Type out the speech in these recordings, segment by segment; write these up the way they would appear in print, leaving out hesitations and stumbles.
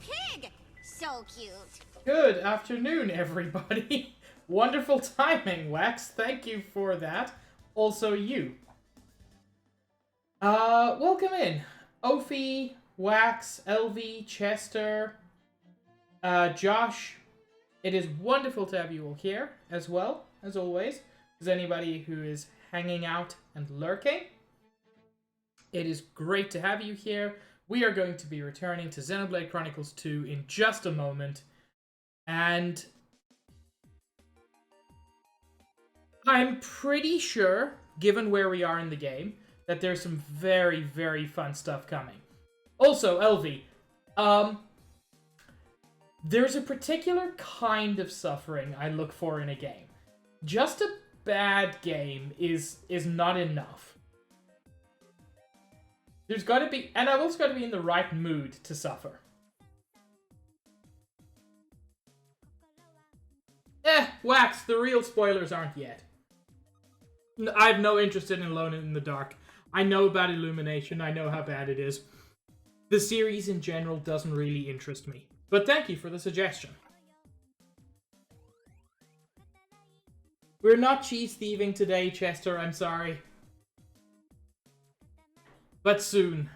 pig! So cute. Good afternoon, everybody. Wonderful timing, Wax. Thank you for that. Also you. Welcome in. Ophi, Wax, LV, Chester, Josh. It is wonderful to have you all here, as well, as always. As anybody who is hanging out and lurking, it is great to have you here. We are going to be returning to Xenoblade Chronicles 2 in just a moment. And I'm pretty sure, given where we are in the game, that there's some very, very fun stuff coming. Also, LV, there's a particular kind of suffering I look for in a game. Just a bad game is not enough. There's got to be, and I've also got to be in the right mood to suffer. Wax, the real spoilers aren't yet. I have no interest in Alone in the Dark. I know about Illumination, I know how bad it is. The series in general doesn't really interest me. But thank you for the suggestion. We're not cheese thieving today, Chester, I'm sorry. But soon.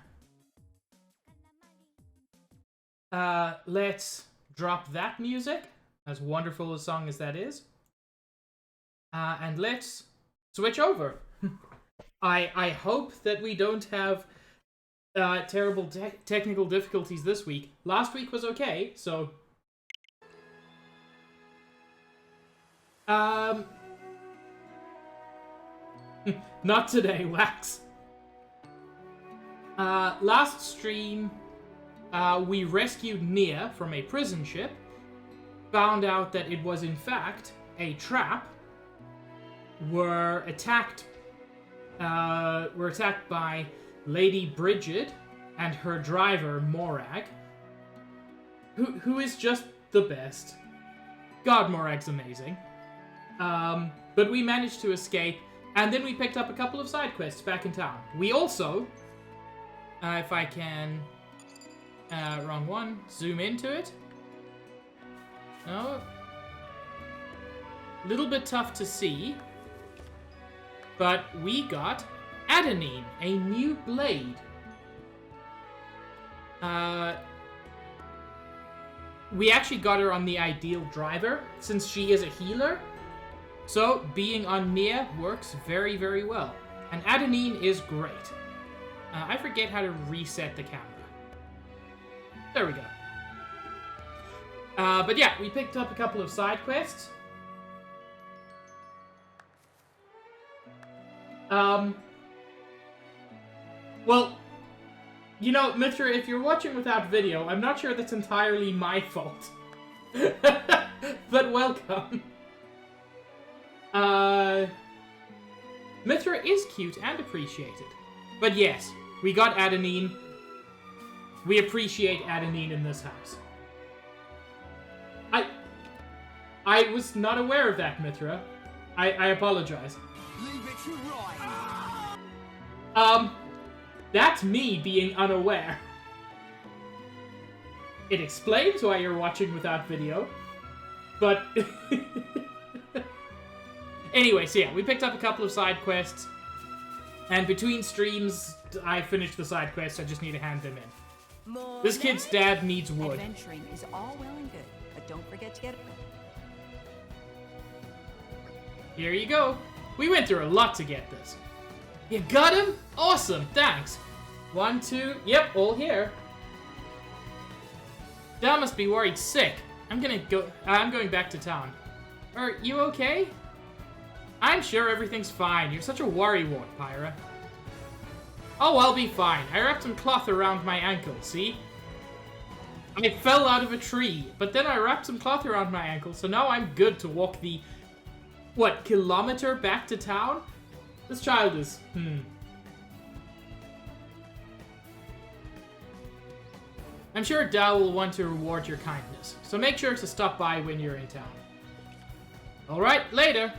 Let's drop that music, as wonderful a song as that is. And let's switch over. I hope that we don't have terrible technical difficulties this week. Last week was okay, so... Not today, Wax. Last stream, we rescued Nia from a prison ship, found out that it was in fact a trap, were attacked by Lady Bridget and her driver, Morag, who is just the best. God, Morag's amazing. But we managed to escape, and then we picked up a couple of side quests back in town. We also... if I can... wrong one. Zoom into it. No. Little bit tough to see. But we got Adenine, a new blade. We actually got her on the ideal driver, since she is a healer. So, being on Nia works very, very well. And Adenine is great. I forget how to reset the camera. There we go. But yeah, we picked up a couple of side quests. Well, you know, Mitra, if you're watching without video, I'm not sure that's entirely my fault. But welcome. Mitra is cute and appreciated. But yes, we got Adenine. We appreciate Adenine in this house. I was not aware of that, Mitra. I apologize. Leave it to right. That's me being unaware. It explains why you're watching without video, but... Anyway, so yeah, we picked up a couple of side quests, and between streams, I finished the side quests, I just need to hand them in. More This kid's dad needs wood. Adventuring is all well and good, but don't forget to get... Here you go. We went through a lot to get this. You got him? Awesome, thanks. 1, 2, yep, all here. Dad must be worried sick. I'm going back to town. Are you okay? I'm sure everything's fine. You're such a worrywart, Pyra. Oh, I'll be fine. I wrapped some cloth around my ankle, see? I fell out of a tree, but then I wrapped some cloth around my ankle, so now I'm good to walk the... What, kilometer back to town? This child is... I'm sure Dal will want to reward your kindness, so make sure to stop by when you're in town. Alright, later!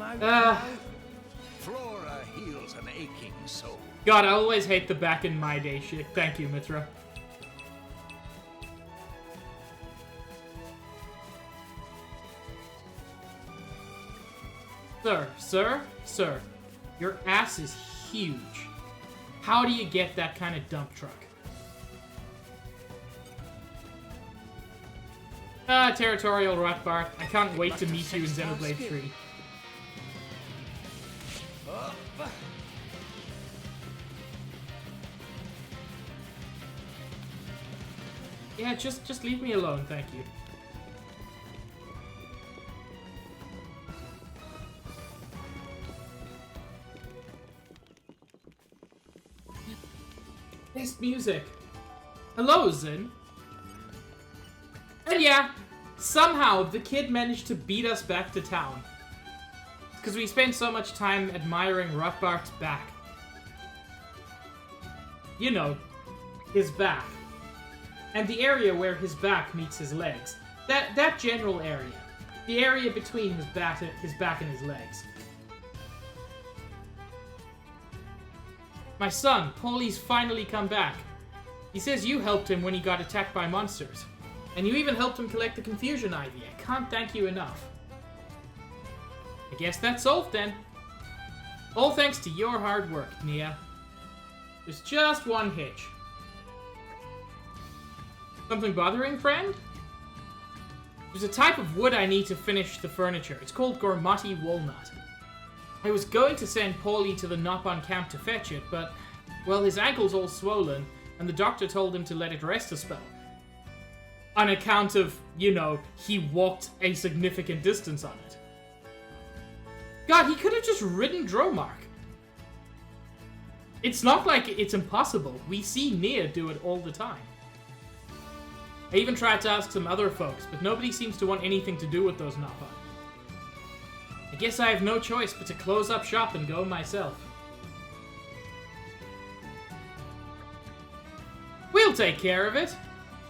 come out. Flora heals an aching soul. God, I always hate the back in my day shit. Thank you, Mithra. Sir, your ass is huge. How do you get that kind of dump truck? Territorial Rotbart. I can't wait to meet you in Xenoblade 3. Yeah, just leave me alone, thank you. Best music. Hello, Zin. And yeah, somehow the kid managed to beat us back to town. Because we spent so much time admiring Rotbart's back. You know, his back. And the area where his back meets his legs. That general area. The area between his back and his legs. My son, Paulie's finally come back. He says you helped him when he got attacked by monsters. And you even helped him collect the Confusion Ivy. I can't thank you enough. I guess that's solved then. All thanks to your hard work, Nia. There's just one hitch. Something bothering, friend? There's a type of wood I need to finish the furniture. It's called Gormati Walnut. I was going to send Paulie to the Nopon camp to fetch it, but, well, his ankle's all swollen, and the doctor told him to let it rest a spell. On account of, you know, he walked a significant distance on it. God, he could have just ridden Dromark. It's not like it's impossible. We see Nia do it all the time. I even tried to ask some other folks, but nobody seems to want anything to do with those Nopon. I guess I have no choice but to close up shop and go myself. We'll take care of it.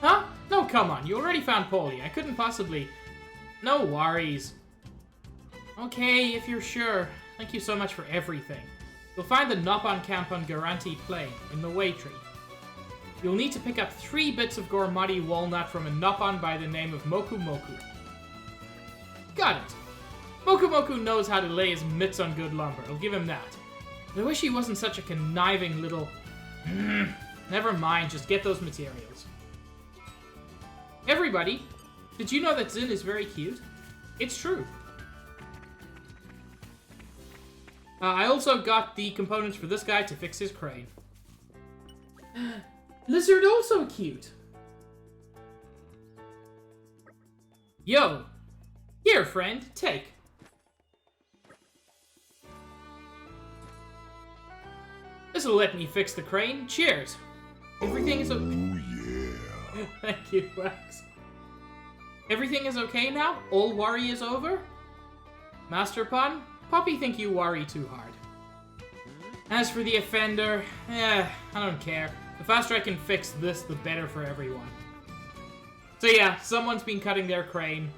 Huh? No, come on. You already found Paulie. I couldn't possibly... No worries. Okay, if you're sure. Thank you so much for everything. You'll find the Nopon camp on Garanti Plain, in the Way Tree. You'll need to pick up 3 bits of Gormati Walnut from a Nopon by the name of Moku Moku. Got it. Moku Moku knows how to lay his mitts on good lumber. I'll give him that. But I wish he wasn't such a conniving little... Never mind, just get those materials. Everybody, did you know that Zin is very cute? It's true. I also got the components for this guy to fix his crane. Lizard also cute. Yo. Here, friend, take. This'll let me fix the crane. Cheers. Everything is okay. Oh, yeah. Thank you, Wax. Everything is okay now? All worry is over? Master Pun, Poppy think you worry too hard. As for the offender, I don't care. The faster I can fix this, the better for everyone. So yeah, someone's been cutting their crane.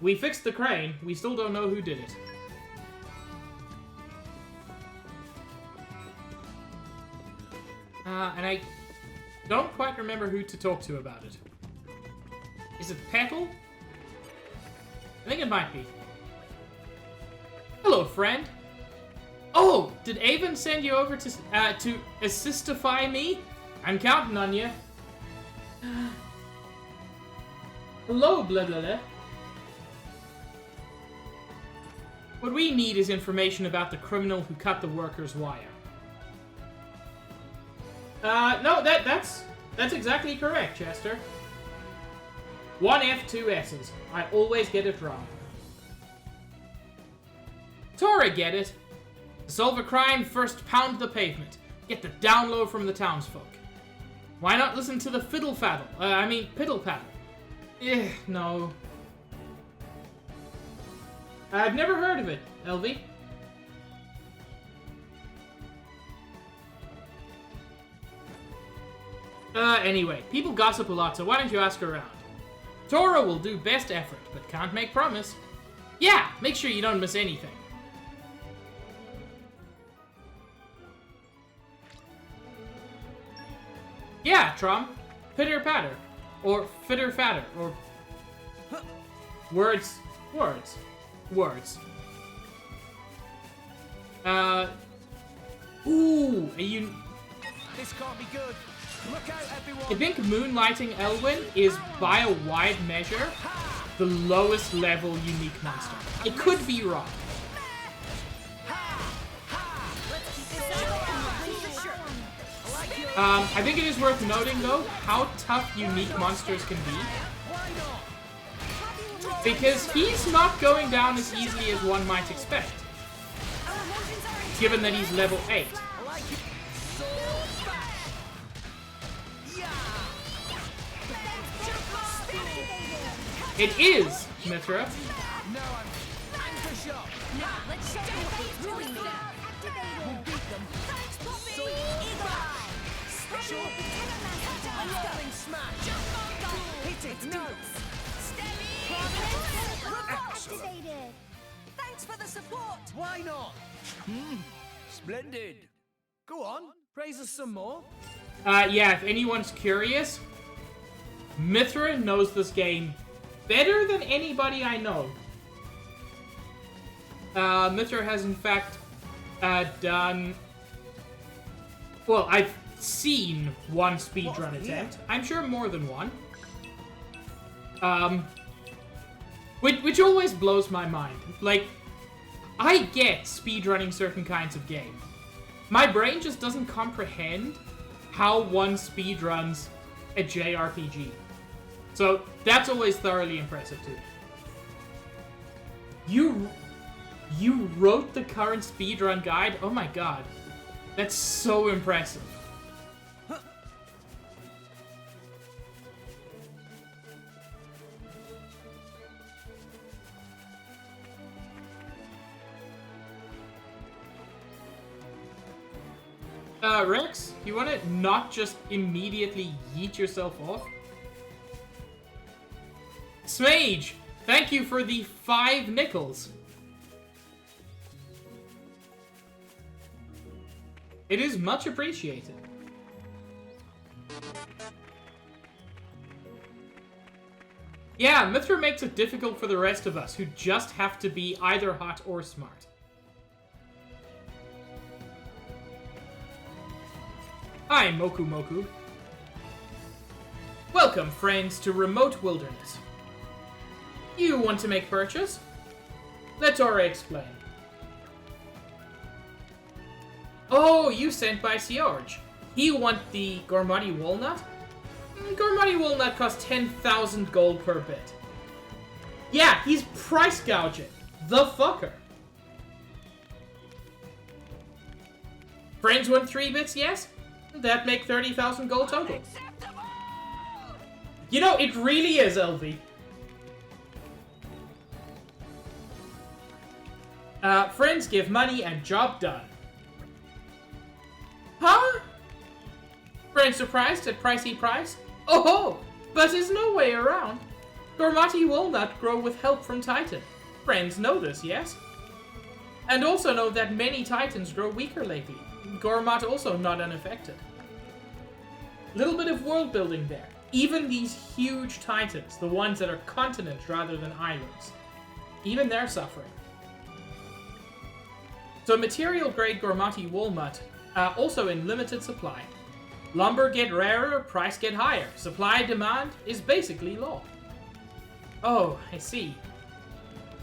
We fixed the crane, we still don't know who did it. And I don't quite remember who to talk to about it. Is it Petal? I think it might be. Hello, friend. Oh, did Avon send you over to assistify me? I'm counting on you. Hello, blah blah blah. What we need is information about the criminal who cut the worker's wire. No, that's exactly correct, Chester. 1 F, 2 S's. I always get it wrong. Tora, get it? To solve a crime, first pound the pavement. Get the down low from the townsfolk. Why not listen to the piddle paddle? No. I've never heard of it, Elvie. Anyway, people gossip a lot, so why don't you ask around? Tora will do best effort, but can't make promise. Yeah, make sure you don't miss anything. Yeah, Trom. Pitter patter. Or fitter fatter. Or... Words. Words. Words. Ooh, This can't be good. Look out, everyone. I think Moonlighting Elwyn is, by a wide measure, the lowest level unique monster. I could be wrong. I think it is worth noting, though, how tough unique monsters can be. Because he's not going down as easily as one might expect. Given that he's level 8. It is, Mithra. Activated. Thanks for the support. Why not? Splendid. Go on, praise us some more. Yeah, if anyone's curious, Mithra knows this game better than anybody I know. Mithra has, in fact, done... Well, I've seen one speedrun attempt. I'm sure more than one. Which always blows my mind. Like, I get speedrunning certain kinds of game. My brain just doesn't comprehend how one speedruns a JRPG. So, that's always thoroughly impressive to me. You wrote the current speedrun guide? Oh my god. That's so impressive. Rex, you want to not just immediately yeet yourself off? Smage, thank you for the 5 nickels. It is much appreciated. Yeah, Mithra makes it difficult for the rest of us who just have to be either hot or smart. Hi, Moku Moku. Welcome, friends, to Remote Wilderness. You want to make purchase? Let Ora explain. Oh, you sent by Siorge. You want the Gormati Walnut? Gormati Walnut costs 10,000 gold per bit. Yeah, he's price gouging. The fucker. Friends want 3 bits, yes? That make 30,000 gold total. You know, it really is, LV. Friends give money and job done. Huh? Friends surprised at pricey price? Oh, but there's no way around. Gormati Walnut grow with help from Titan. Friends know this, yes? And also know that many Titans grow weaker lately. Gormat also not unaffected. Little bit of world building there. Even these huge Titans, the ones that are continents rather than islands, even they're suffering. So material grade Gormati Walnut, also in limited supply. Lumber get rarer, price get higher. Supply demand is basically law. Oh, I see.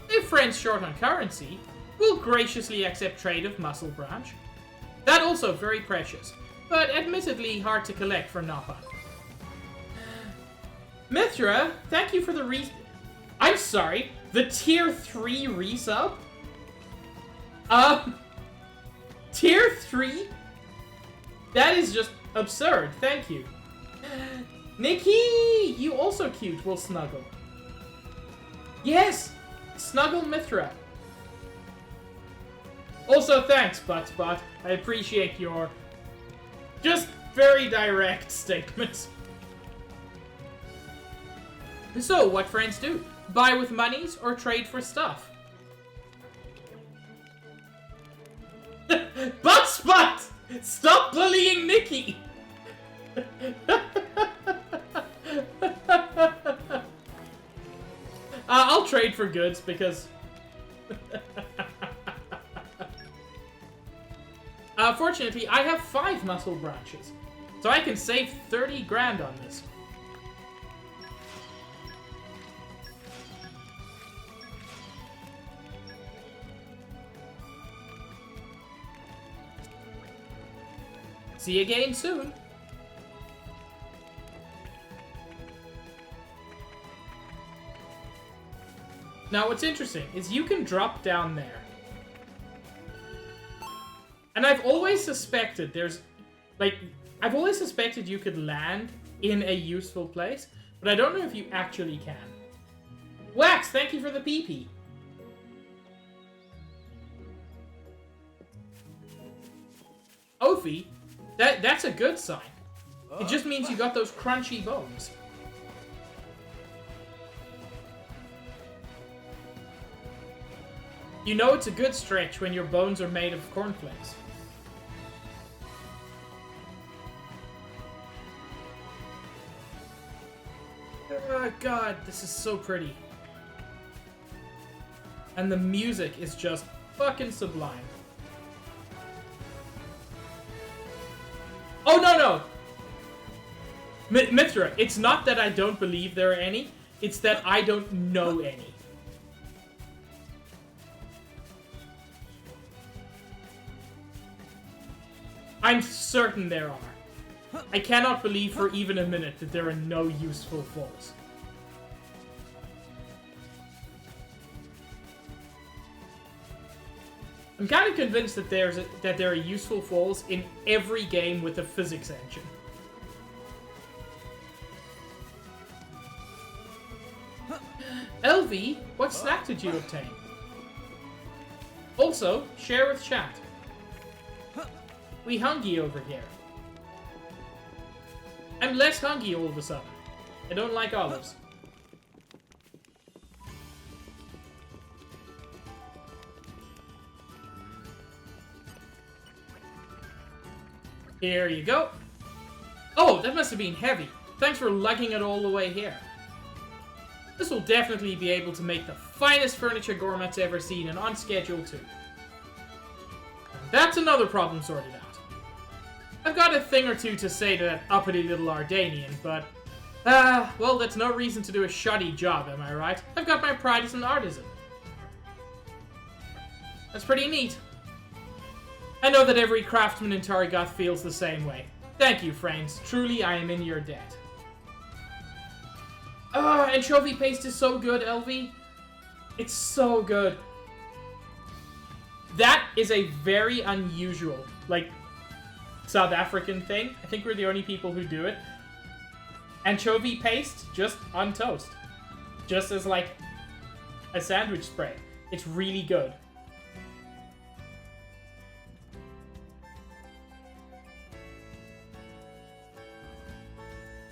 If friends short on currency, we'll graciously accept trade of Muscle Branch. That also very precious, but admittedly hard to collect from Napa. Mithra, thank you for the I'm sorry, the tier 3 resub? Tier 3? That is just absurd, thank you. Nikki, you also cute, will snuggle. Yes, snuggle Mithra. Also thanks, Buttspot. I appreciate your just very direct statements. So, what friends do? Buy with monies or trade for stuff? Buttspot! Stop bullying Nikki! I'll trade for goods because... Fortunately, I have 5 muscle branches. So I can save 30 grand on this. See you again soon. Now, what's interesting is you can drop down there. And I've always suspected there's... Like, I've always suspected you could land in a useful place, but I don't know if you actually can. Wax, thank you for the PP. Ophi, that's a good sign. It just means you got those crunchy bones. You know it's a good stretch when your bones are made of cornflakes. Oh god, this is so pretty. And the music is just fucking sublime. Oh, no! Mithra, it's not that I don't believe there are any, it's that I don't know any. I'm certain there are. I cannot believe for even a minute that there are no useful falls. I'm kind of convinced that there are useful falls in every game with a physics engine. LV, what snack did you obtain? Also, share with chat. We hungry over here. I'm less hungry all of a sudden. I don't like olives. Here you go. Oh, that must have been heavy. Thanks for lugging it all the way here. This will definitely be able to make the finest furniture Gourmet's ever seen, and on schedule too. And that's another problem sorted out. I've got a thing or two to say to that uppity little Adenine, but... well, that's no reason to do a shoddy job, am I right? I've got my pride as an artisan. That's pretty neat. I know that every craftsman in Tarigoth feels the same way. Thank you, friends. Truly, I am in your debt. Anchovy paste is so good, LV. It's so good. That is a very unusual, like, South African thing. I think we're the only people who do it. Anchovy paste just on toast. Just as, like, a sandwich spread. It's really good.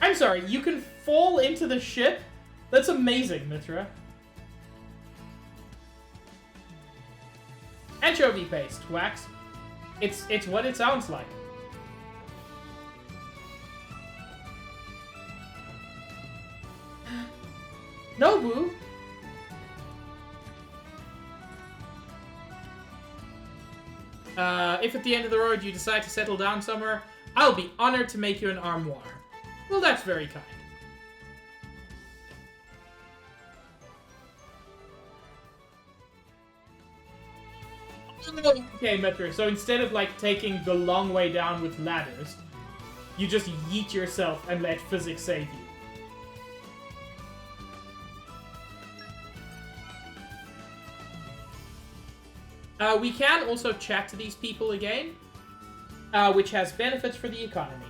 I'm sorry, you can fall into the ship? That's amazing, Mithra. Anchovy paste, Wax. It's what it sounds like. Nobu? If at the end of the road you decide to settle down somewhere, I'll be honored to make you an armoire. Well, that's very kind. Okay, Mithra, so instead of, like, taking the long way down with ladders, you just yeet yourself and let physics save you. We can also chat to these people again, which has benefits for the economy.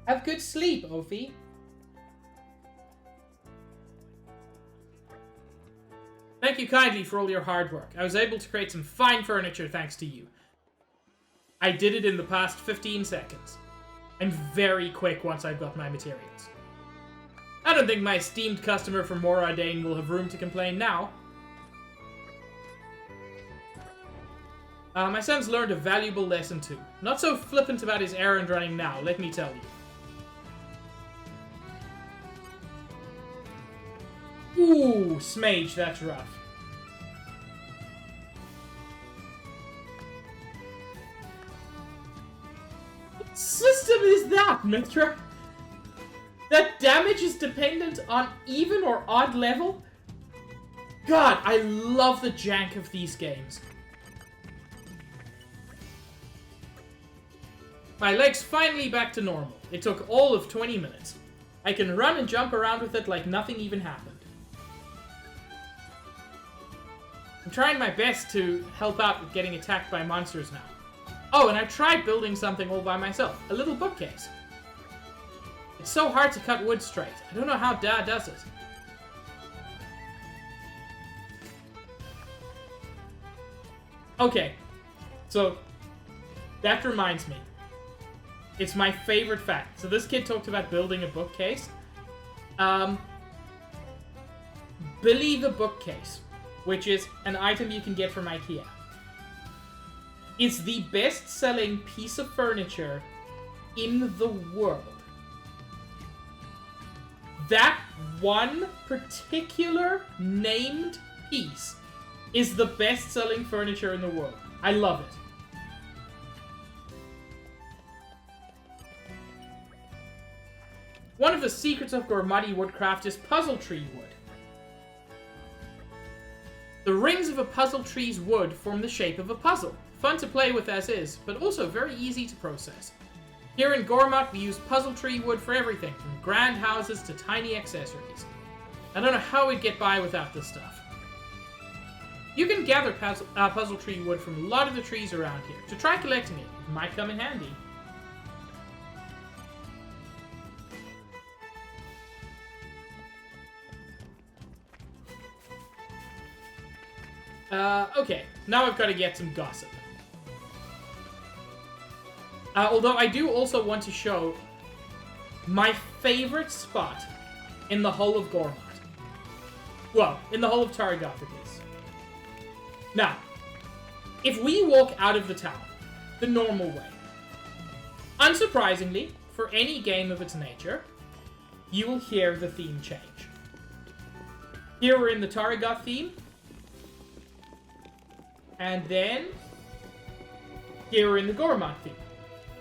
Have good sleep, Ophi. Thank you kindly for all your hard work. I was able to create some fine furniture thanks to you. I did it in the past 15 seconds. I'm very quick once I've got my materials. I don't think my esteemed customer from Moradane will have room to complain now. My son's learned a valuable lesson too. Not so flippant about his errand running now, let me tell you. Ooh, Smage, that's rough. What system is that, Mithra? That damage is dependent on even or odd level? God, I love the jank of these games. My leg's finally back to normal. It took all of 20 minutes. I can run and jump around with it like nothing even happened. I'm trying my best to help out with getting attacked by monsters now. Oh, and I tried building something all by myself. A little bookcase. It's so hard to cut wood straight. I don't know how Dad does it. Okay. So, that reminds me. It's my favorite fact. So this kid talked about building a bookcase. Billy the Bookcase, which is an item you can get from IKEA, is the best-selling piece of furniture in the world. That one particular named piece is the best-selling furniture in the world. I love it. One of the secrets of gourmety woodcraft is puzzle tree wood. The rings of a puzzle tree's wood form the shape of a puzzle. Fun to play with as is, but also very easy to process. Here in Gormott, we use puzzle tree wood for everything, from grand houses to tiny accessories. I don't know how we'd get by without this stuff. You can gather puzzle tree wood from a lot of the trees around here. To try collecting it, it might come in handy. Okay, now I've got to get some gossip. Although I do also want to show my favorite spot in the whole of Gormott. Well, in the whole of Tarragoth at least. Now, if we walk out of the town the normal way, unsurprisingly, for any game of its nature, you will hear the theme change. Here we're in the Tarragoth theme. And then, here we're in the Gormott theme.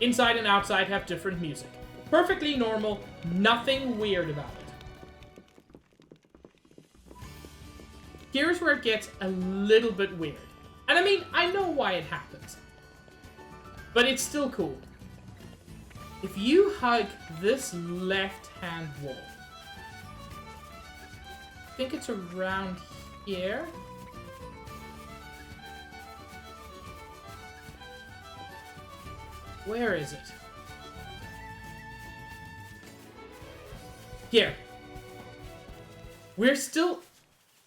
Inside and outside have different music. Perfectly normal, nothing weird about it. Here's where it gets a little bit weird. And I mean, I know why it happens. But it's still cool. If you hug this left-hand wall, I think it's around here. Where is it? Here. We're still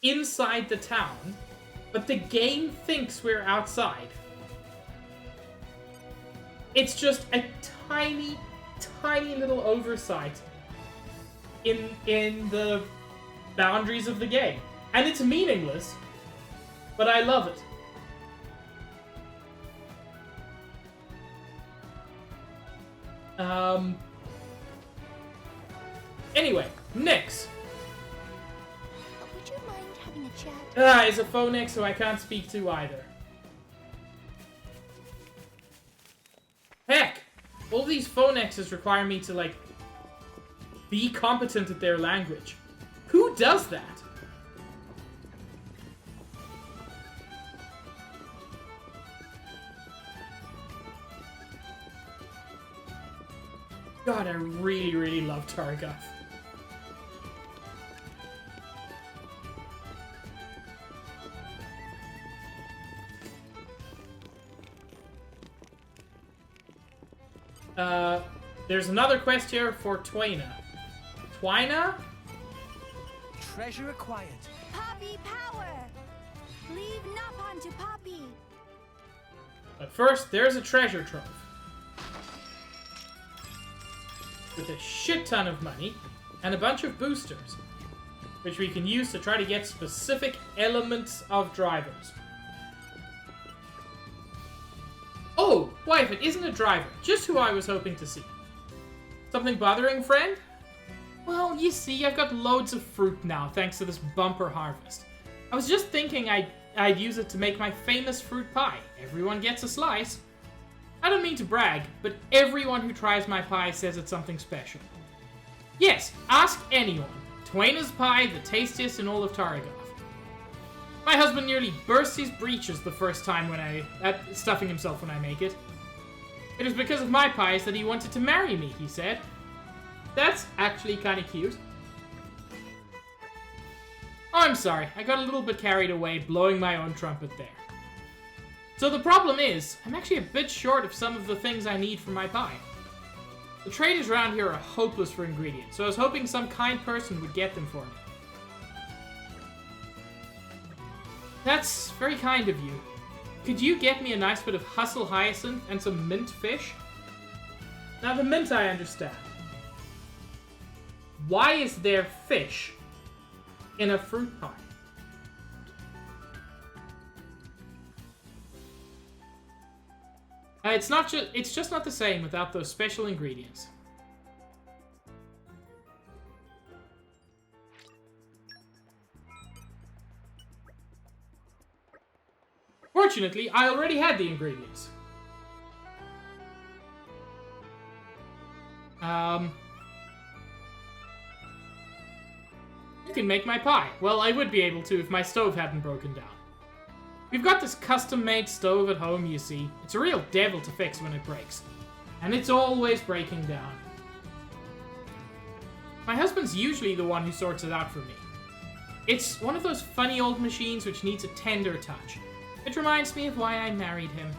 inside the town, but the game thinks we're outside. It's just a tiny, tiny little oversight in the boundaries of the game. And it's meaningless, but I love it. Anyway, Nyx. Would you mind having a chat? It's a phonics, so I can't speak to either. Heck! All these phonexes require me to, like, be competent at their language. Who does that? God, I really, really love Tarragoth. There's another quest here for Twyna. Twyna? Treasure acquired. Poppy power! Leave Napon to Poppy! But first, there's a treasure trove. With a shit ton of money, and a bunch of boosters, which we can use to try to get specific elements of drivers. Oh, wife, it isn't a driver, just who I was hoping to see. Something bothering, friend? Well, you see, I've got loads of fruit now, thanks to this bumper harvest. I was just thinking I'd use it to make my famous fruit pie. Everyone gets a slice. I don't mean to brag, but everyone who tries my pie says it's something special. Yes, ask anyone. Twaina's pie, the tastiest in all of Tarragoth. My husband nearly bursts his breeches the first time stuffing himself when I make it. It is because of my pies that he wanted to marry me, he said. That's actually kind of cute. Oh, I'm sorry. I got a little bit carried away blowing my own trumpet there. So the problem is, I'm actually a bit short of some of the things I need for my pie. The traders around here are hopeless for ingredients, so I was hoping some kind person would get them for me. That's very kind of you. Could you get me a nice bit of hustle hyacinth and some mint fish? Now the mint I understand. Why is there fish in a fruit pie? It's just not the same without those special ingredients. Fortunately, I already had the ingredients. You can make my pie. Well, I would be able to if my stove hadn't broken down. We've got this custom-made stove at home, you see. It's a real devil to fix when it breaks. And it's always breaking down. My husband's usually the one who sorts it out for me. It's one of those funny old machines which needs a tender touch. It reminds me of why I married him.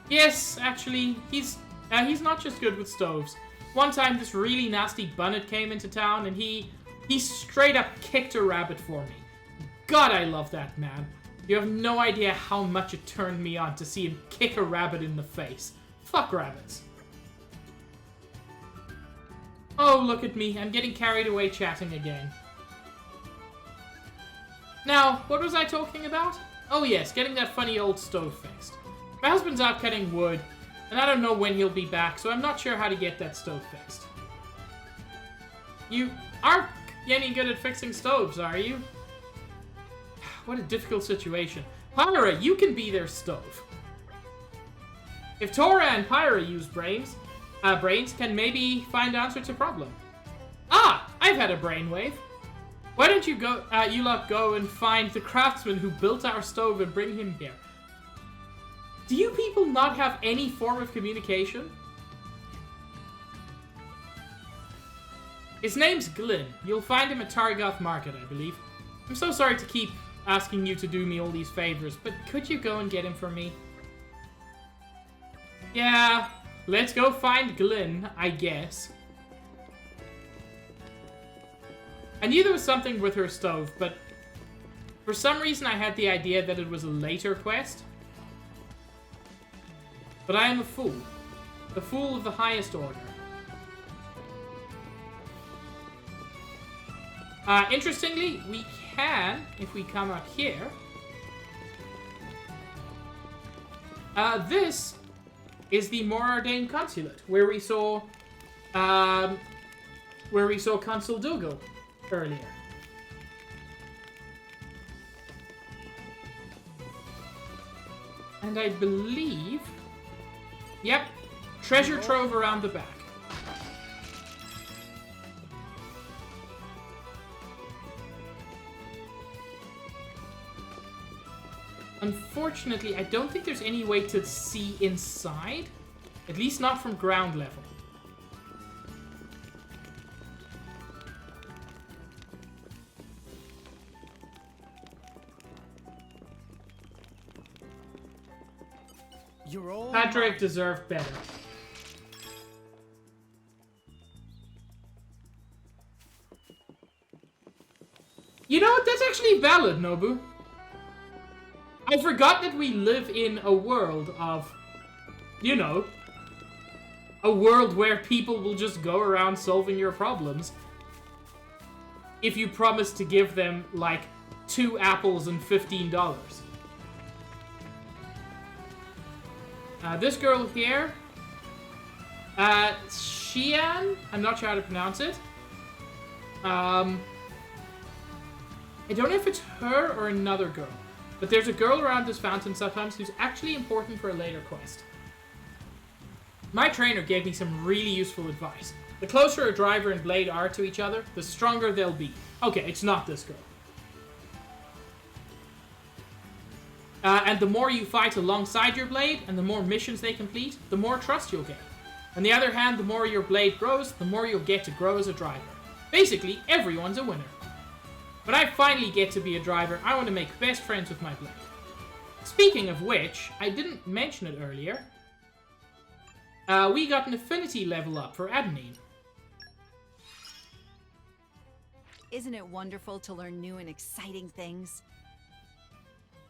Yes, actually, he's not just good with stoves. One time, this really nasty bunnet came into town, and he straight up kicked a rabbit for me. God, I love that man. You have no idea how much it turned me on to see him kick a rabbit in the face. Fuck rabbits. Oh, look at me. I'm getting carried away chatting again. Now, what was I talking about? Oh yes, getting that funny old stove fixed. My husband's out cutting wood, and I don't know when he'll be back, so I'm not sure how to get that stove fixed. You aren't any good at fixing stoves, are you? What a difficult situation. Pyra, you can be their stove. If Tora and Pyra use brains can maybe find answer to problem. Ah, I've had a brainwave. Why don't you lot go and find the craftsman who built our stove and bring him here? Do you people not have any form of communication? His name's Glyn. You'll find him at Tarragoth Market, I believe. I'm so sorry to keep asking you to do me all these favors, but could you go and get him for me? Yeah, let's go find Glyn, I guess. I knew there was something with her stove, but for some reason I had the idea that it was a later quest. But I am a fool. The fool of the highest order. Interestingly, we can, if we come up here... this is the Morardain Consulate, where we saw Consul Dougal earlier. And I believe... Yep, treasure trove around the back. Unfortunately, I don't think there's any way to see inside. At least not from ground level. You're all Patrick deserved better. You know what? That's actually valid, Nobu. I forgot that we live in a world of, you know, a world where people will just go around solving your problems if you promise to give them, like, 2 apples and $15. This girl here, Xian, I'm not sure how to pronounce it. I don't know if it's her or another girl, but there's a girl around this fountain sometimes who's actually important for a later quest. My trainer gave me some really useful advice. The closer a driver and blade are to each other, the stronger they'll be. Okay, it's not this girl. And the more you fight alongside your blade, and the more missions they complete, the more trust you'll get. On the other hand, the more your blade grows, the more you'll get to grow as a driver. Basically, everyone's a winner. When I finally get to be a driver, I want to make best friends with my blade. Speaking of which, I didn't mention it earlier. We got an affinity level up for Adenine. Isn't it wonderful to learn new and exciting things?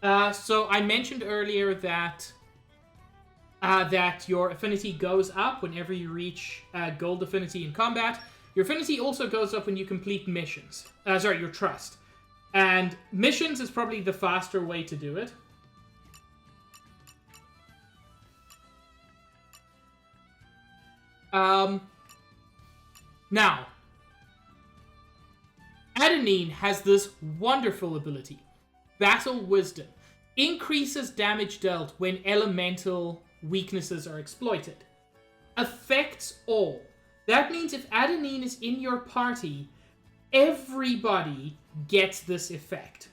So I mentioned earlier that your affinity goes up whenever you reach gold affinity in combat. Your affinity also goes up when you complete missions. Your trust. And missions is probably the faster way to do it. Now, Adenine has this wonderful ability. Battle Wisdom. Increases damage dealt when elemental weaknesses are exploited. Affects all. That means if Adenine is in your party, everybody gets this effect.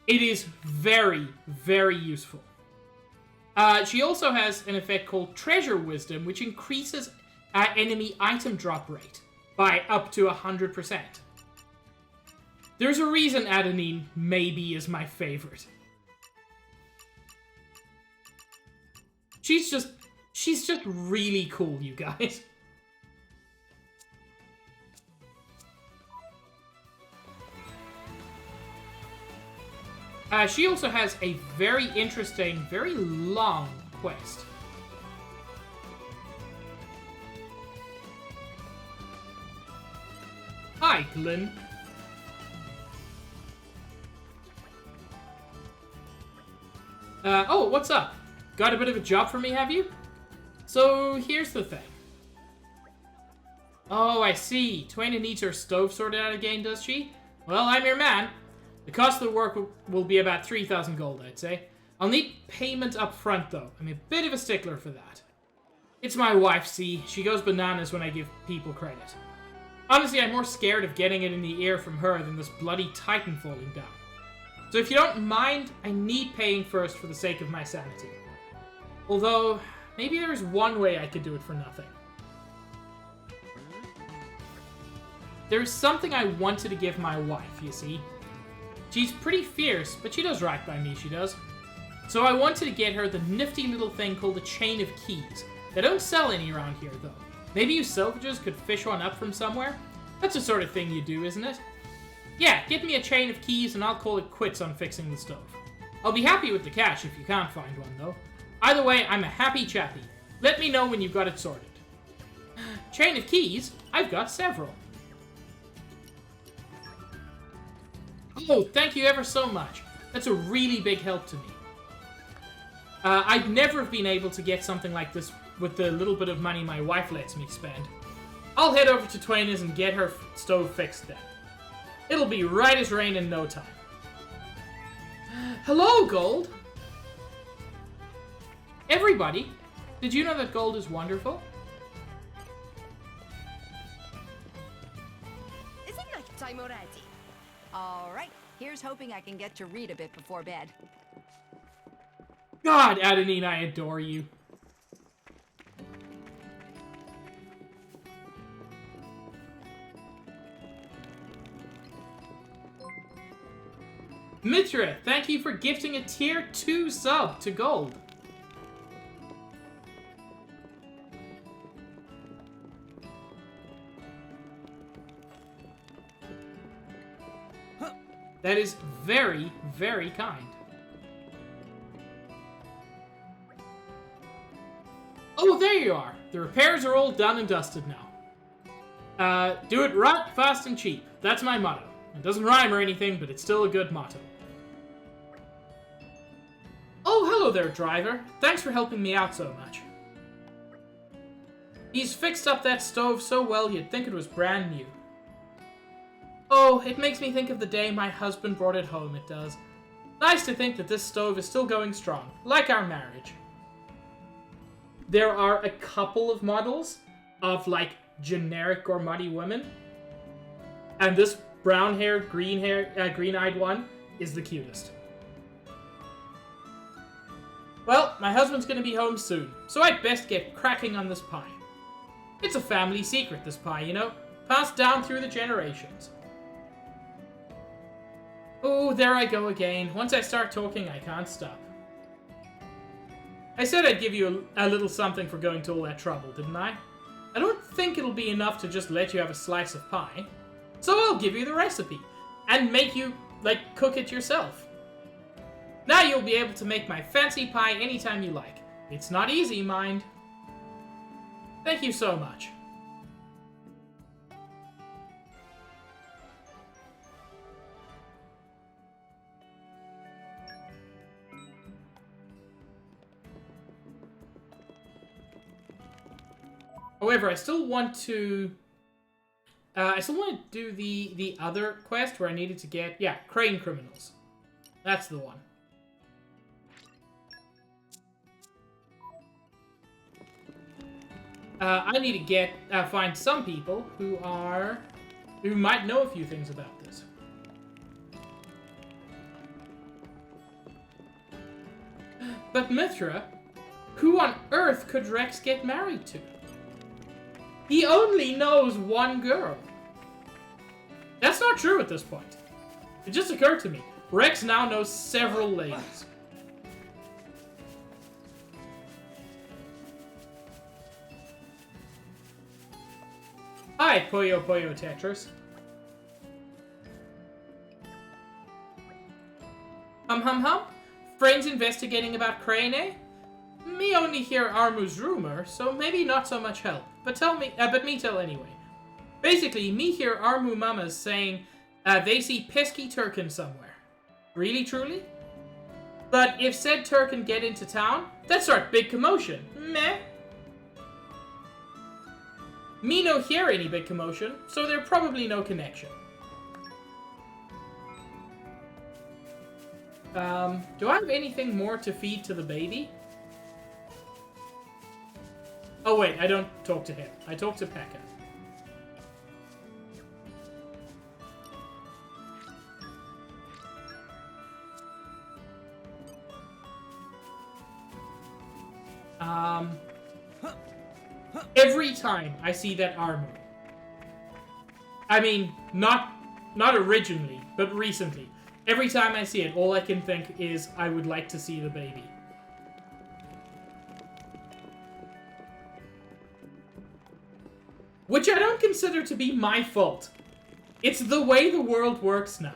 It is very, very useful. She also has an effect called Treasure Wisdom, which increases enemy item drop rate by up to 100%. There's a reason Adenine maybe is my favorite. She's just really cool, you guys. She also has a very interesting, very long quest. Hi, Glenn. Oh, what's up? Got a bit of a job for me, have you? So, here's the thing. Oh, I see. Twaina needs her stove sorted out again, does she? Well, I'm your man. The cost of the work will be about 3,000 gold, I'd say. I'll need payment up front, though. I'm a bit of a stickler for that. It's my wife, see. She goes bananas when I give people credit. Honestly, I'm more scared of getting it in the ear from her than this bloody titan falling down. So if you don't mind, I need paying first for the sake of my sanity. Although, maybe there's one way I could do it for nothing. There's something I wanted to give my wife, you see. She's pretty fierce, but she does right by me, she does. So I wanted to get her the nifty little thing called a chain of keys. They don't sell any around here, though. Maybe you salvagers could fish one up from somewhere? That's the sort of thing you do, isn't it? Yeah, get me a chain of keys and I'll call it quits on fixing the stove. I'll be happy with the cash if you can't find one, though. Either way, I'm a happy chappy. Let me know when you've got it sorted. Chain of keys? I've got several. Oh, thank you ever so much. That's a really big help to me. I'd never have been able to get something like this with the little bit of money my wife lets me spend. I'll head over to Twaina's and get her stove fixed then. It'll be right as rain in no time. Hello, Gold! Everybody, did you know that gold is wonderful? Is it night time already? All right, here's hoping I can get to read a bit before bed. God, Adenine, I adore you. Mitra, thank you for gifting a tier 2 sub to Gold. That is very, very kind. Oh, there you are. The repairs are all done and dusted now. Do it right, fast, and cheap. That's my motto. It doesn't rhyme or anything, but it's still a good motto. Oh, hello there, driver. Thanks for helping me out so much. He's fixed up that stove so well you'd think it was brand new. Oh, it makes me think of the day my husband brought it home, it does. Nice to think that this stove is still going strong, like our marriage. There are a couple of models of, like, generic Gormuddy women. And this brown-haired, green-eyed one is the cutest. Well, my husband's gonna be home soon, so I'd best get cracking on this pie. It's a family secret, this pie, you know? Passed down through the generations. Oh, there I go again. Once I start talking, I can't stop. I said I'd give you a little something for going to all that trouble, didn't I? I don't think it'll be enough to just let you have a slice of pie. So I'll give you the recipe, and make you, like, cook it yourself. Now you'll be able to make my fancy pie anytime you like. It's not easy, mind. Thank you so much. However, I still want to do the other quest where I needed to get, yeah, crane criminals. That's the one. I need to get find some people who might know a few things about this. But Mithra, who on earth could Rex get married to? He only knows one girl. That's not true at this point. It just occurred to me. Rex now knows several ladies. Hi, Puyo Puyo Tetris. Hum. Friends investigating about Crane, eh? Me only hear Armu's rumor, so maybe not so much help. But me tell anyway. Basically, me hear Armu mamas saying they see pesky Turkin somewhere. Really, truly? But if said Turkin get into town, that start big commotion. Meh. Me no hear any big commotion, so there probably no connection. Do I have anything more to feed to the baby? Oh wait, I don't talk to him. I talk to Pekka. Every time I see that armor. I mean, not originally, but recently. Every time I see it, all I can think is, I would like to see the baby. Which I don't consider to be my fault. It's the way the world works now.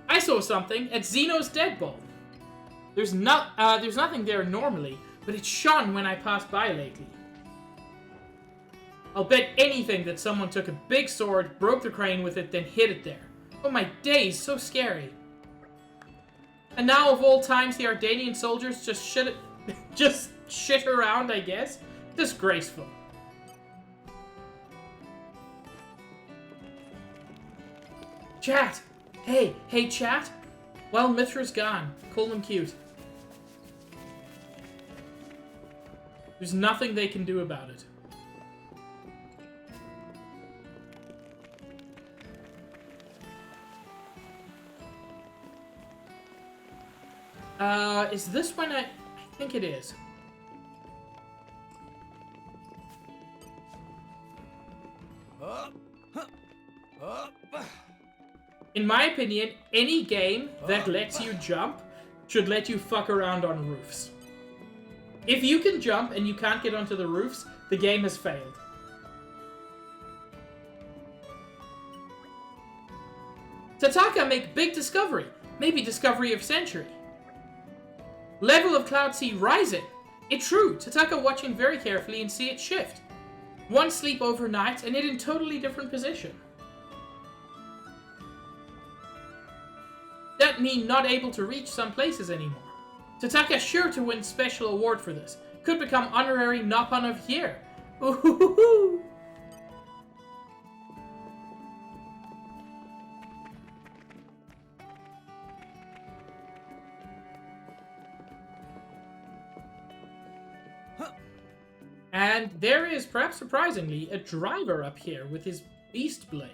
I saw something at Xeno's Dead Ball. There's nothing there normally, but it shone when I passed by lately. I'll bet anything that someone took a big sword, broke the crane with it, then hid it there. Oh my days, so scary. And now, of all times, the Adenine soldiers just shit around, I guess? Disgraceful. Chat! Hey, chat! Well, Mithra's gone. Call them cute. There's nothing they can do about it. Is this one I think it is. In my opinion, any game that lets you jump should let you fuck around on roofs. If you can jump and you can't get onto the roofs, the game has failed. Tataka make big discovery. Maybe discovery of century. Level of Cloud Sea rising. It's true. Tataka watching very carefully and see it shift. One sleep overnight and it in totally different position. that mean not able to reach some places anymore. Tataka's sure to win special award for this. Could become honorary Nopon of Year. Ooh-hoo-hoo-hoo. And there is, perhaps surprisingly, a driver up here with his beast blade.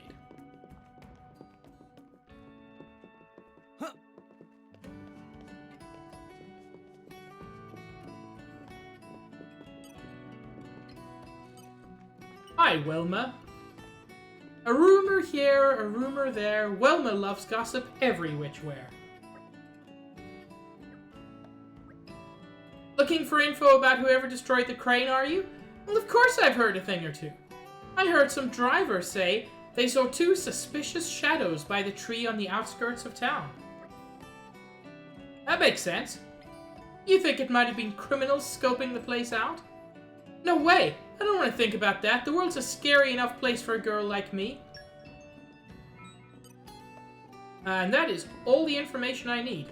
Hi, Wilma. A rumor here, a rumor there. Wilma loves gossip every which where. Looking for info about whoever destroyed the crane, are you? Well, of course I've heard a thing or two. I heard some drivers say they saw 2 suspicious shadows by the tree on the outskirts of town. That makes sense. You think it might have been criminals scoping the place out? No way! I don't want to think about that. The world's a scary enough place for a girl like me. And that is all the information I need.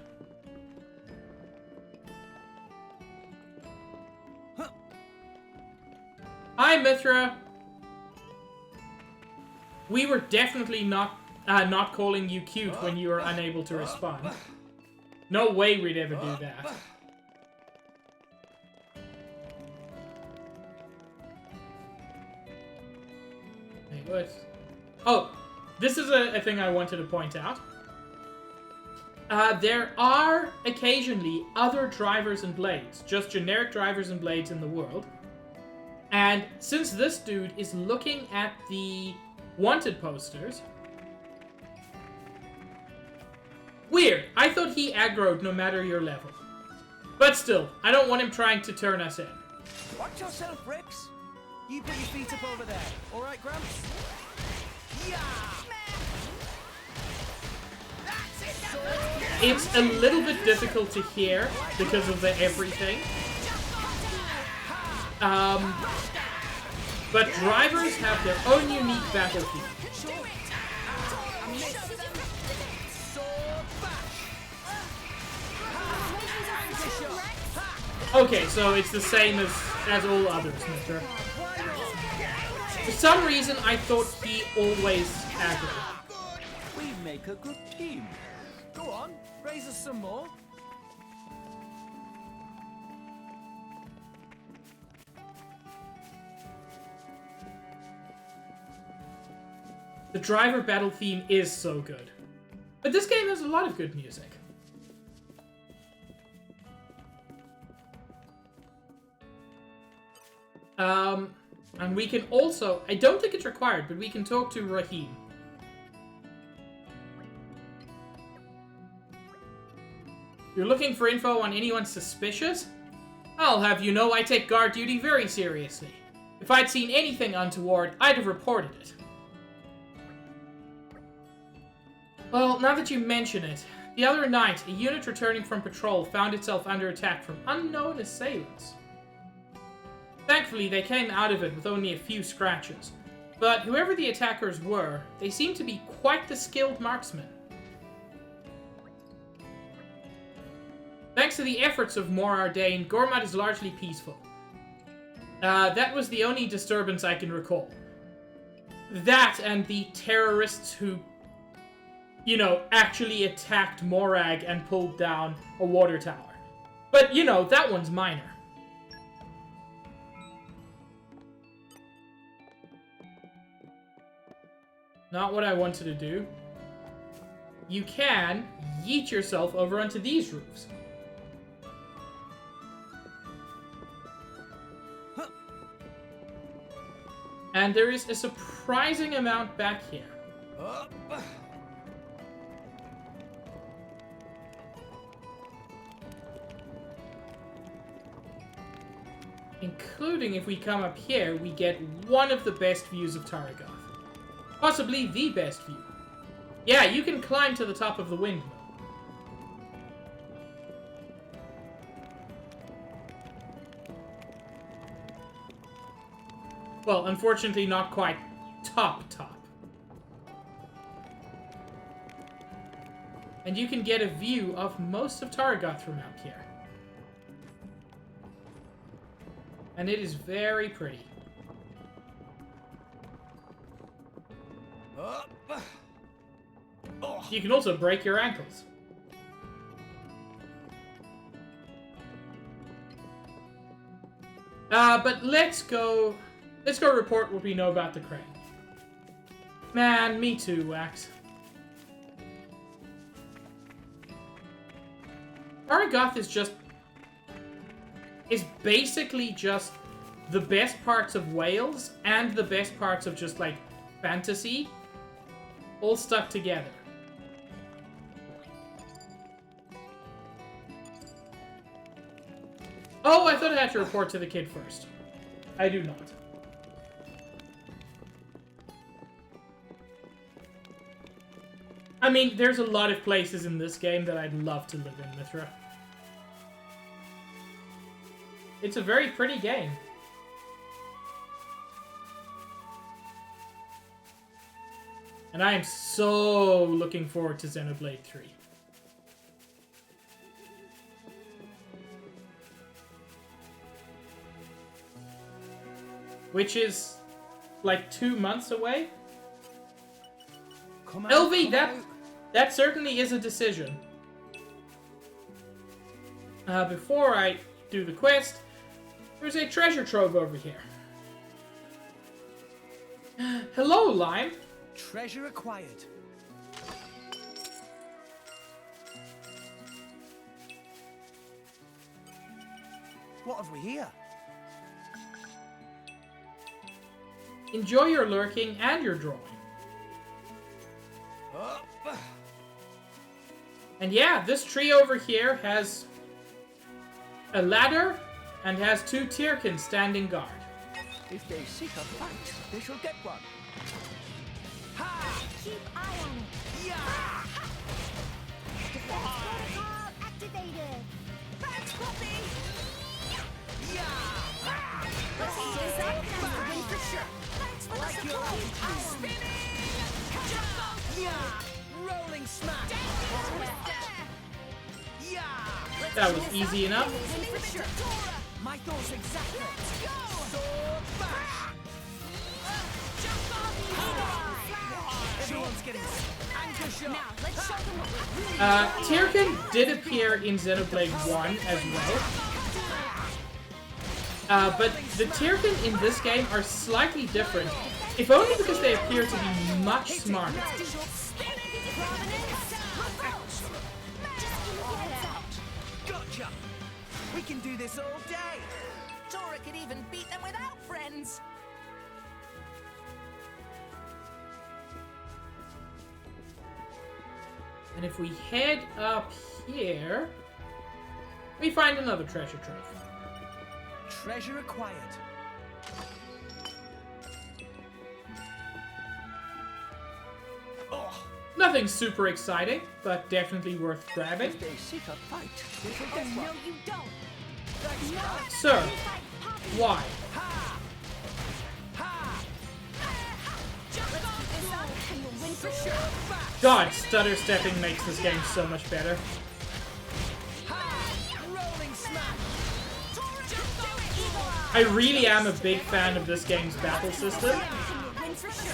Hi, Mithra. We were definitely not calling you cute when you were unable to respond. No way we'd ever do that. Wait, what? Oh, this is a thing I wanted to point out. There are occasionally other drivers and blades, just generic drivers and blades in the world. And since this dude is looking at the wanted posters... Weird. I thought he aggroed no matter your level. But still, I don't want him trying to turn us in. Watch yourself, Rex. You put your feet up over there. All right, Gramps? Yeah! It's a little bit difficult to hear because of the everything. But drivers have their own unique battlefield. Okay, so it's the same as all others, mister. For some reason, I thought he always aggroed. We make a good team. Go on, raise us some more. The driver battle theme is so good. But this game has a lot of good music. And we can also, I don't think it's required, but we can talk to Rahim. You're looking for info on anyone suspicious? I'll have you know I take guard duty very seriously. If I'd seen anything untoward, I'd have reported it. Well, now that you mention it, the other night, a unit returning from patrol found itself under attack from unknown assailants. Thankfully, they came out of it with only a few scratches. But whoever the attackers were, they seemed to be quite the skilled marksmen. Thanks to the efforts of Morardane, Gormat is largely peaceful. That was the only disturbance I can recall. That and the terrorists who, you know, actually attacked Morag and pulled down a water tower. But, you know, that one's minor. Not what I wanted to do. You can yeet yourself over onto these roofs. And there is a surprising amount back here. Including if we come up here, we get one of the best views of Taragoth. Possibly the best view. Yeah, you can climb to the top of the windmill. Well, unfortunately not quite top. And you can get a view of most of Targoth from out here. And it is very pretty. You can also break your ankles. But let's go report what we know about the crane. Man, me too, Wax. Targoth is basically just the best parts of Wales and the best parts of just, like, fantasy all stuck together. Oh, I thought I had to report to the kid first. I do not. I mean, there's a lot of places in this game that I'd love to live in, Mithra. It's a very pretty game. And I am so looking forward to Xenoblade 3. Which is like 2 months away. Come out, LV, come out. that certainly is a decision. Before I do the quest, there's a treasure trove over here. Hello, Lime. Treasure acquired. What have we here? Enjoy your lurking and your drawing. And yeah, this tree over here has a ladder and has 2 Tyrkins standing guard. If they seek a fight, they shall get one. Ha! Keep eye on it. Yeah! Defense protocol activated. Thanks, Poppy! Yeah! Let's see this up. That's the win for sure. Thanks for Like the your support! attitude. Spinning! Jump off! Yeah! Rolling smack! Yeah! That was easy enough. Win for sure! My thoughts exactly. Let's go! Sword bash! Jump off! Everyone's getting anchor shot. Now, let's show them what we really Tyrkin did appear in Xenoblade 1 as well. But the Tyrkin in this game are slightly different, if only because they appear to be much smarter. Gotcha! We can do this all day! Tora could even beat them without friends! And if we head up here, we find another treasure trove. Treasure acquired. Oh, Nothing super exciting, but definitely worth grabbing. if they seek a fight, they shall Oh, get no, one. you don't. Thanks, No. Sir, You fight Poppy. why? Ha! Ha! Jump Let's keep this up and you'll win for sure. Sword bash! God, stutter stepping makes this game so much better. Ha! Rolling smack! Tora, jump do it! Evil Eye! I really am a big fan of this game's battle system, And you'll win for sure.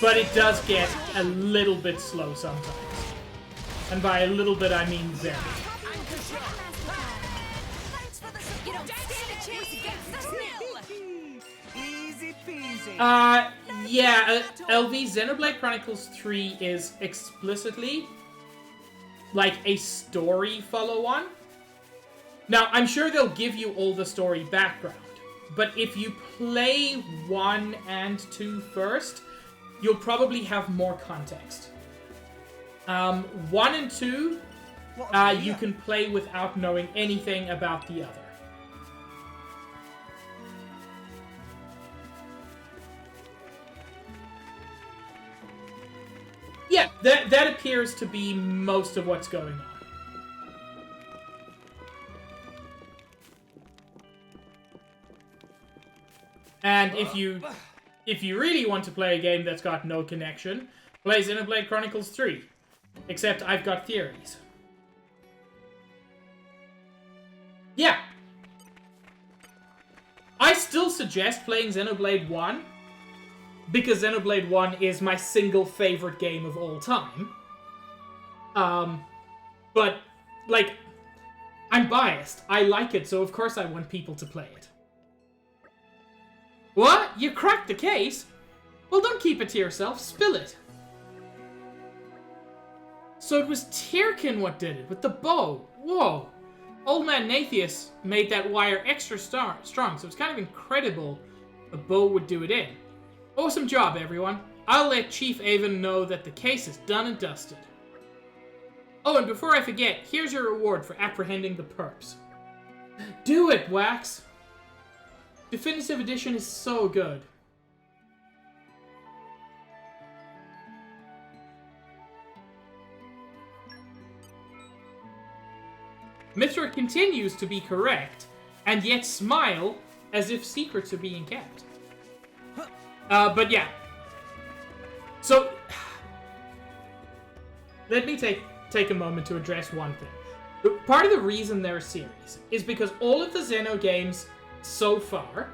but it does get a little bit slow sometimes. And by a little bit, I mean very. Anchor shot! Thanks for the support! You don't stand a chance against the snail! Easy peasy. Yeah, LV, Xenoblade Chronicles 3 is explicitly like a story follow-on. Now, I'm sure they'll give you all the story background, but if you play 1 and 2 first, you'll probably have more context. 1 and 2, What have we you here? can play without knowing anything about the other. Yeah, that appears to be most of what's going on. And if you really want to play a game that's got no connection, play Xenoblade Chronicles 3. Except I've got theories. Yeah. I still suggest playing Xenoblade 1, because Xenoblade 1 is my single favorite game of all time. But, like, I'm biased. I like it, so of course I want people to play it. What? You cracked the case? Well, don't keep it to yourself. Spill it. So it was Tyrkin what did it, with the bow. Whoa. Old man Nathius made that wire extra strong, so it's kind of incredible a bow would do it in. Awesome job, everyone. I'll let Chief Avon know that the case is done and dusted. Oh, and before I forget, here's your reward for apprehending the perps. Do it, Wax! Definitive Edition is so good. Mithra continues to be correct, and yet smile as if secrets are being kept. But yeah. So, let me take a moment to address one thing. Part of the reason they're a series is because all of the Xeno games so far,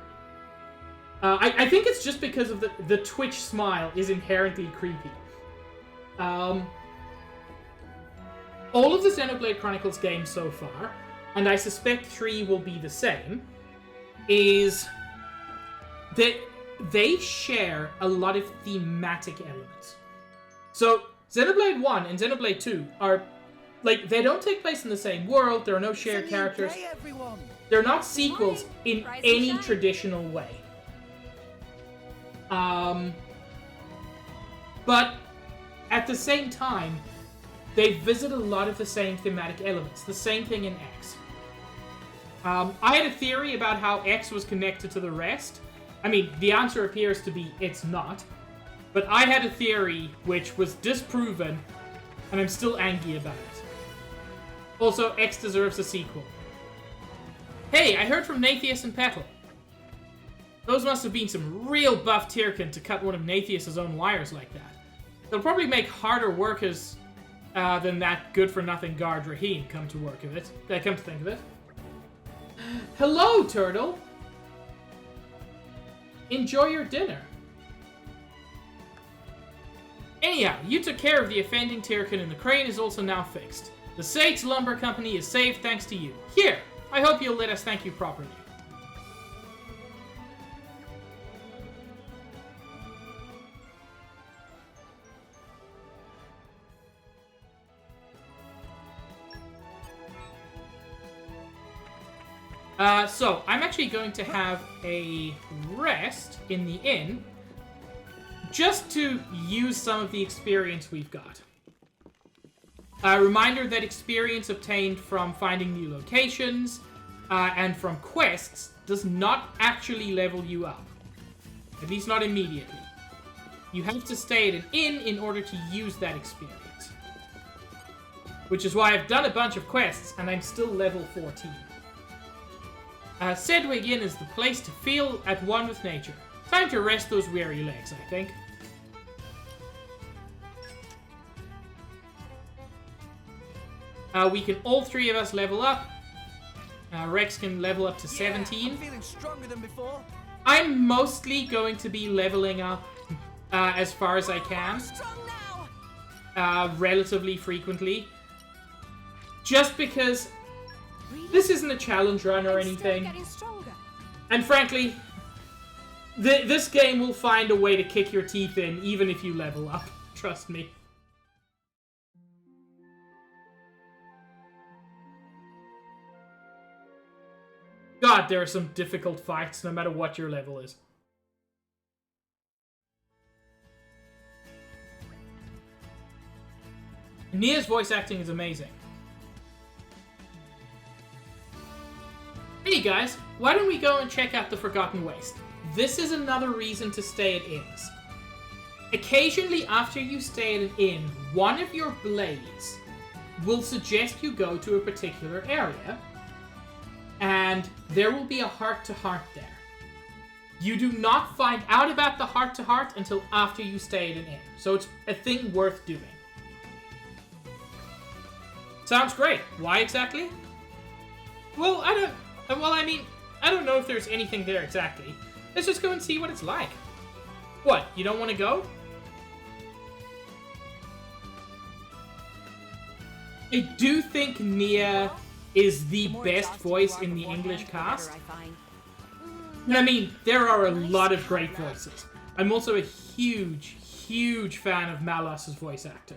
I think it's just because of the Twitch smile is inherently creepy. All of the Xenoblade Chronicles games so far, and I suspect 3 will be the same, is that they share a lot of thematic elements. So, Xenoblade 1 and Xenoblade 2 are, like, they don't take place in the same world, there are no shared characters. They're not sequels in any traditional way. But, at the same time, they visit a lot of the same thematic elements. The same thing in X. I had a theory about how X was connected to the rest. I mean, the answer appears to be it's not. But I had a theory which was disproven, and I'm still angry about it. Also, X deserves a sequel. Hey, I heard from Nathius and Petal. Those must have been some real buff Tyrkin to cut one of Nathius' own wires like that. They'll probably make harder workers than that good-for-nothing guard Rahim, come to think of it. Hello, Turtle! Enjoy your dinner. Anyhow, you took care of the offending Tyrkin and the crane is also now fixed. The Sates Lumber Company is saved thanks to you. Here, I hope you'll let us thank you properly. So, I'm actually going to have a rest in the inn, just to use some of the experience we've got. A reminder that experience obtained from finding new locations and from quests does not actually level you up. At least not immediately. You have to stay at an inn in order to use that experience. Which is why I've done a bunch of quests and I'm still level 14. Sedwig Inn is the place to feel at one with nature. Time to rest those weary legs, I think. We can all three of us level up. Rex can level up to 17. I'm feeling stronger than before. I'm mostly going to be leveling up as far as I can. Relatively frequely. Just because this isn't a challenge run or anything. And frankly, this game will find a way to kick your teeth in even if you level up. Trust me. God, there are some difficult fights no matter what your level is. Nia's voice acting is amazing. Hey guys, why don't we go and check out the Forgotten Waste? This is another reason to stay at inns. Occasionally after you stay at an inn, one of your blades will suggest you go to a particular area, and there will be a heart-to-heart there. You do not find out about the heart-to-heart until after you stay at an inn, so it's a thing worth doing. Sounds great. Why exactly? Well, I don't know if there's anything there exactly. Let's just go and see what it's like. What, you don't want to go? I do think Nia is the best voice in the English cast. And I mean, there are a lot of great voices. I'm also a huge, huge fan of Malos' voice actor.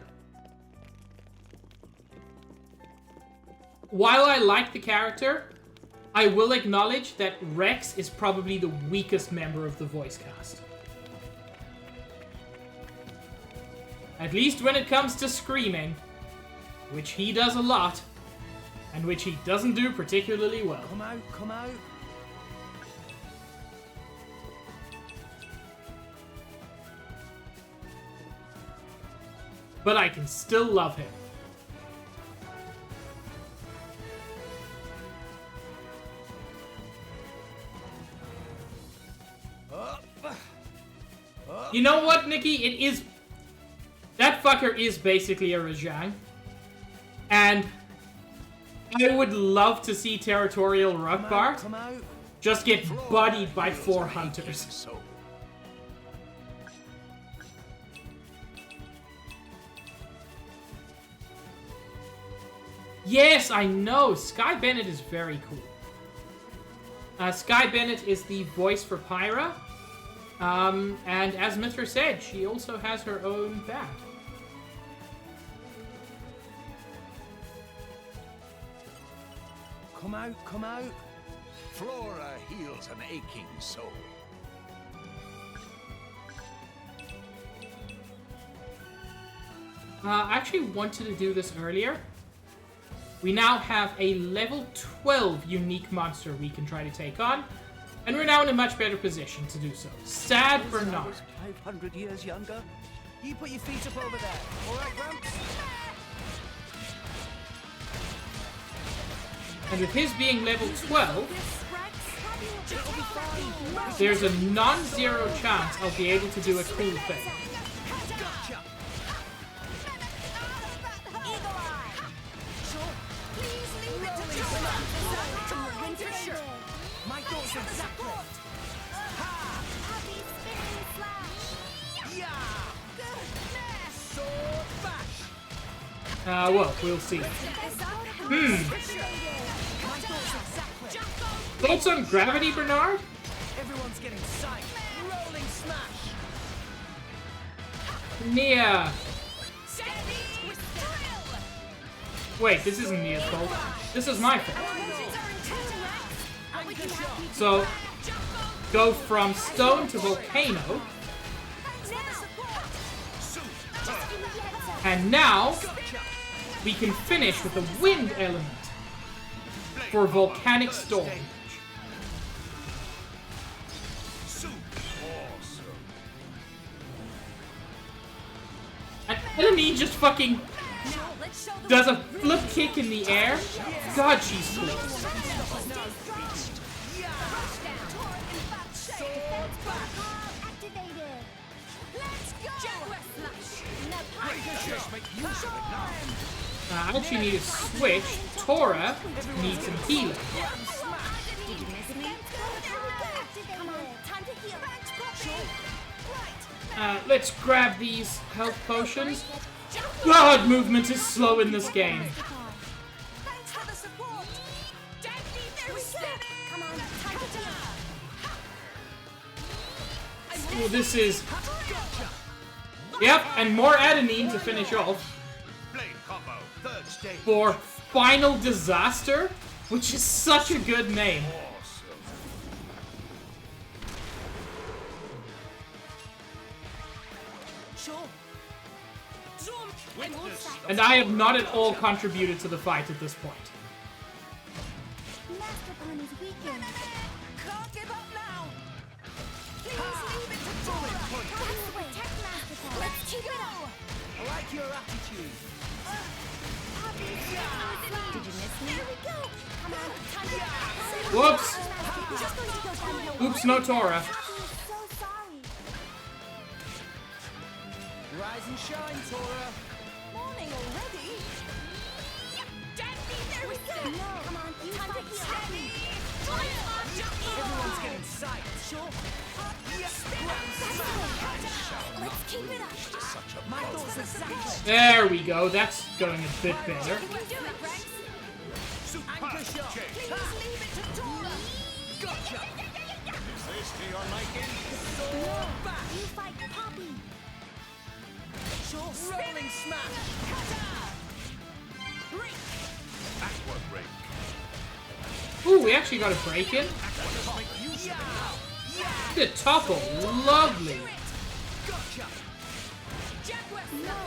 While I like the character, I will acknowledge that Rex is probably the weakest member of the voice cast. At least when it comes to screaming, which he does a lot, and which he doesn't do particularly well. Come out, come out. But I can still love him. You know what, Nikki? It is... That fucker is basically a Rajang. And I would love to see Territorial Rukbart just get bodied by 4 hunters. Yes, I know! Sky Bennett is very cool. Sky Bennett is the voice for Pyra. And as Mithra said, she also has her own band. Come out, come out. Flora heals an aching soul. I actually wanted to do this earlier. We now have a level 12 unique monster we can try to take on. And we're now in a much better position to do so. Sad Bernard. 500 years younger. You put your feet up over there. All right, Gramps? And with his being level 12, there's a non-zero chance I'll be able to do a cool thing. My thoughts exactly. Well, we'll see. Thoughts on gravity, Bernard? Everyone's getting psyched. Rolling smash. Nia. Wait, this isn't Nia's fault. This is my fault. So, go from stone to volcano. And now, we can finish with the wind element for volcanic storm. And Adenine just fucking does a flip kick in the air. God, she's cool. I actually need to switch. Tora needs some healing. Let's grab these health potions. God, movement is slow in this game. Well, this is... Yep, and more Adenine to finish off. For Final Disaster, which is such a good name. And I have not at all contributed to the fight at this point. Masterpon is weakened. Can't give up now. Please leave it to Tora. Protect Masterpon. Let's keep it up. I like your attitude. Did you miss me? Here we go. Come on, time to Whoops! Just going to go downhill. Oops, no Tora. I'm so sorry. Rise and shine, Tora. Morning already. Let's keep it up. Such a My thoughts exactly. There we go. That's going a bit better. You can do it, Rex. Anchor shot. Please leave it to Tora. Gotcha. Is this to your liking? Sword back. You fight Poppy. Rolling smash. Aqua break. Ooh, we actually got a break in. The topple. Lovely. Gotcha. No,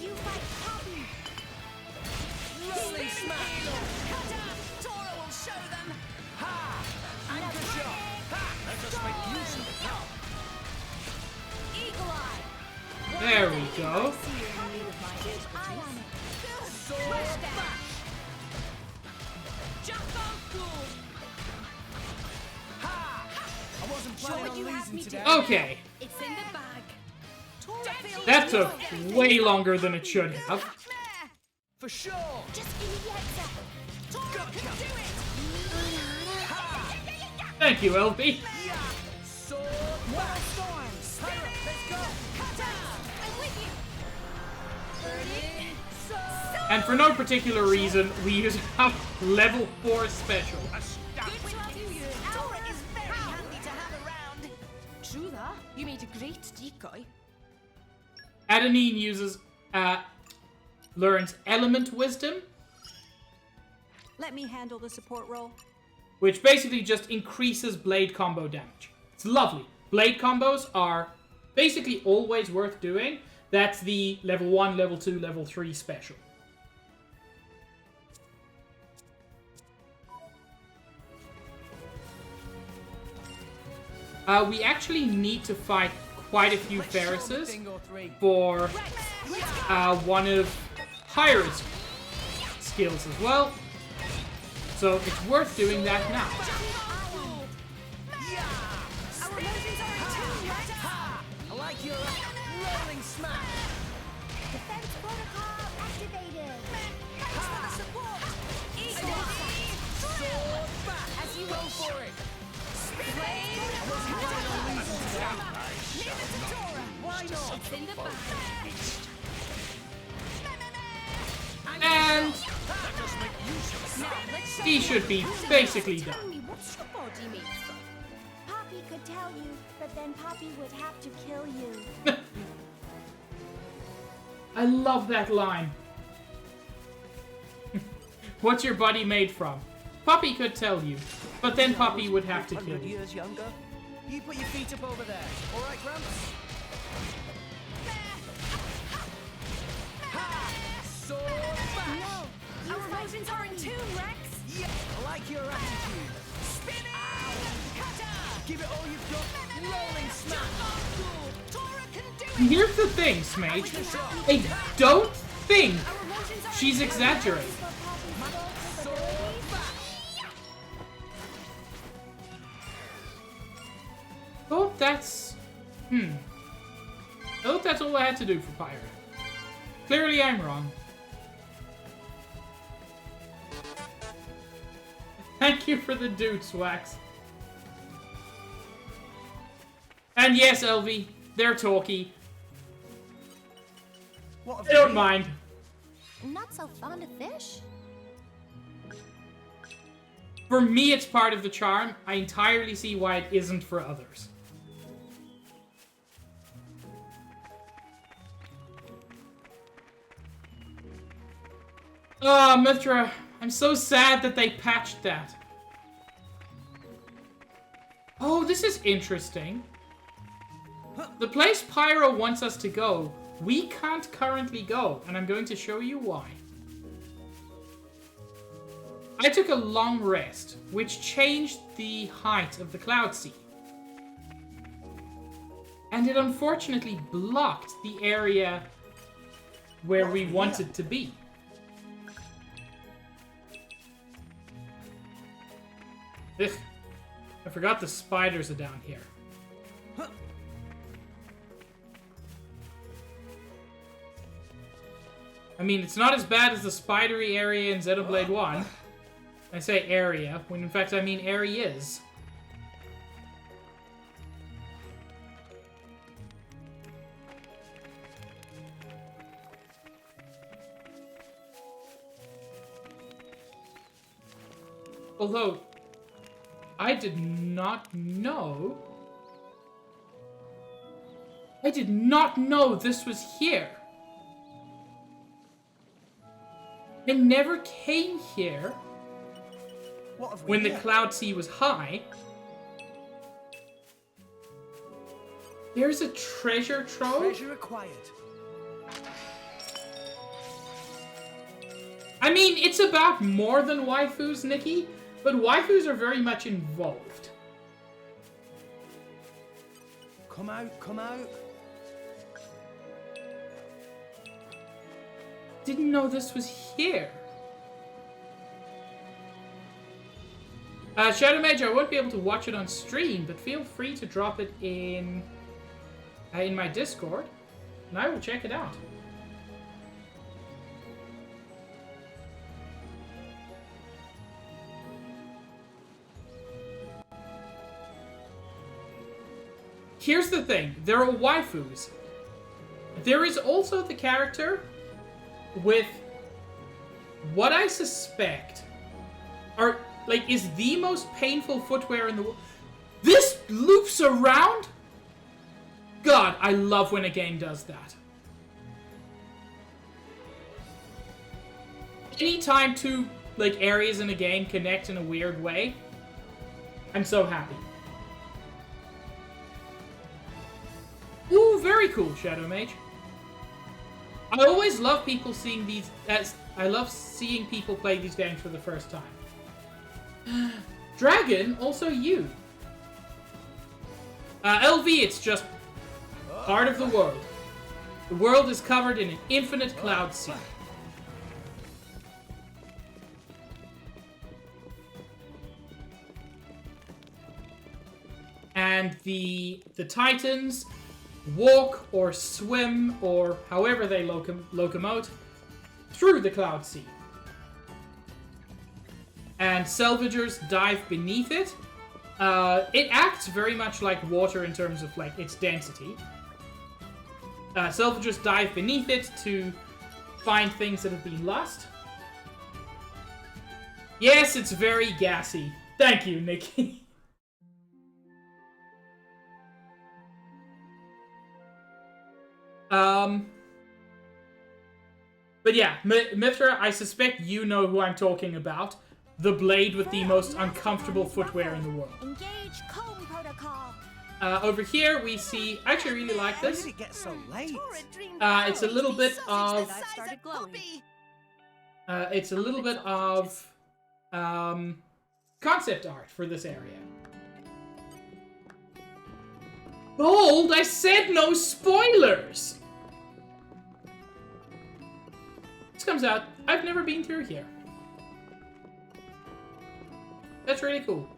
you fight Poppy. Rolling smash. Tora will show them. Anchor shot. Let us make use of it now. Eagle eye. There we go. Eye on it. Sword back. Jumbo cool. I wasn't planning on losing today. Okay. It's in the bag. Tora feels That took way longer than it should have. For sure. Just give me the exit. Tora can do it. Thank you, LB. Sword back. Storms. Pirate, let's go. I'm with you. And for no particular reason, we use a level 4 special. Good to have you. Tora is very handy to have around. True that. You made a great decoy. Adenine uses, learns Element Wisdom, Let me handle the support role. which basically just increases blade combo damage. It's lovely. Blade combos are basically always worth doing. That's the level 1, level 2, level 3 special. We actually need to fight quite a few Ferrises Thing or three. for one of Hyra's skills as well. So it's worth doing that now. Our emotions are in tune, right? I like your rolling smash. Defense protocol activated. Thanks for the support. Eagle eye. Sword back. As you Go wish. for it. Blade. Leave it to Tora. Why not? It's in the bag. And Now let's show he should be basically Tell done. me, what's your body made from? Poppy could tell you, but then Poppy would have to kill you. I love that line. What's your body made from? Poppy could tell you, but then Poppy would have to kill 100 you. years younger. You put your feet up over there. All right, Gramps? Sword back. No, you Our fight emotions are in Poppy. tune, Rex. Yeah, I like your attitude. Give it all you've got. Rolling smash. Tora can do And here's the thing, Smage. I don't think she's exaggerating. For Poppy's full capabilities, Oh, that's... Oh, that's all I had to do for Pyra. Clearly I'm wrong. Thank you for the dudes, Wax. And yes, LV, they're talky. What I don't mind. not so fond of fish. For me, it's part of the charm. I entirely see why it isn't for others. Oh, Mithra, I'm so sad that they patched that. Oh, this is interesting. The place Pyro wants us to go, we can't currently go, and I'm going to show you why. I took a long rest, which changed the height of the cloud sea. And it unfortunately blocked the area where we wanted to be. Ugh. I forgot the spiders are down here. I mean, it's not as bad as the spidery area in Xenoblade 1. I say area, when in fact I mean areas. Although, I did not know... I did not know this was here. I never came here What have we when the here? Cloud Sea was high. There's a treasure trove? Treasure acquired. I mean, it's about more than waifus, Nikki, but waifus are very much involved. Come out, come out. Didn't know this was here. Shadow Mage, I won't be able to watch it on stream, but feel free to drop it in my Discord, and I will check it out. Here's the thing, there are waifus. There is also the character with what I suspect are, like, is the most painful footwear in the world. This loops around? God, I love when a game does that. Anytime two, like, areas in a game connect in a weird way, I'm so happy. Ooh, very cool, Shadow Mage. I always love people seeing these. I love seeing people play these games for the first time. Dragon, also you. LV, it's just part of the world. The world is covered in an infinite cloud sea. And the Titans walk or swim or however they locomote through the cloud sea. And salvagers dive beneath it. It acts very much like water in terms of, like, its density. Salvagers dive beneath it to find things that have been lost. Yes, it's very gassy. Thank you, Nikki. But yeah, Mithra, I suspect you know who I'm talking about. The blade with the most uncomfortable footwear in the world. Engage comb protocol. Over here we see, I actually really like How this. did it get so late? It's a little bit of, I've started glowing. it's a little bit of, concept art for this area. Bold, I said no spoilers! This comes out, I've never been through here. That's really cool.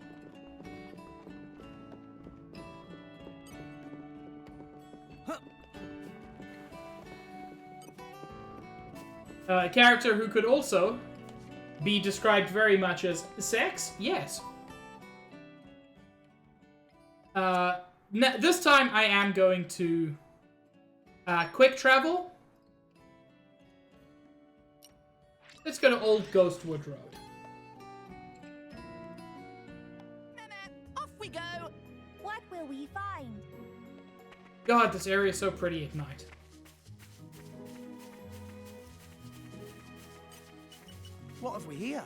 A character who could also be described very much as sex? Yes. This time I am going to quick travel. Let's go to Old Ghostwood Road. Off we go! What will we find? God, this area is so pretty at night. What have we here?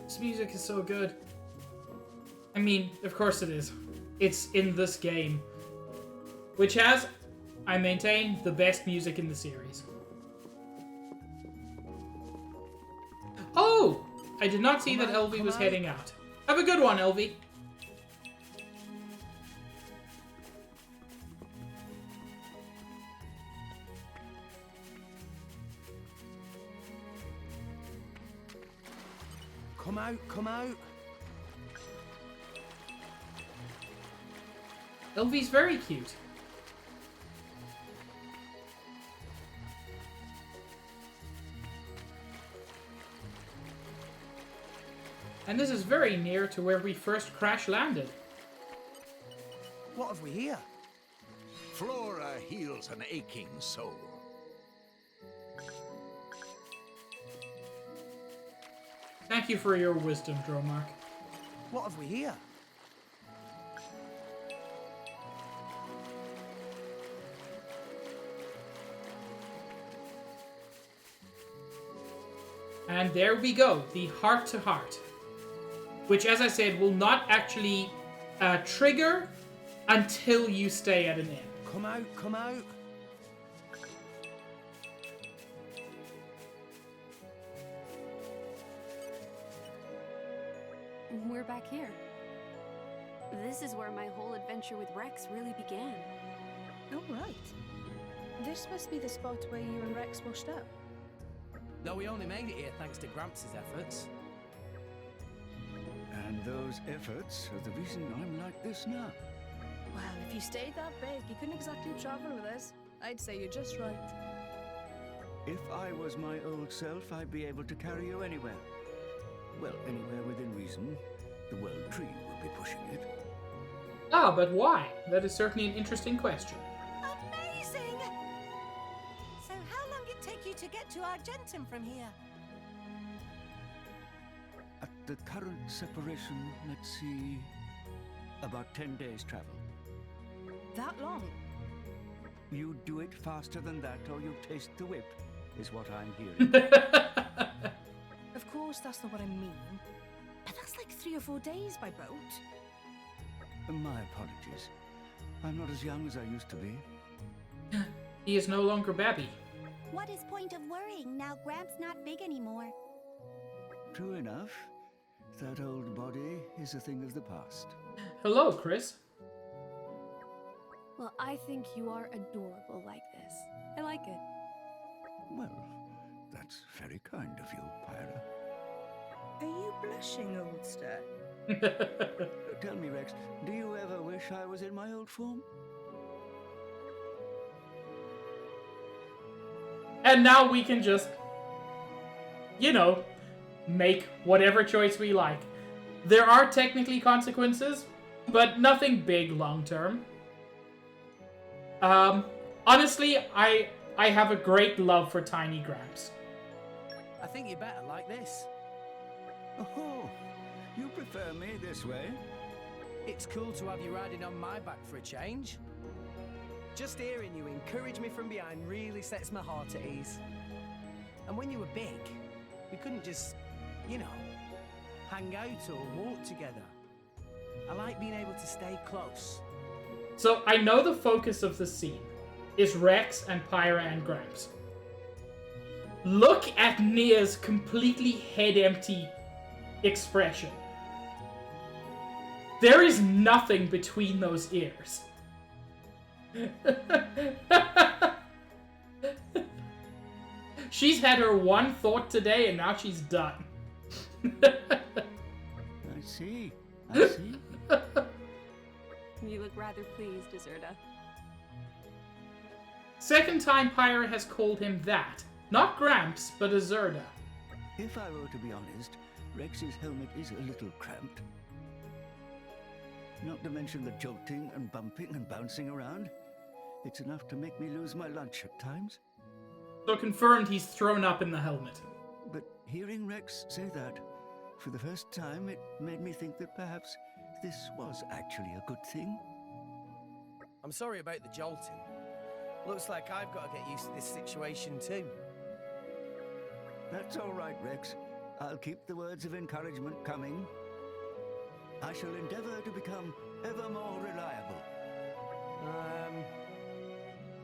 This music is so good. I mean, of course it is. It's in this game. Which has, I maintain, the best music in the series. Oh! I did not see that LV was heading out. Have a good one, LV. Come out, come out. LV's very cute. And this is very near to where we first crash landed. What have we here? Flora heals an aching soul. Thank you for your wisdom, Dromark. What have we here? And there we go, the heart to heart. Which, as I said, will not actually trigger until you stay at an inn. Come out, come out. We're back here. This is where my whole adventure with Rex really began. Oh, right. This must be the spot where you and Rex washed up. Though we only made it here thanks to Gramps' efforts. And those efforts are the reason I'm like this now. Well, if you stayed that big, you couldn't exactly travel with us. I'd say you're just right. If I was my old self, I'd be able to carry you anywhere. Well, anywhere within reason. The World Tree will be pushing it. Ah, but why? That is certainly an interesting question. Amazing! So how long it take you to get to Argentum from here? At the current separation, let's see, about 10 days' travel. That long? You do it faster than that, or you taste the whip, is what I'm hearing. Of course, that's not what I mean. But that's like 3 or 4 days by boat. My apologies. I'm not as young as I used to be. He is no longer Babby. What is point of worrying now Gramps not big anymore? True enough. That old body is a thing of the past. Hello, Chris. Well, I think you are adorable like this. I like it. Well, that's very kind of you, Pyra. Are you blushing, oldster? Tell me, Rex, do you ever wish I was in my old form? And now we can just, you know, make whatever choice we like. There are technically consequences, but nothing big long term. Honestly, I have a great love for Tiny Gramps. I think you're better like this. Oh, you prefer me this way? It's cool to have you riding on my back for a change. Just hearing you encourage me from behind really sets my heart at ease. And when you were big, we couldn't just, you know, hang out or walk together. I like being able to stay close. So I know the focus of the scene is Rex and Pyra and Gramps. Look at Nia's completely head empty expression. There is nothing between those ears. She's had her one thought today and now she's done. I see. I see. You look rather pleased, Deserta. Second time Pyra has called him that. Not Gramps, but Azurda. If I were to be honest, Rex's helmet is a little cramped. Not to mention the jolting and bumping and bouncing around. It's enough to make me lose my lunch at times. So confirmed he's thrown up in the helmet. But hearing Rex say that, for the first time, it made me think that perhaps this was actually a good thing. I'm sorry about the jolting. Looks like I've got to get used to this situation too. That's all right, Rex. I'll keep the words of encouragement coming. I shall endeavor to become ever more reliable.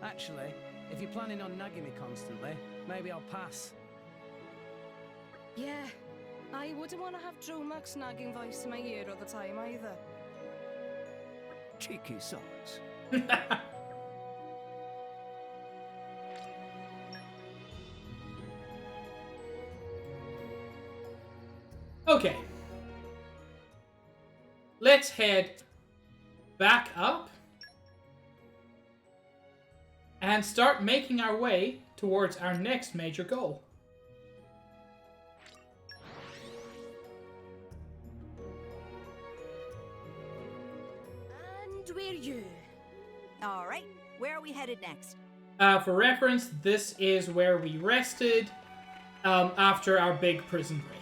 Actually, if you're planning on nagging me constantly, maybe I'll pass. Yeah, I wouldn't want to have Dromark's nagging voice in my ear all the time either. Cheeky sods. Okay. Let's head back up and start making our way towards our next major goal. All right, where are we headed next? For reference, this is where we rested after our big prison break.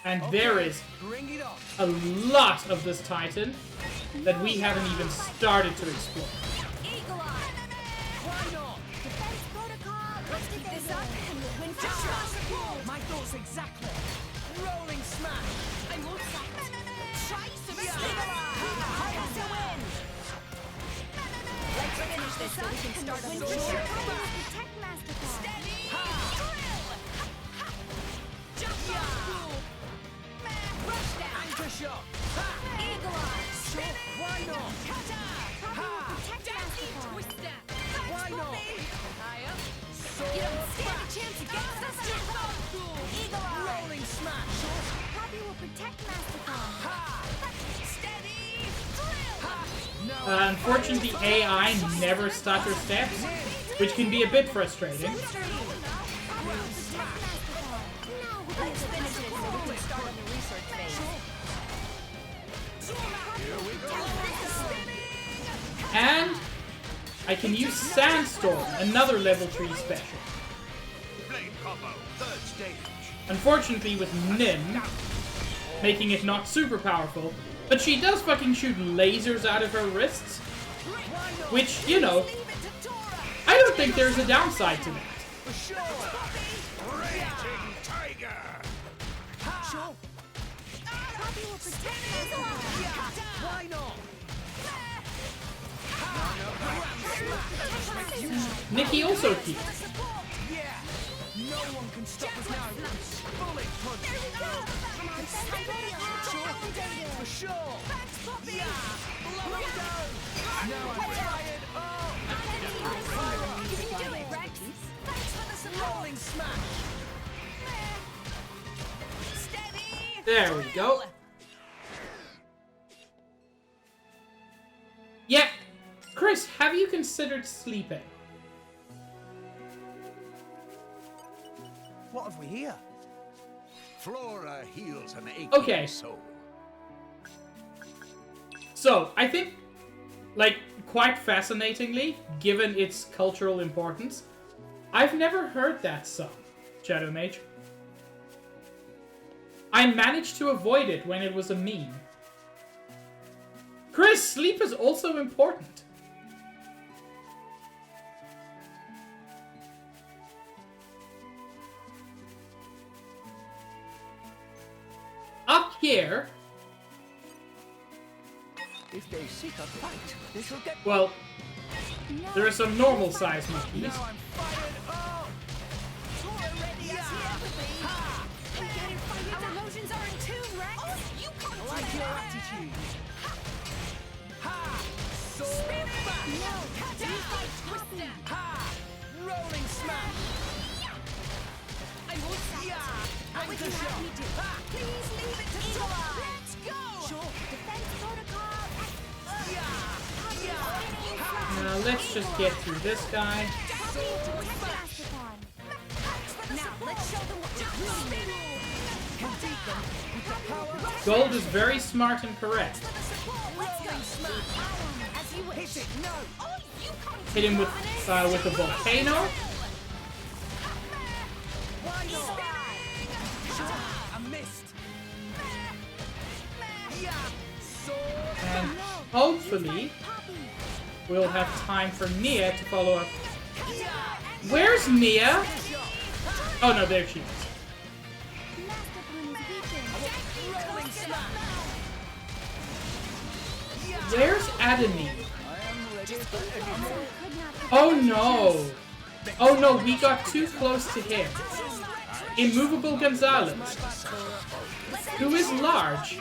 And there is Bring it on. a lot of this Titan that we haven't even started to explore. Eagle Eye. Why not? Defense protocol. Let's keep this up and we'll win for sure. My thoughts exactly. Rolling smash. I won't fight. Try some Yeah. Eagle Eye. Let's win. Let's finish this so we can start on Win the for board. sure. Protect Masterclass. Steady. Drill. Jump off. Rush down. Anchor shot. Eagle Eye. Sure. Why not? Cutter. Ha. Protect Masterclass. Twister. Why not? High up. So You don't stand a chance against us. Eagle Eye. rolling smash. Poppy will protect Masterclass. Ha. Steady. Drill. No. Unfortunately, AI never stutter steps, which can be a bit frustrating. Let's finish it so we can start on the research phase. And I can use Sandstorm, another level 3 special. Flame combo, third stage. Unfortunately with Nim, making it not super powerful, but she does fucking shoot lasers out of her wrists, which, you know, I don't think there's a downside to that. For sure. Raging tiger. Sure. Poppy will protect Masterclass. Why not? Nikki also cute. Yeah. No one can stop us now. Bullet punch. For sure. Yeah. Blow it down. Now I'm tired. Oh. You can do it, Rex. Thanks for the support. Rolling smash. Steady. There we go. Yeah. Chris, have you considered sleeping? What have we here? Flora heals an aching Okay. soul. So, I think, like, quite fascinatingly, given its cultural importance, I've never heard that song, Shadow Mage. I managed to avoid it when it was a meme. Chris, sleep is also important. Up here, If they seek a fight, they shall get. well, there are some normal sized monkeys. Now I'm fired. Oh. Our emotions are in tune, Rex. You I can't like your attitude. Ha. Sword back. Twister. Ha. Rolling smash. I won't stop. Yeah. What would you Anchor have shot. me do? Ha. Please leave it to Eagle Trove. Eye. Let's go. Sure. Defense protocol. Yeah. Yeah. Ha. Now let's just get through this guy. Now let's show them what we're really Can beat them with the power. Gold is very smart and correct. Rolling smash. as you wish. Hit it. No. Oh, you can't Hit him with the volcano. Why not? Sure. I missed. Yeah. Sword. And hopefully, we'll have time for Nia to follow up. Where's Nia? Oh no, there she is. Rolling smash. Where's Adenine? I am ready for anything. Oh no! Oh no, we got too close to him. Immovable Gonzalez, who is large.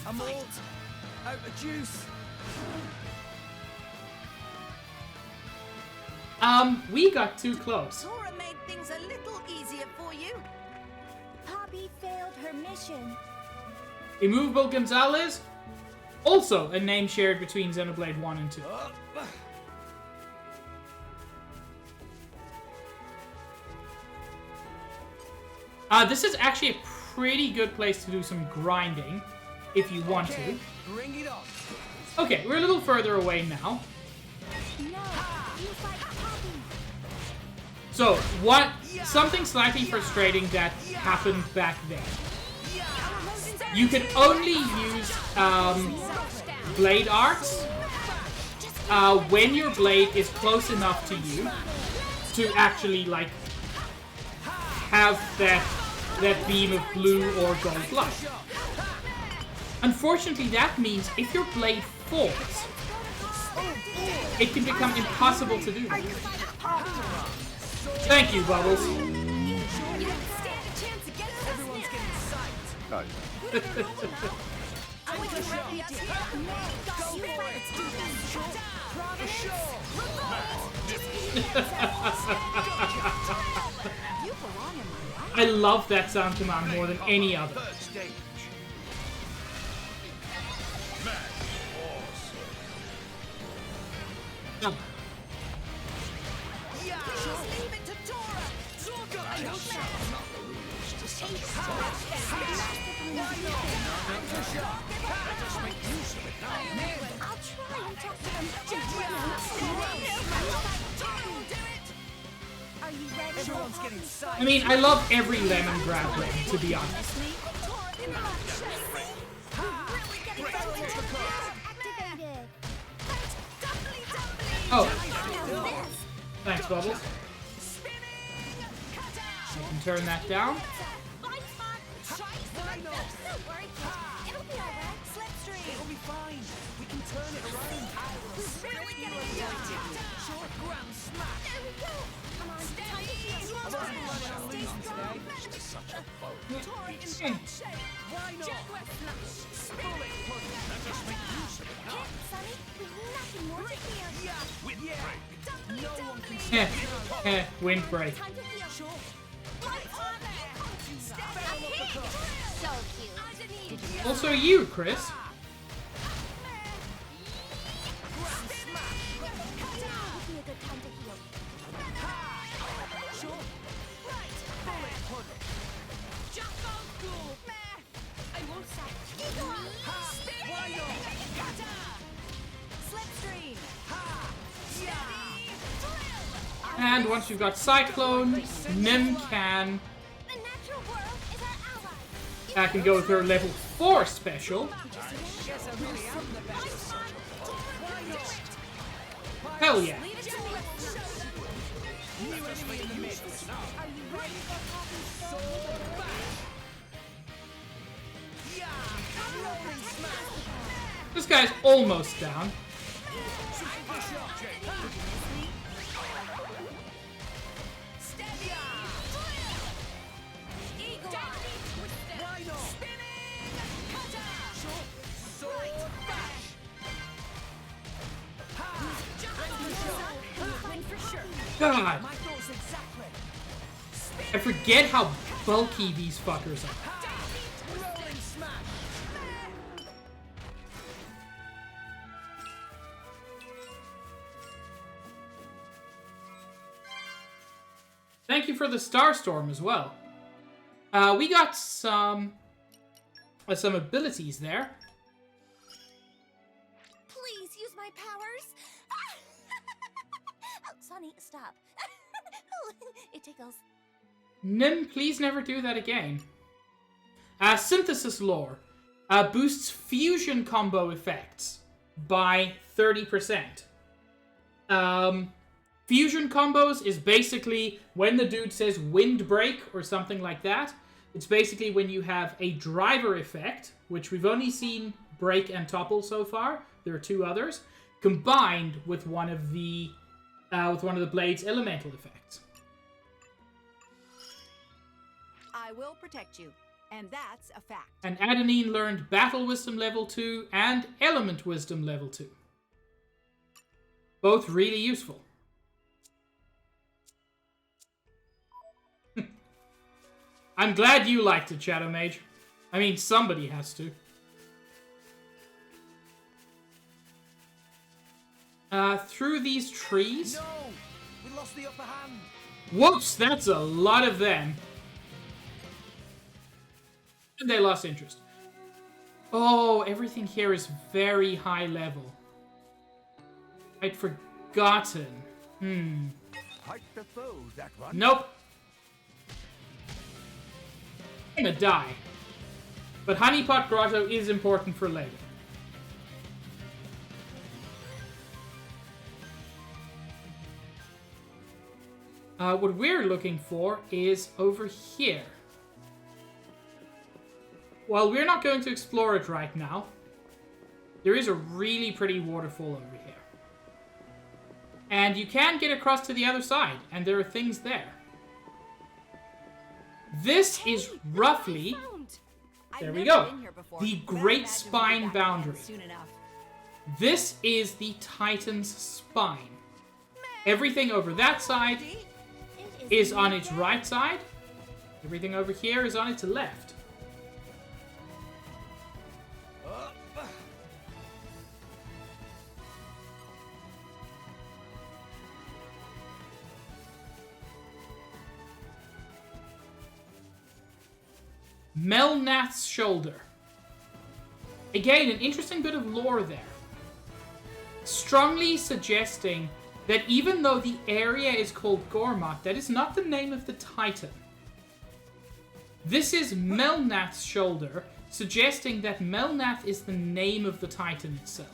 I'm all out of juice. We got too close. Tora made things a little easier for you. Poppy failed her mission. Immovable Gonzalez, also a name shared between Xenoblade 1 and 2. This is actually a pretty good place to do some grinding, if you want to. Bring it on. Okay, we're a little further away now. So, something slightly frustrating that happened back then. You can only use blade arts when your blade is close enough to you to actually, like, have that beam of blue or gold light. Unfortunately, that means if your blade falls, it can become impossible to do that. Thank you, Bubbles. I love that sound command more than any other. I mean, I love every lemon grab ring, to be honest. Oh. Thanks, Bubbles. I can turn that down. It'll be fine. We can turn it around. Short ground smash. There we go. Come on, steady. I wasn't running on losing today. Such a boat. Why not? Bullet pudding. Let us make use of it now. Sonny, we've nothing more to fear. Yeah, with break. No one can Windbreak. Time to heal. Sure. So cute. Also you, Chris. Would be a good time to heal. Sure. Right. Bullet pudding. Jump on school. I won't stop. Why not? Slipstream. And once you've got Cyclone, Nim can... The natural world is our ally. I can go with her level 4 special. Guess I really am the best. Why not? Hell yeah. New enemy in the midst. Are you ready for coffee? Yeah. Rolling smash. This guy's almost down. God. I forget how bulky these fuckers are. Thank you for the Starstorm as well. We got some abilities there. Please use my powers. Oh, Sonny, stop. It tickles. Nim, please never do that again. Synthesis lore. Boosts fusion combo effects by 30%. Fusion combos is basically when the dude says windbreak or something like that. It's basically when you have a driver effect, which we've only seen break and topple so far. There are two others, combined with one of the blade's elemental effects. I will protect you, and that's a fact. And Adenine learned Battle Wisdom level 2 and Element Wisdom level 2. Both really useful. I'm glad you liked it, Shadow Mage. I mean, somebody has to. Through these trees... No! We lost the upper hand. Whoops, that's a lot of them. And they lost interest. Oh, everything here is very high level. I'd forgotten. Fight the foe, that one. Nope. I'm gonna die. But Honeypot Grotto is important for later. What we're looking for is over here. While we're not going to explore it right now, there is a really pretty waterfall over here. And you can get across to the other side, and there are things there. This is roughly... There we go. The Great Spine Boundary. This is the Titan's Spine. Everything over that side is on its right side. Everything over here is on its left. Melnath's Shoulder. Again, an interesting bit of lore there. Strongly suggesting that even though the area is called Gormott, that is not the name of the Titan. This is Melnath's Shoulder, suggesting that Melnath is the name of the Titan itself.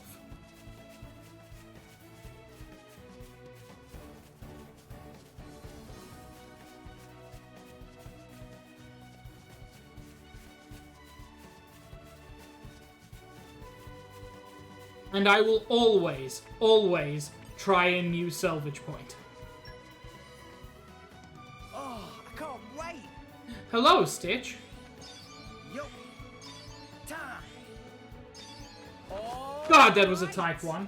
And I will always, always try a new salvage point. Oh, I can't wait. Hello, Stitch. Yo. Time. Oh, God, that was a type 1.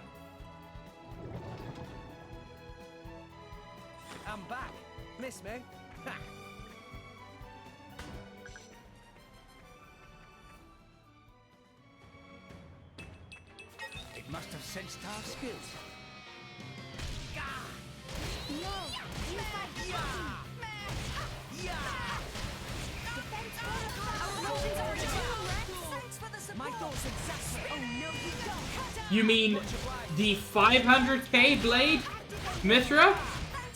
I'm back. Miss me? Ha. It must have sensed our skills. My thoughts exactly. Oh no, you don't. You mean the 500k blade, Mithra?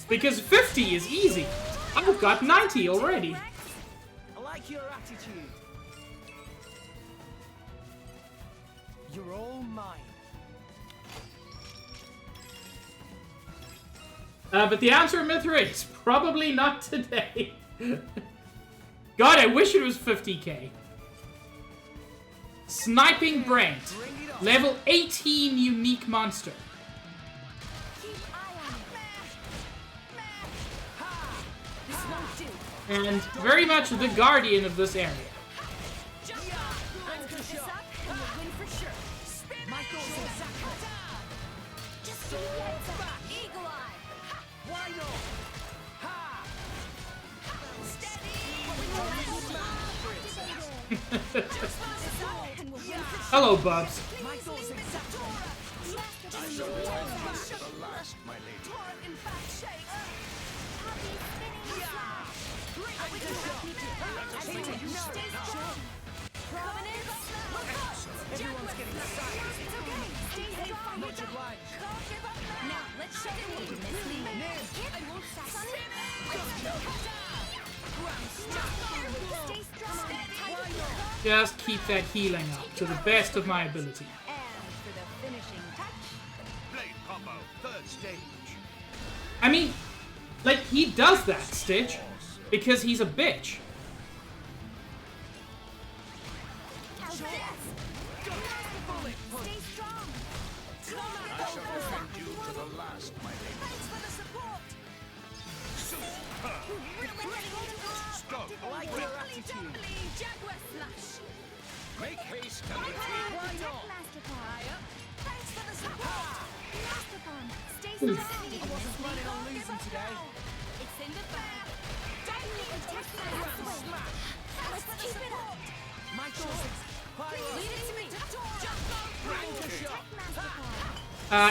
Because 50 is easy. I've got 90 already. I like your attitude. You're all mine. But the answer, Mithra, is probably not today. God, I wish it was 50k. Sniping Brent. Level 18 unique monster. And very much the guardian of this area. Hello, Bubs. Just keep that healing up to the best of my ability. Blade combo, third stage. I mean, like, he does that, Stitch, because he's a bitch. I shall defend you to the last, my lady. Stop. I like your attitude. Make haste and retreat. Why not? I wasn't planning on losing today. My thoughts.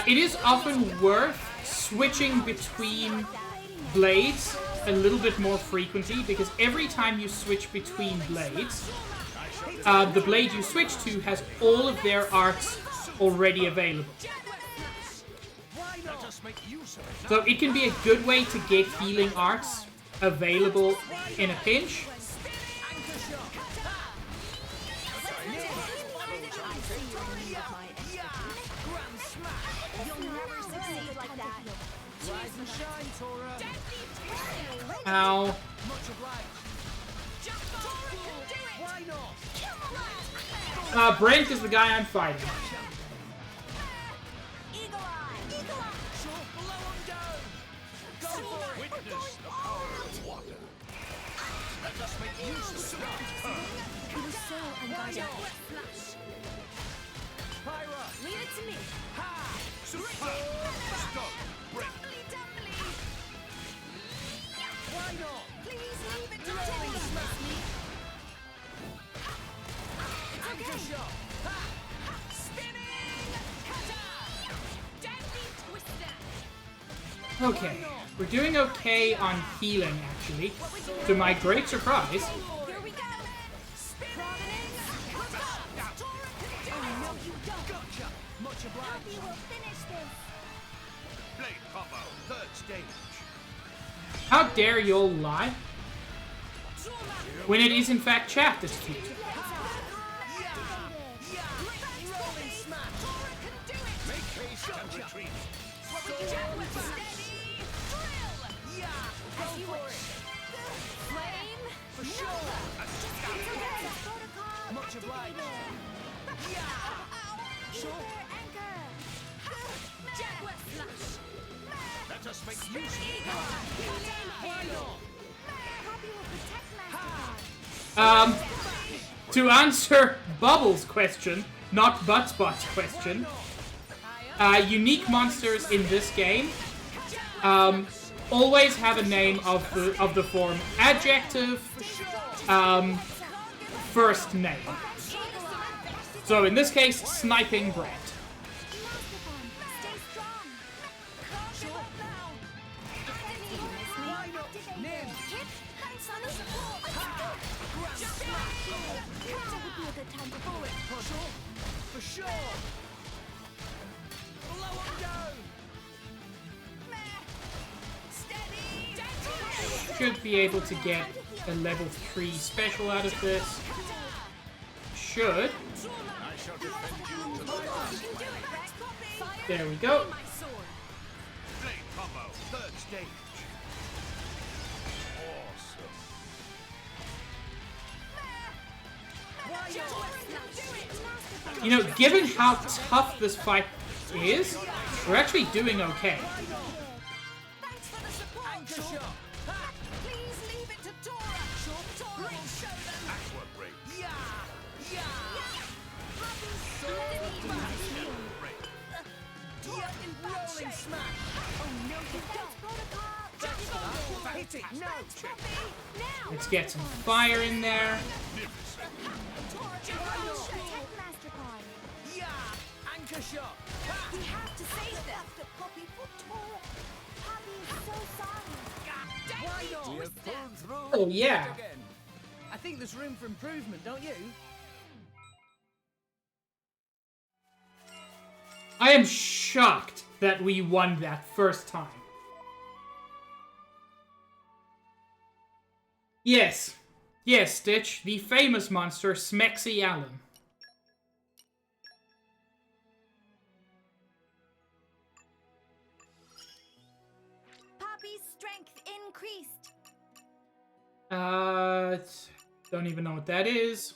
It is often worth switching between blades a little bit more frequently, because every time you switch between blades, the blade you switch to has all of their arts already available. Let us make use of it. So it can be a good way to get healing arts available in a pinch. Ow. Brent is the guy I'm fighting. Witness the power of water. Let us make use of the Leave it to me. Stop. Break. Why not? Please leave it to me. Anchor shot. Spinning cutter. Deadly twister. Okay, we're doing okay on healing, actually. To my great surprise. Here we go. Spinning cutter. No, you don't. Gotcha. Much obliged. We will finish this. Blade combo. Third stage. How dare you all lie? When it is in fact chat that's cute. Make haste and retreat. For sure. Much obliged. Let us make use of it. Why not? To answer Bubbles' question, not Buttspot's question, unique monsters in this game always have a name of the form adjective, first name. So in this case, Sniping Brent. For sure. Blow and go. Should be able to get a level 3 special out of this. Should. I shall defend you to the last. There we go. Blade combo. Third stage. Awesome. You know, given how tough this fight is, we're actually doing okay. Thanks for the support. Anchor shot. Please leave it to Tora. Tora will show them. Aqua break. Rolling smash. Oh no, you don't. Protocol. Hit it. No. Now. Let's get some fire in there. Anchor shot. We have to save them. After Poppy for Tora. Poppy is so sorry. Why not? We have pulled through. Oh yeah. Again. I think there's room for improvement, don't you? I am shocked that we won that first time. Yes. Yes, Stitch. The famous monster, Smexy Allen. Poppy's strength increased. Don't even know what that is.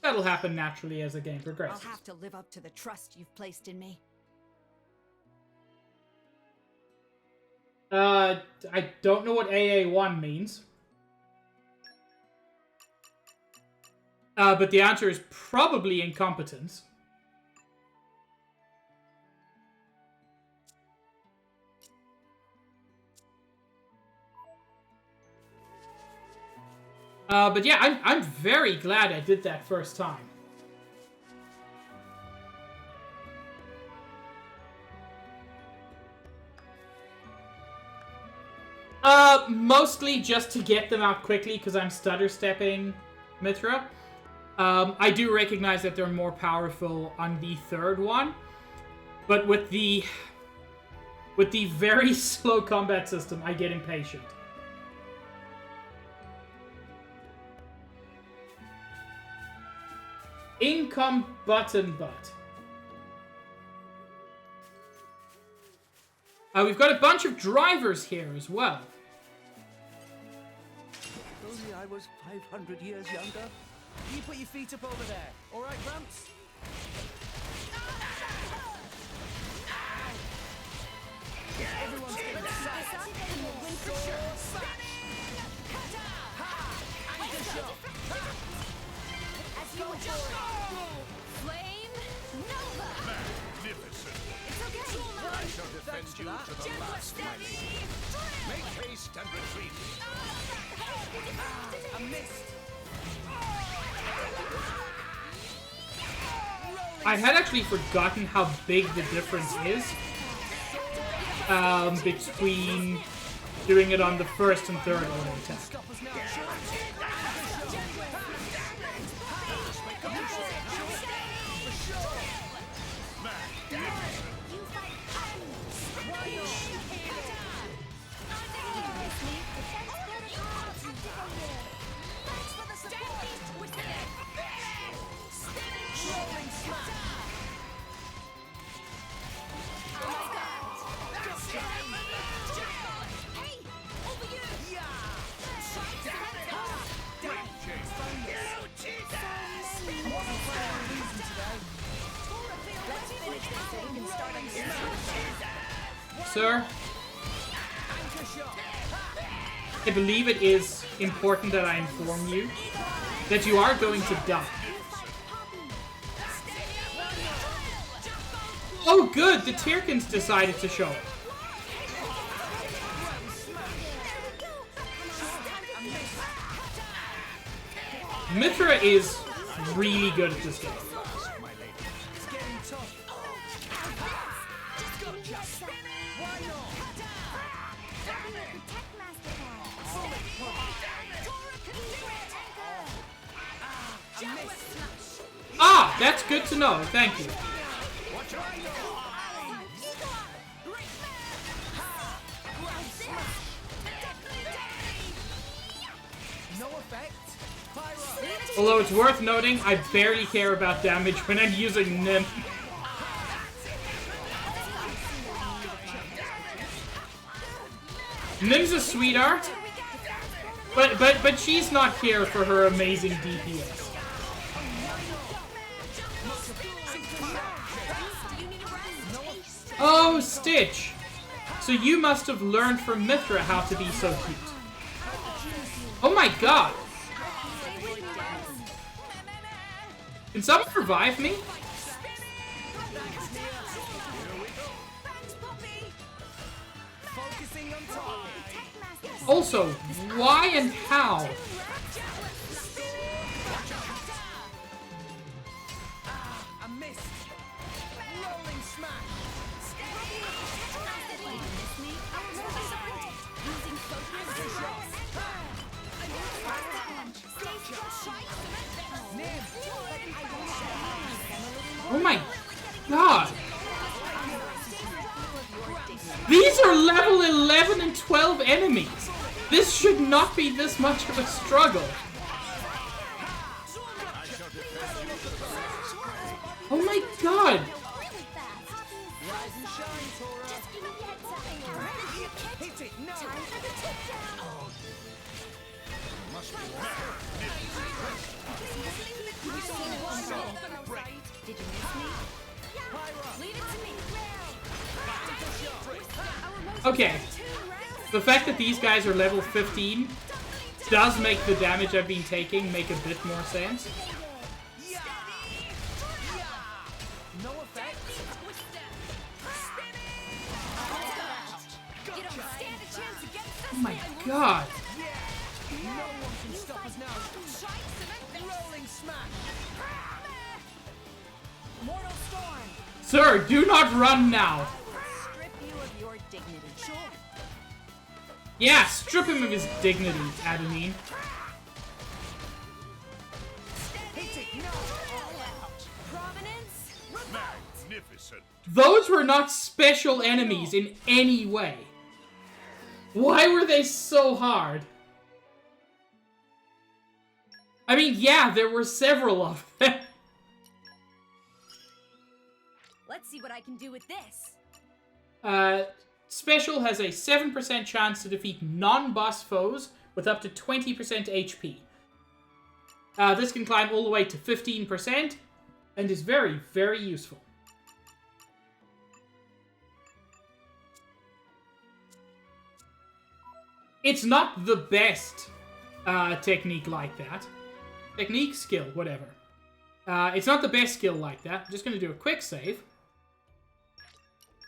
That'll happen naturally as the game progresses. I'll have to live up to the trust you've placed in me. I don't know what AA1 means. But the answer is probably incompetence. But yeah, I'm very glad I did that first time. mostly just to get them out quickly because I'm stutter stepping Mithra. I do recognize that they're more powerful on the third one, but with the very slow combat system, I get impatient. Income button butt. We've got a bunch of drivers here as well. If only I was 500 years younger. You put your feet up over there. All right, Gramps? Everyone's getting sacked. Win for sure. As you Flame Nova. Magnificent. It's okay. I shall defend you to the last, my lady. Make haste and retreat. I missed. I had actually forgotten how big the difference is between doing it on the first and third auto attack. Stop us now. Sir, I believe it is important that I inform you that you are going to die. Oh good, the Tyrkans decided to show it. Mithra is really good at this game. It's getting tough. Ah, that's good to know. Thank you. No effect. Although it's worth noting, I barely care about damage when I'm using Nim. Nim's a sweetheart, but she's not here for her amazing DPS. Oh, Stitch! So you must have learned from Mithra how to be so cute. Oh my god! Can someone revive me? Also, why and how? I missed. Rolling smash. Oh my god! These are level 11 and 12 enemies! This should not be this much of a struggle! Oh my god! Hit it. No. Did you miss me? Leave it to me. Okay, the fact that these guys are level 15 does make the damage I've been taking make a bit more sense. No effect. Oh my god! No one can stop us now. Rolling smash. Mortal Storm. Sir, do not run now! Strip you of your dignity. Sure. Yeah, strip him of his dignity, Adenine. Magnificent. Those were not special enemies in any way. Why were they so hard? I mean, yeah, there were several of them. Let's see what I can do with this. Special has a 7% chance to defeat non-boss foes with up to 20% HP. This can climb all the way to 15% and is very, very useful. It's not the best technique like that. Technique, skill, whatever. It's not the best skill like that. I'm just going to do a quick save.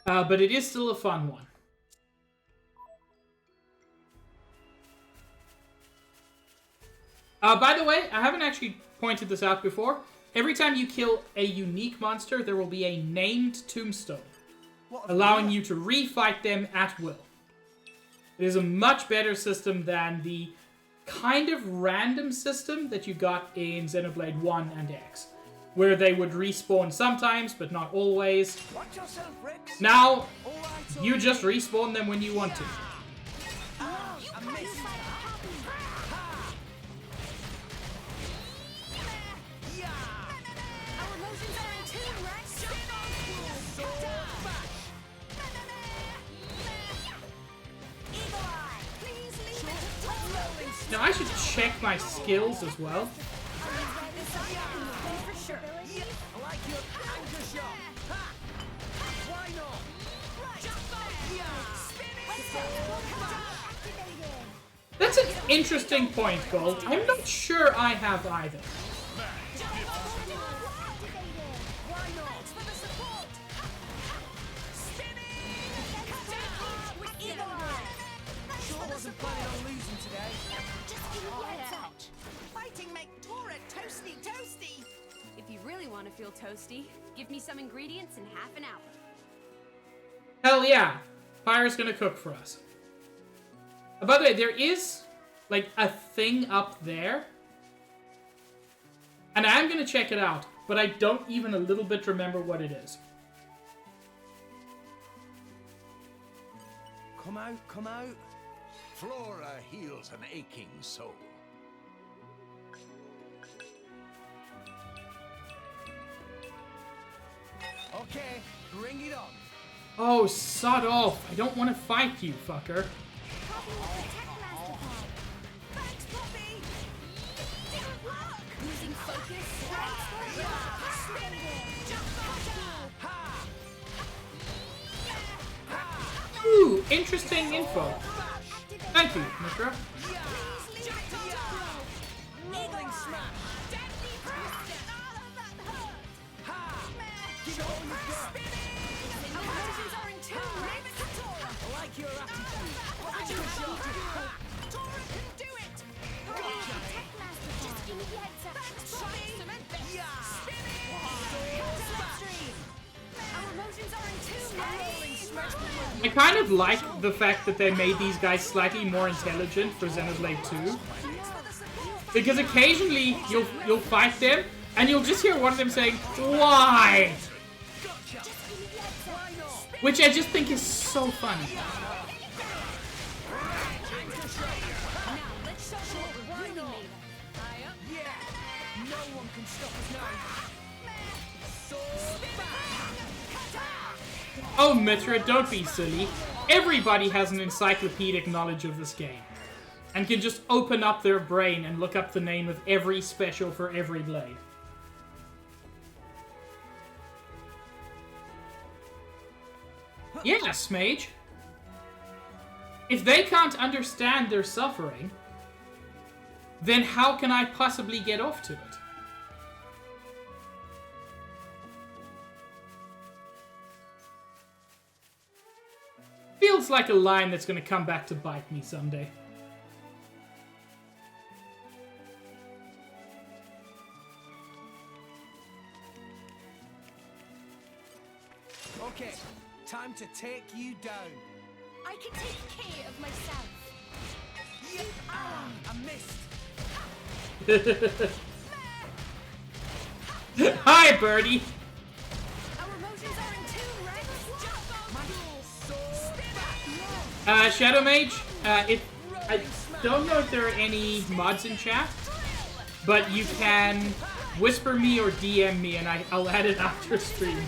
But it is still a fun one. By the way, I haven't actually pointed this out before. Every time you kill a unique monster, there will be a named tombstone, allowing you to refight them at will. It is a much better system than the kind of random system that you got in Xenoblade 1 and X, where they would respawn sometimes, but not always. Watch yourself, Rex. Now, All right, you just respawn them when you want to. I missed. Our emotions are in tune, Rex. Eagle Eye. Please leave it. Now, I should check my skills as well. For sure. I like your anchor shot. Ha! Why not? Jump That's an interesting point, Gold. I'm not sure I have either. Why not? Sure wasn't planning on losing today. Fighting make Tora toasty toasty. If you really want to feel toasty, give me some ingredients in half an hour. Hell yeah. Pyra's gonna cook for us. By the way, there is, like, a thing up there. And I'm gonna check it out, but I don't even a little bit remember what it is. Come out, come out. Flora heals an aching soul. Okay, bring it on. Oh, sod off. I don't want to fight you, fucker. Thanks, Poppy. Didn't work. Losing focus. Ooh, interesting info. Thank you, Mitra. Rolling smash. Give it all you've got. Our emotions are in tune, Rex. I like your attitude. Anchor shot. Tora can do it. Just give me the heads up. Thanks, Poppy. Our emotions are in tune, Rex. I kind of like the fact that they made these guys slightly more intelligent for Xenoblade 2. Because occasionally you'll fight them and you'll just hear one of them saying, "Why?" Which I just think is so funny. Let's show them what we're really made of. Yeah. No one can stop us now. Sword back. Oh, Mitra, don't be silly. Everybody has an encyclopedic knowledge of this game. And can just open up their brain and look up the name of every special for every blade. Yes, Mage. If they can't understand their suffering, then how can I possibly get off to it? Feels like a line that's going to come back to bite me someday. Okay, time to take you down. I can take care of myself. I missed. Hi, Birdie. Our emotions are in tune, Rex. Shadow Mage, if I don't know if there are any mods in chat, but you can whisper me or DM me and I'll add it after stream.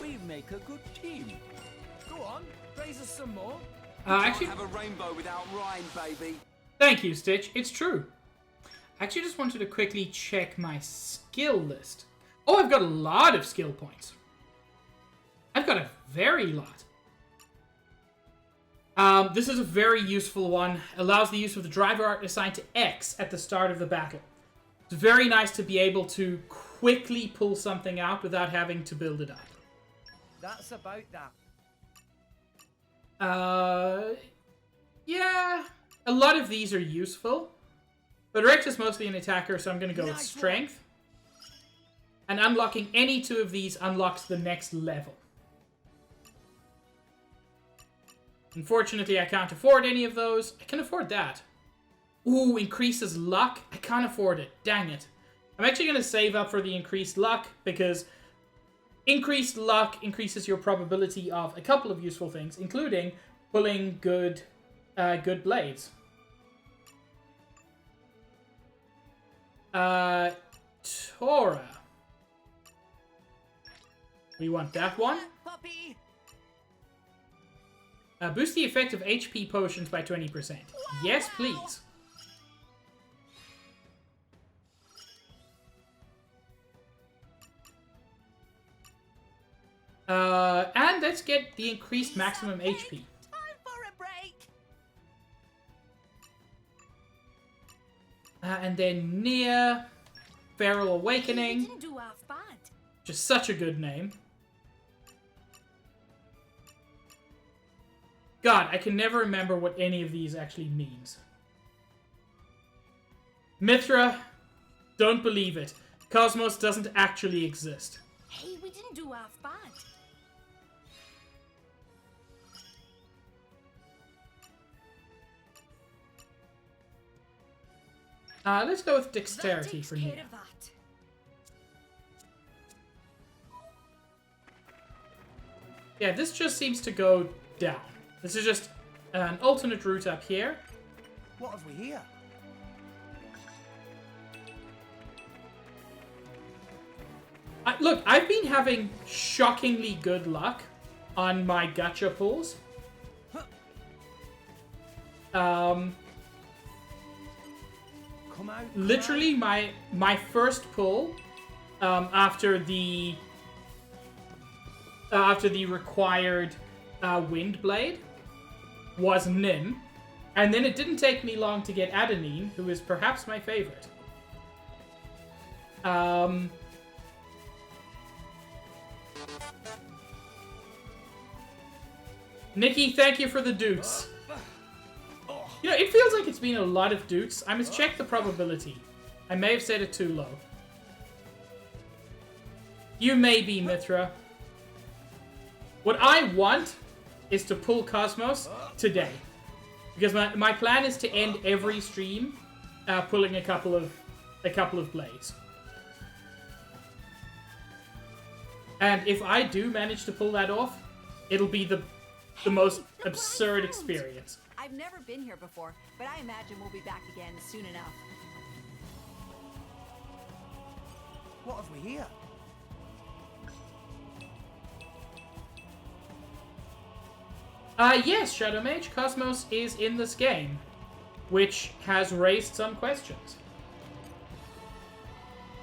We make a good team. Go on, raise us some more. Actually, Have a rainbow without rhyme, baby. thank you, Stitch. It's true. I actually just wanted to quickly check my skill list. Oh, I've got a lot of skill points. I've got a very lot. This is a very useful one. Allows the use of the driver art assigned to X at the start of the battle. It's very nice to be able to quickly pull something out without having to build it up. That's about that. Yeah, a lot of these are useful. But Rex is mostly an attacker, so I'm going to go with Nice Strength. And unlocking any two of these unlocks the next level. Unfortunately, I can't afford any of those. I can afford that. Ooh, increases luck. I can't afford it. Dang it. I'm actually going to save up for the increased luck, because increased luck increases your probability of a couple of useful things, including pulling good blades. Tora. We want that one. Puppy. Boost the effect of HP potions by 20%. Yes, please. And let's get the increased maximum HP. Time for a break. And then Nia, Feral Awakening, Didn't do half bad. which is such a good name. God, I can never remember what any of these actually means. Mithra, don't believe it. Cosmos doesn't actually exist. Hey, we didn't do half bad. Let's go with That Dexterity takes for care Nia. of that. Yeah, this just seems to go down. This is just an alternate route up here. What have we here? Look, I've been having shockingly good luck on my gacha pulls. Come out. Literally, my first pull after the required wind blade was Nim, and then it didn't take me long to get Adenine, who is perhaps my favorite. Nikki, thank you for the dukes. You know, it feels like it's been a lot of dukes. I must check the probability. I may have set it too low. You may be, Mithra. What I want is to pull Cosmos today. Because my plan is to end every stream pulling a couple of blades. And if I do manage to pull that off, it'll be the most absurd experience. I've never been here before, but I imagine we'll be back again soon enough. What have we here? Yes, Shadow Mage, Cosmos is in this game, which has raised some questions.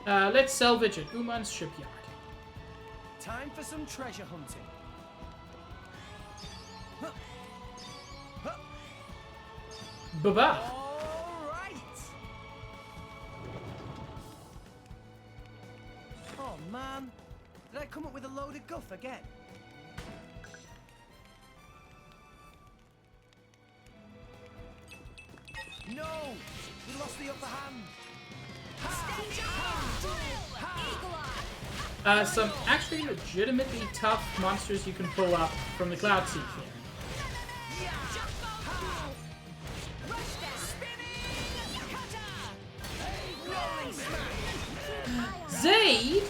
Let's salvage at Uman's shipyard. Time for some treasure hunting. Baba. All right. Oh man, did I come up with a load of guff again? No, we lost the upper hand. Some actually legitimately tough monsters you can pull up from the Cloud Sea here. Zaid?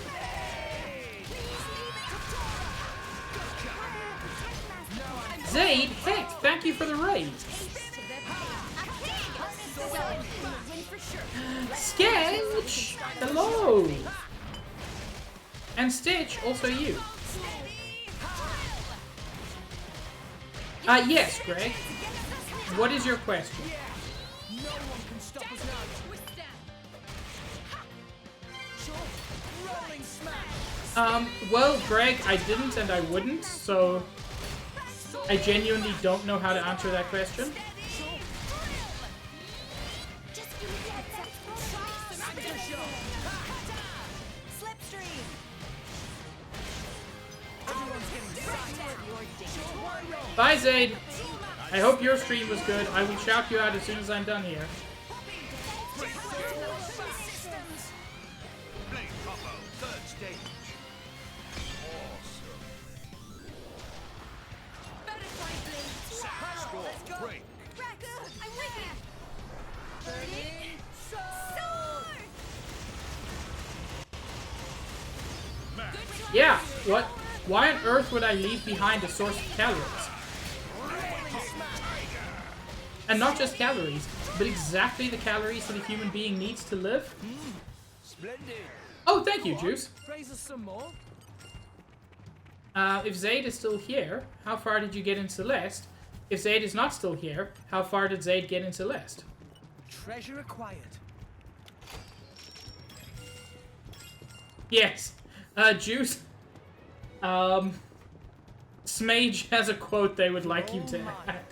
Zaid, heck, thank you for the raid. Sketch! Hello! And Stitch, also you. Yes, Greg. What is your question? Well, Greg, I didn't and I wouldn't, so I genuinely don't know how to answer that question. Bye, Zaid. I hope your stream was good. I will shout you out as soon as I'm done here. Yeah, what? Why on earth would I leave behind a source of calories? And not just calories, but exactly the calories that a human being needs to live? Oh, thank you, Juice. Raise us some more. If Zaid is still here, how far did you get in Celeste? If Zaid is not still here, how far did Zaid get in Celeste? Treasure acquired. Yes. Juice. Smage has a quote they would like you to add.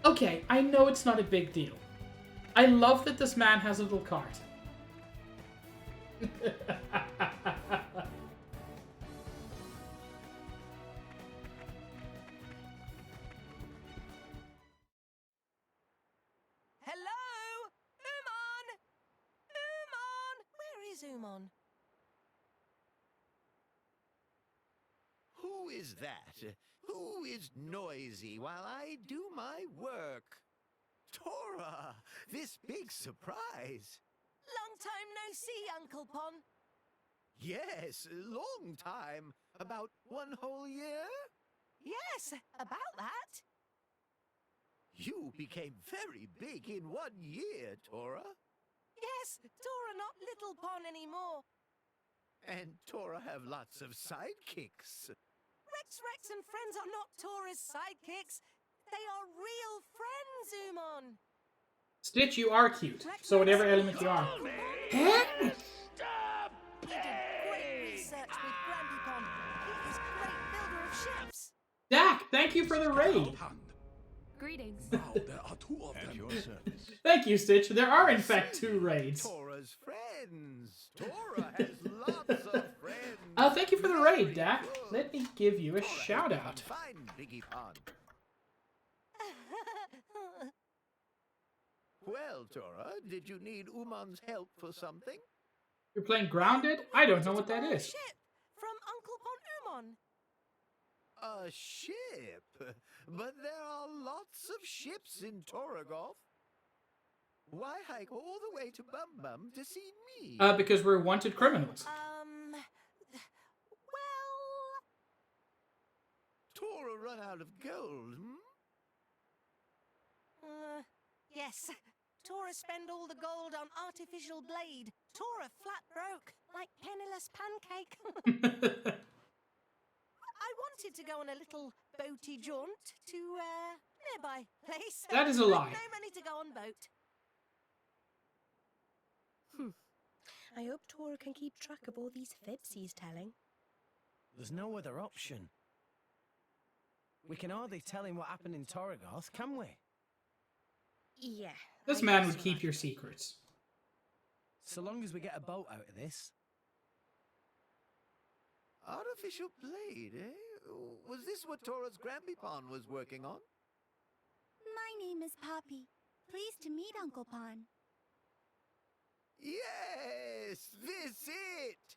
Okay, I know it's not a big deal. I love that this man has a little cart. Hello? Uman! Uman! Where is Uman? Who is that? Who is noisy while I do my work? Tora! This big surprise! Long time no see, Uncle Pon. Yes, long time. About 1 whole year? Yes, about that. You became very big in 1 year, Tora. Yes, Tora not Little Pon anymore. And Tora have lots of sidekicks. Rex and friends are not Tora's sidekicks. They are real friends, Uman. Stitch, you are cute. So whatever element you are. He did great research with Grandypon. He is great builder of ships. Dak, thank you for the raid. Greetings. Now there are 2 of them. At your service. Thank you, Stitch. There are, in fact, 2 raids. Tora's friends. Tora has lots of friends. Thank you for the raid, Dak. Let me give you a shout out. Fine, Biggie Pond. Well, Tora, did you need Uman's help for something? You're playing Grounded? I don't know what that is. Ship from Uncle Pon Uman. A ship? But there are lots of ships in Toragov. Why hike all the way to Bum Bum to see me? Because we're wanted criminals. Well... Tora run out of gold, hmm? Yes, Tora spend all the gold on artificial blade. Tora flat broke, like penniless pancake. I wanted to go on a little boaty jaunt to nearby place. That is a but lie. No money to go on boat. I hope Tora can keep track of all these fibs he's telling. There's no other option. We can hardly tell him what happened in Torgoth, can we? Yeah. This I man guess would you're keep right. your secrets. So long as we get a boat out of this. Artificial blade, eh? Was this what Tora's Grandpapon was working on? My name is Poppy. Pleased to meet Uncle Pon. Yes, this it!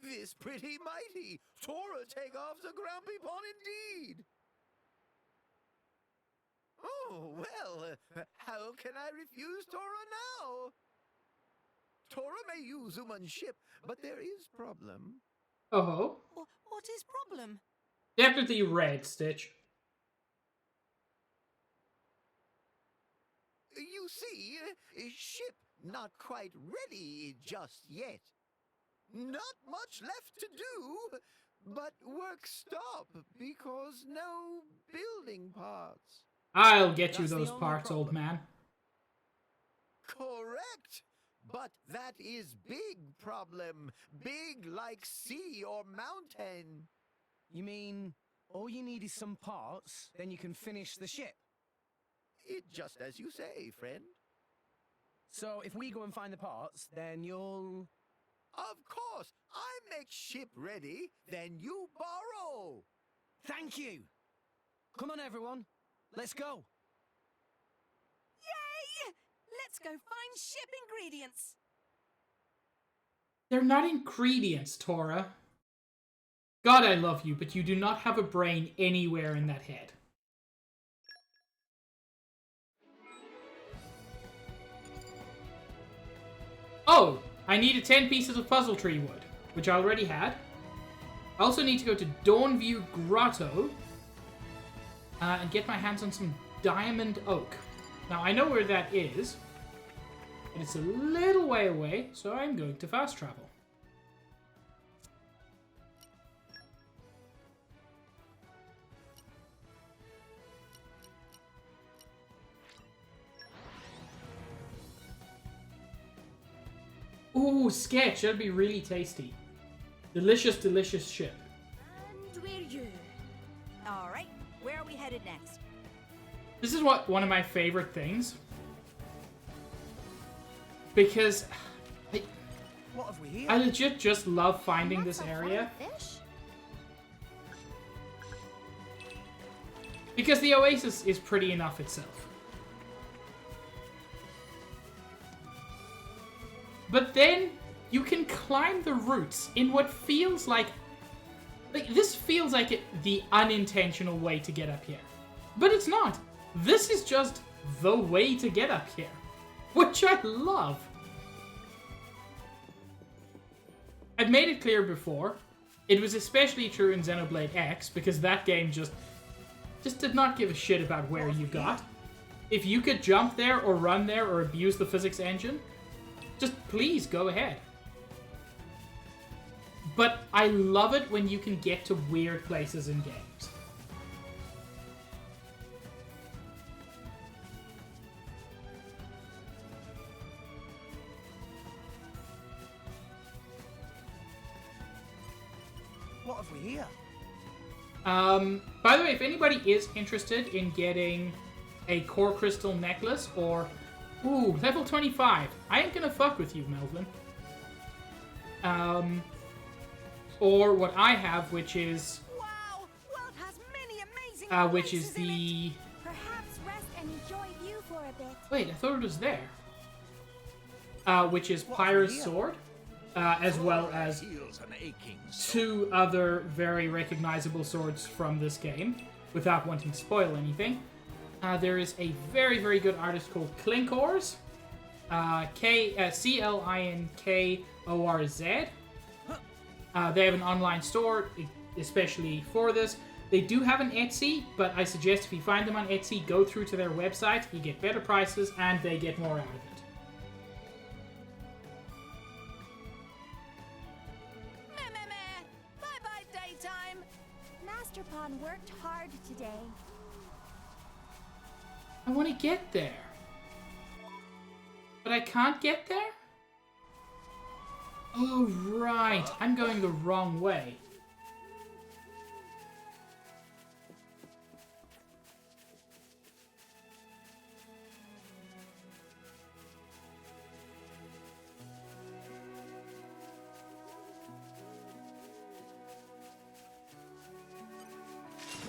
This pretty mighty! Tora take off the Grandpapon indeed! Oh, well, how can I refuse Tora now? Tora may use Uman's ship, but there is problem. Oh, What is problem? definitely red, Stitch. You see, ship not quite ready just yet. Not much left to do, but work stop because no building parts. I'll get you That's the those only parts, old problem. man. Correct. But that is big problem. Big like sea or mountain. You mean, all you need is some parts, then you can finish the ship? It just as you say, friend. So if we go and find the parts, then you'll... Of course, I make ship ready, then you borrow. Thank you! Come on, everyone. Let's go. Yay! Let's go find ship ingredients. They're not ingredients, Tora. God, I love you, but you do not have a brain anywhere in that head. Oh, I needed 10 pieces of puzzle tree wood, which I already had. I also need to go to Dawnview Grotto and get my hands on some diamond oak. Now, I know where that is, but it's a little way away, so I'm going to fast travel. Ooh, sketch. That'd be really tasty. Delicious, delicious ship. And we're you. All right, where are we headed next? This is one of my favorite things. Because What have we here? I legit just love finding this That's a area. flying fish? Because the oasis is pretty enough itself. But then you can climb the routes in what feels like this feels like the unintentional way to get up here. But it's not. This is just the way to get up here, which I love. I've made it clear before. It was especially true in Xenoblade X because that game just did not give a shit about where you got. If you could jump there or run there or abuse the physics engine, just please go ahead. But I love it when you can get to weird places in games. What have we here? By the way, if anybody is interested in getting a core crystal necklace or, ooh, level 25, I ain't gonna fuck with you, Melvin. Or what I have, which is, Wow! World has many amazing which is places in it. the, Perhaps rest and enjoy view for a bit. wait, I thought it was there. Which is Pyra's here? sword, as well as Heels and aching. two other very recognizable swords from this game, without wanting to spoil anything. There is a very, very good artist called Clinkors, C-L-I-N-K-O-R-Z. They have an online store, especially for this. They do have an Etsy, but I suggest if you find them on Etsy, go through to their website. You get better prices and they get more out of it. Meh, meh, meh. Bye-bye, daytime. Master Pawn worked hard today. I want to get there. But I can't get there? Oh, right. I'm going the wrong way.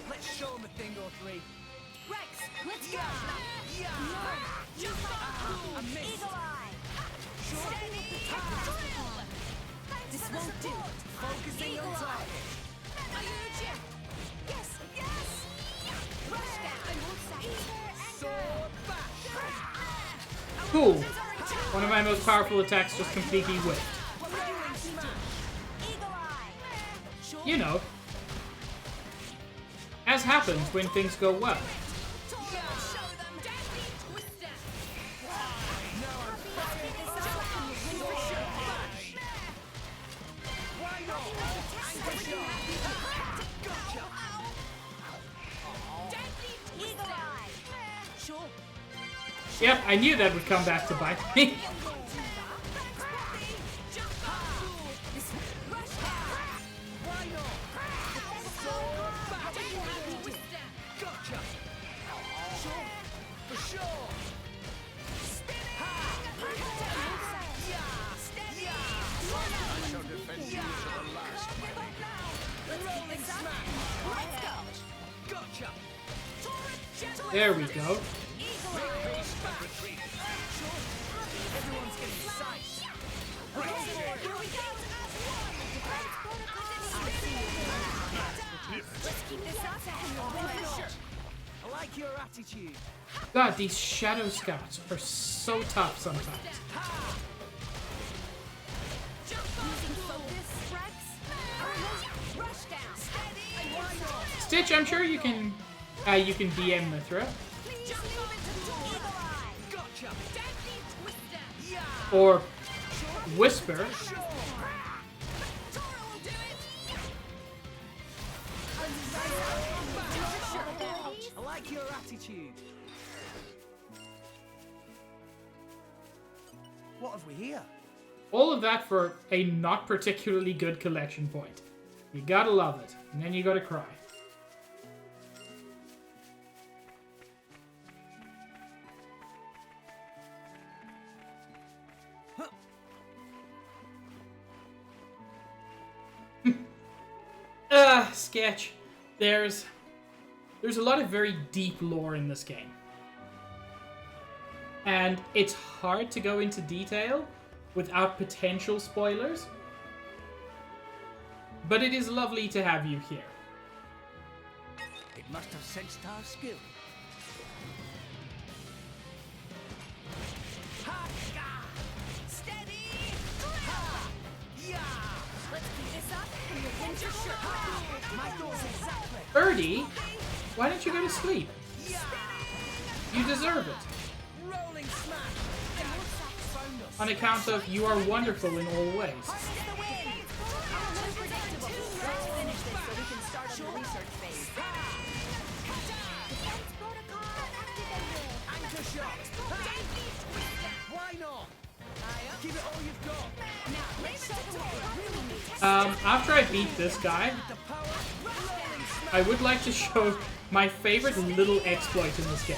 Let's show him a thing or three. Rex, let's go. Yeah. I missed. Eagle Eye. Steady. This won't do. Focusing on target. Yes, yes. Rush down. Sword back. Cool. One of my most powerful attacks just completely whiffed. Eagle Eye. You know. As happens when things go well. Yep, I knew that would come back to bite me. There we go. I like your attitude. God, these Shadow Scouts are so tough sometimes. Stitch, I'm sure you can DM Mithra. Or Whisper. I like your attitude. What have we here? All of that for a not particularly good collection point. You gotta love it, and then you gotta cry. Sketch. There's a lot of very deep lore in this game. And it's hard to go into detail without potential spoilers. But it is lovely to have you here. It must have sensed our skill. Steady. Let's keep this up and we'll win for sure. My thoughts exactly. Birdie, why don't you go to sleep? You deserve it. Rolling smash. On account of you are wonderful in all ways. Why not? Give it all you've got. After I beat this guy, I would like to show my favorite little exploit in this game.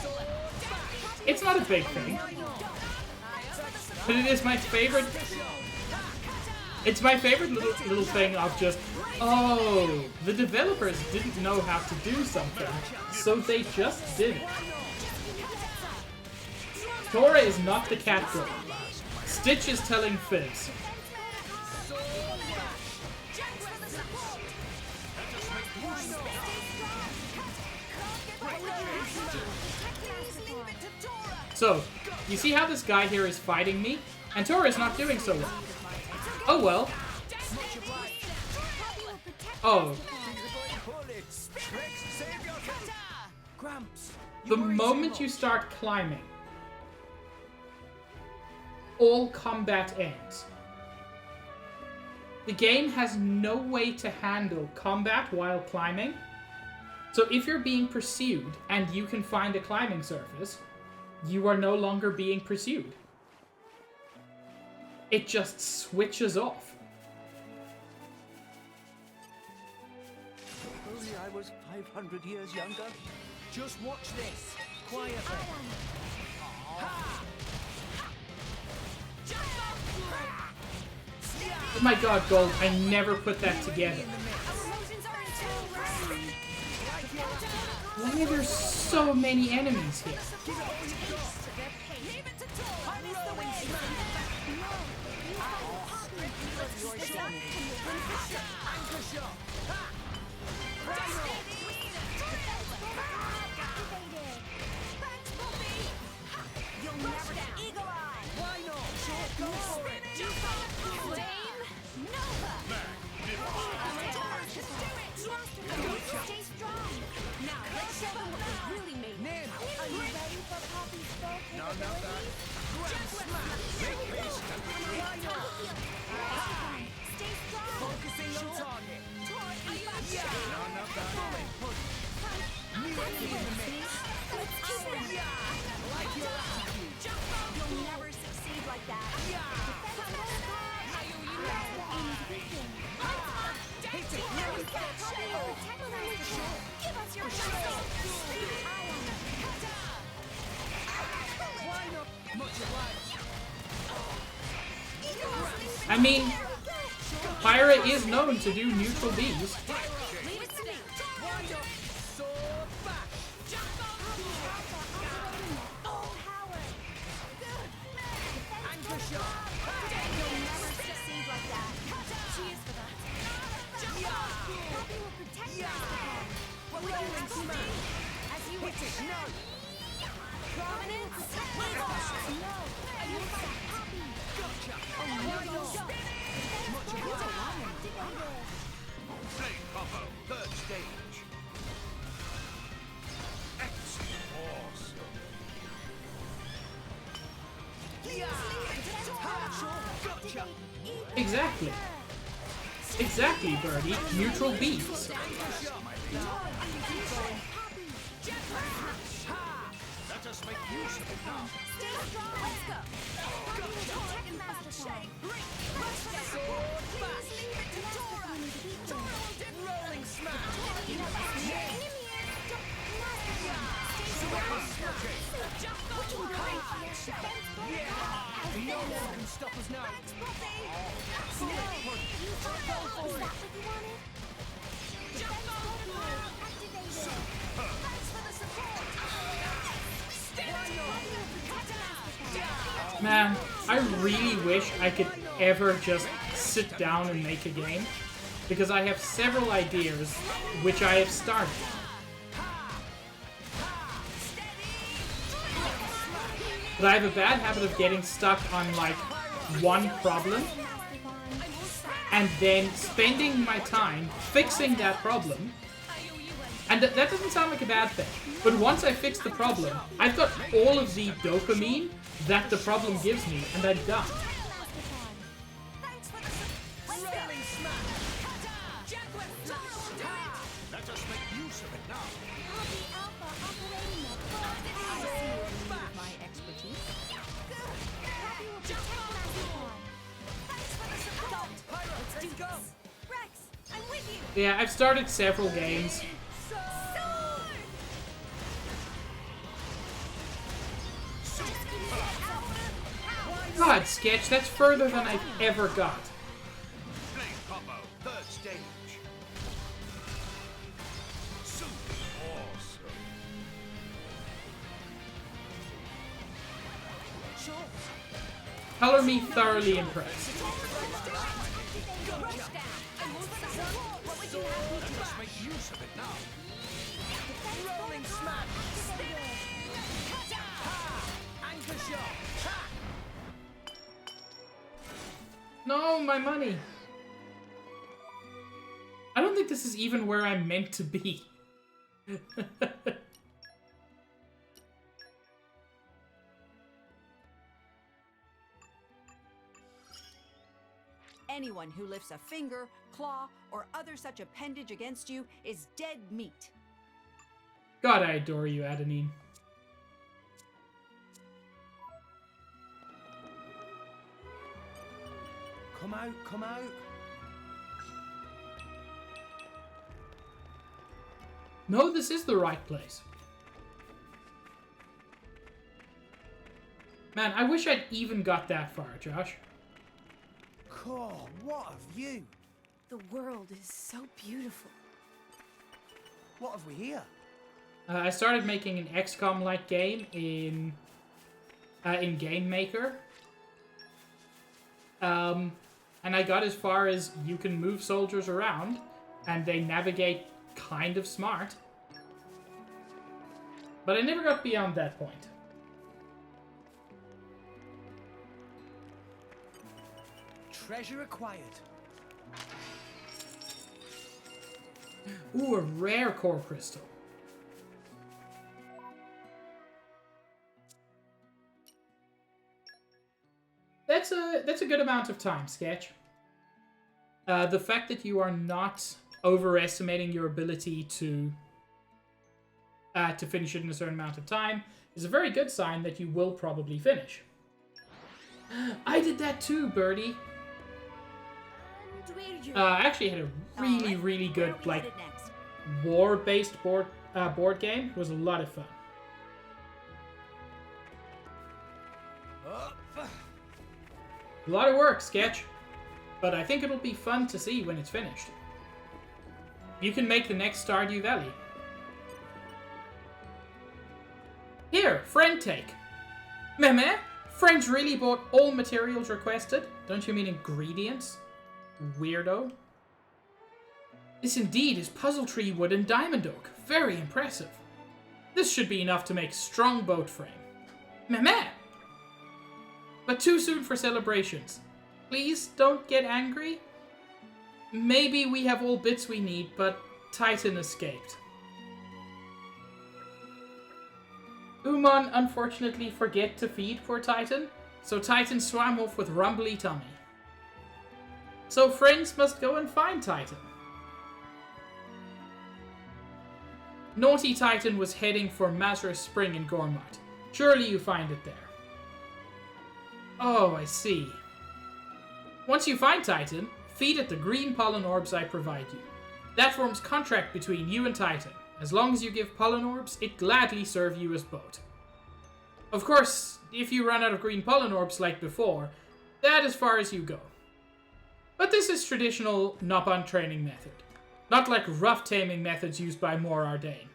It's not a big thing, but it is my favorite. It's my favorite little thing of just, oh, the developers didn't know how to do something, so they just did it. Tora is not the cat girl. Stitch is telling fibs. So, you see how this guy here is fighting me? And Tora is not doing so well. Oh well. Oh. cramps. The moment you start climbing, all combat ends. The game has no way to handle combat while climbing. So if you're being pursued and you can find a climbing surface, you are no longer being pursued. It just switches off. If only I was 500 years younger. Just watch this. Quietly. Oh my god, Gold, I never put that together. Why are there so many enemies here? Stay strong. Now, let's show them what we're really made of. Are you ready for Poppy's full capabilities? Stay strong. Focusing on target. You'll never succeed like that. Give us your I mean, Pyra is known to do neutral bees. Third stage. Excellent. Awesome. Exactly. Exactly, Birdie. Neutral bees. Let us make use of it now. Stay strong. Let's go. Poppy will protect Master Pawn. Rolling smash. No one can stop us now. Man, I really wish I could ever just sit down and make a game, because I have several ideas which I have started. But I have a bad habit of getting stuck on like one problem and then spending my time fixing that problem. And that doesn't sound like a bad thing. But once I fix the problem, I've got all of the dopamine that the problem gives me, and I'm done. Let us make use of it now. My expertise. Let's go. Rex, I'm with you. Yeah, I've started several games. God, Sketch, that's further than I've ever got. Flame combo. Third stage. Super awesome. Color me thoroughly impressed. Let's make use of it now. Rolling smash. Anchor shot. No, my money. I don't think this is even where I'm meant to be. anyone who lifts a finger, claw, or other such appendage against you is dead meat. God, I adore you, Adenine. Come out, come out. No, this is the right place. Man, I wish I'd even got that far, Josh. Cool, what a view. The world is so beautiful. What have we here? I started making an XCOM-like game in Game Maker. And I got as far as you can move soldiers around, and they navigate kind of smart. But I never got beyond that point. Treasure acquired. Ooh, a rare core crystal. That's a good amount of time, Sketch. The fact that you are not overestimating your ability to finish it in a certain amount of time is a very good sign that you will probably finish. I did that too, Birdie. I actually had a really good like war-based board game. It was a lot of fun. A lot of work, Sketch, but I think it'll be fun to see when it's finished. You can make the next Stardew Valley. Here, friend take. Meh? Friends really bought all materials requested? Don't you mean ingredients? Weirdo. This indeed is puzzle tree wood and diamond oak. Very impressive. This should be enough to make strong boat frame. Meh. But too soon for celebrations. Please don't get angry. Maybe we have all bits we need, but Titan escaped. Umon unfortunately forget to feed poor Titan, so Titan swam off with rumbly tummy. So friends must go and find Titan. Naughty Titan was heading for Mazra Spring in Gormart. Surely you find it there. Oh, I see. Once you find Titan, feed it the green pollen orbs I provide you. That forms contract between you and Titan. As long as you give pollen orbs, it gladly serve you as boat. Of course, if you run out of green pollen orbs like before, that as far as you go. But this is traditional Nopon training method. Not like rough taming methods used by Mor Ardain.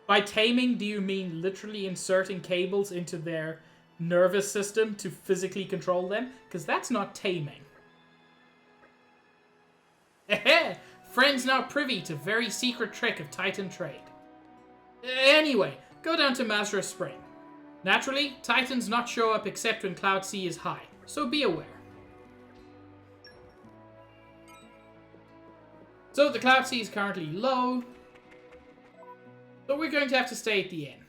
By taming, do you mean literally inserting cables into their nervous system to physically control them? Because that's not taming. Friends now privy to very secret trick of Titan trade. Anyway, go down to Mazra Spring. Naturally, Titans not show up except when Cloud Sea is high, so be aware. So the Cloud Sea is currently low, so we're going to have to stay at the inn.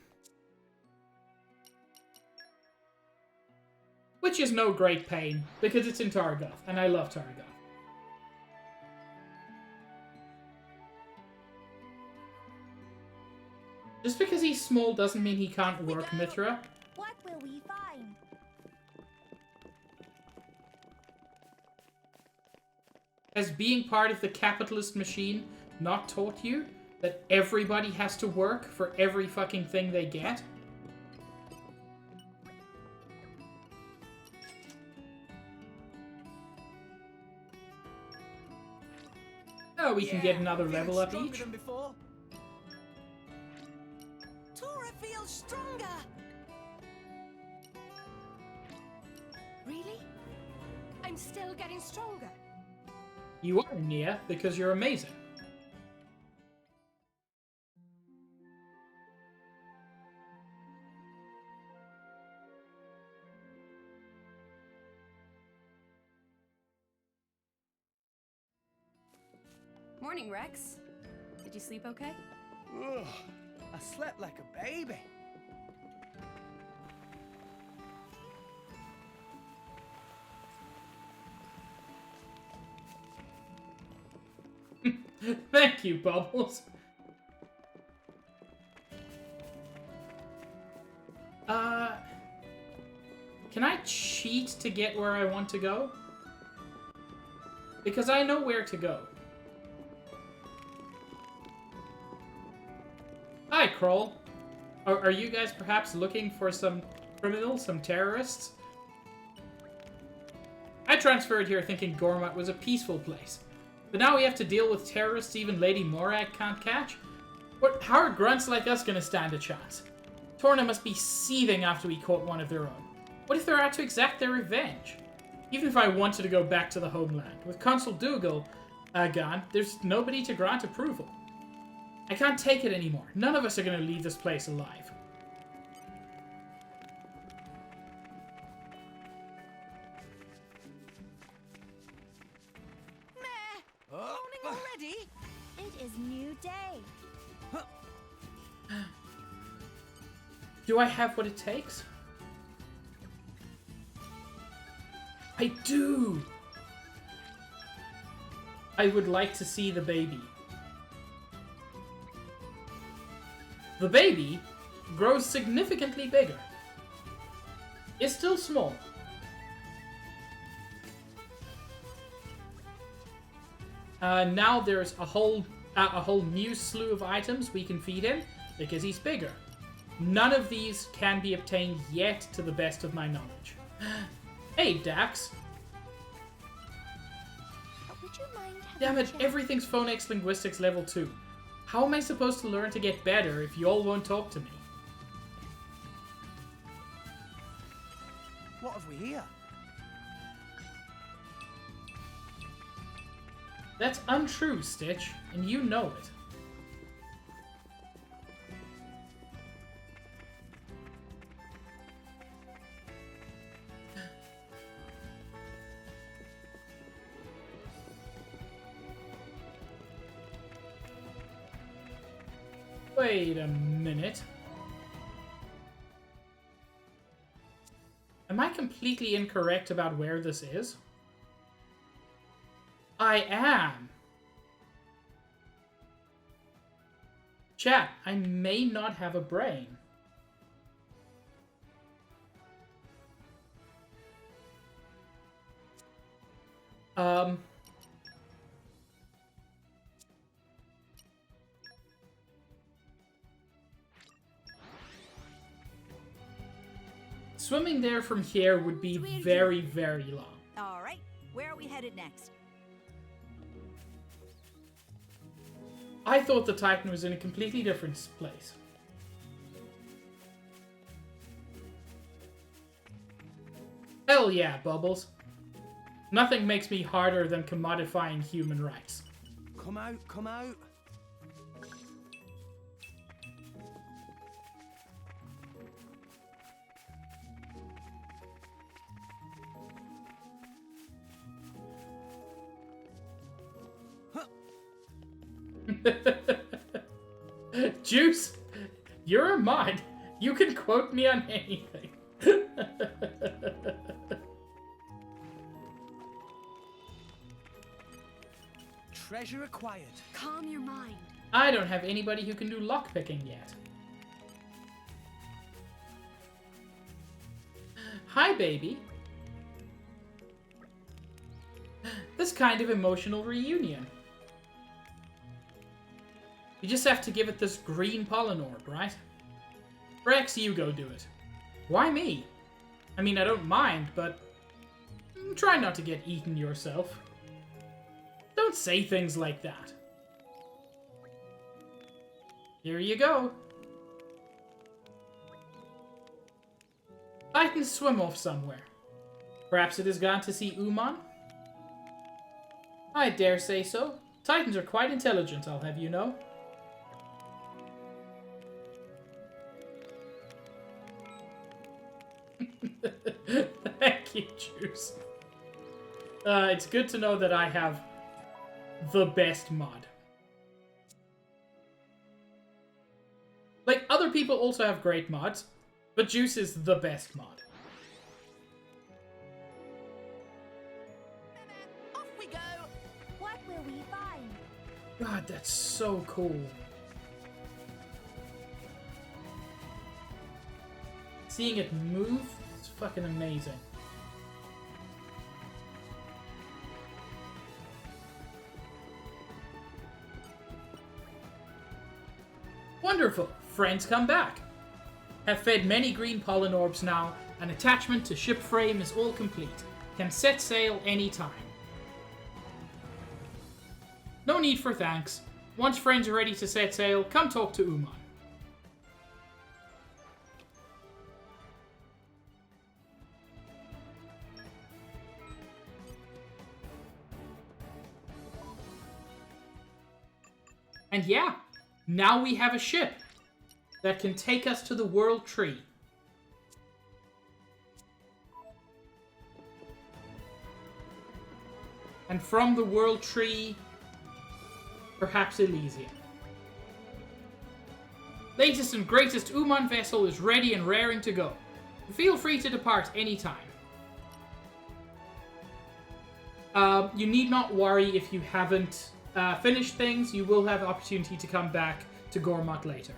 Which is no great pain, because it's in Targoth, and I love Targoth. Just because he's small doesn't mean he can't work Mithra. What will we find? Has being part of the capitalist machine not taught you that everybody has to work for every fucking thing they get? Oh, we can get another level up each. Tora feels stronger. Really? I'm still getting stronger. You are, Nia, because you're amazing. Morning, Rex. Did you sleep okay? Ugh, I slept like a baby. Thank you, Bubbles. Can I cheat to get where I want to go? Because I know where to go. Hi, Kroll. Are you guys perhaps looking for some criminals, some terrorists? I transferred here thinking Gormat was a peaceful place. But now we have to deal with terrorists even Lady Morag can't catch? How are grunts like us gonna stand a chance? Torna must be seething after we caught one of their own. What if they're out to exact their revenge? Even if I wanted to go back to the homeland, with Consul Dougal gone, there's nobody to grant approval. I can't take it anymore. None of us are gonna leave this place alive. Morning already? It is new day. Do I have what it takes? I do! I would like to see the baby. The baby grows significantly bigger. It's still small. Now there's a whole new slew of items we can feed him because he's bigger. None of these can be obtained yet to the best of my knowledge. Hey, Dax. Would you mind having Damn a it, chat? everything's phonics linguistics level 2. How am I supposed to learn to get better if you all won't talk to me? What have we here? That's untrue, Stitch, and you know it. Wait a minute. Am I completely incorrect about where this is? I am. Chat, I may not have a brain. Swimming there from here would be very, very long. All right, where are we headed next? I thought the Titan was in a completely different place. Hell yeah, Bubbles. Nothing makes me harder than commodifying human rights. Come out, come out. Juice, you're a mod. You can quote me on anything. Treasure acquired. Calm your mind. I don't have anybody who can do lockpicking yet. Hi, baby. This kind of emotional reunion. You just have to give it this green pollen orb, right? Rex, you go do it. Why me? I mean, I don't mind, but try not to get eaten yourself. Don't say things like that. Here you go. Titans swim off somewhere. Perhaps it has gone to see Uman? I dare say so. Titans are quite intelligent, I'll have you know. Thank you, Juice. It's good to know that I have the best mod. Like, other people also have great mods, but Juice is the best mod. Off we go. What will we find? God, that's so cool. Seeing it move, it's fucking amazing. Wonderful! Friends come back. Have fed many green pollen orbs now. An attachment to ship frame is all complete. Can set sail anytime. No need for thanks. Once friends are ready to set sail, come talk to Uman. And yeah, now we have a ship that can take us to the World Tree. And from the World Tree, perhaps Elysium. Latest and greatest Uman vessel is ready and raring to go. Feel free to depart anytime. You need not worry if you haven't finished things. You will have opportunity to come back to Gormott later.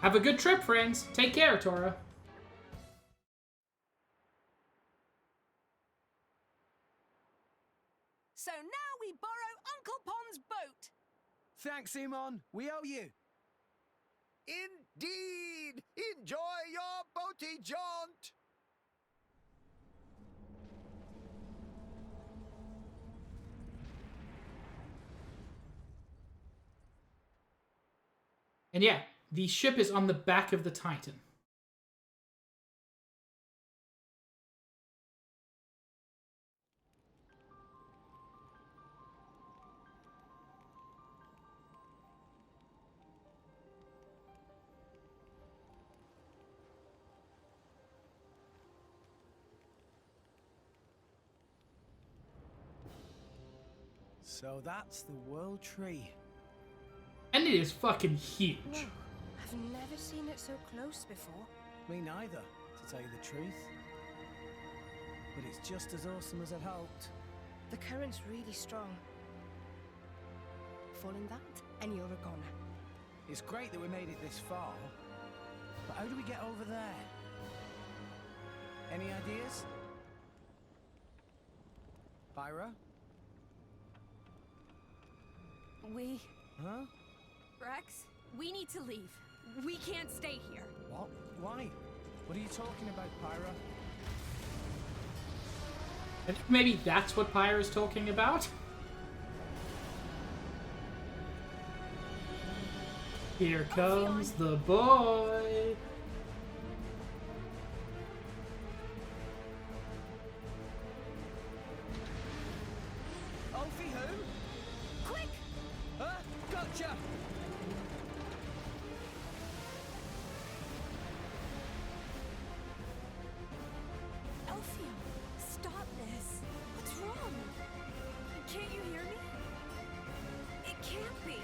Have a good trip, friends. Take care, Tora. So now we borrow Uncle Pond's boat. Thanks, Simon. We owe you. Indeed! Enjoy your boaty jaunt! And yeah, the ship is on the back of the Titan. So that's the World Tree. And it is fucking huge. No, I've never seen it so close before. Me neither, to tell you the truth. But it's just as awesome as I'd hoped. The current's really strong. Fall in that, and you're a goner. It's great that we made it this far. But how do we get over there? Any ideas? Pyra? We... Huh? Rex, we need to leave. We can't stay here. What? Why? What are you talking about, Pyra? I think maybe that's what Pyra's talking about. Here comes the boy. Alfie who? Quick! Gotcha! Elfie, stop this. What's wrong? Can't you hear me? It can't be.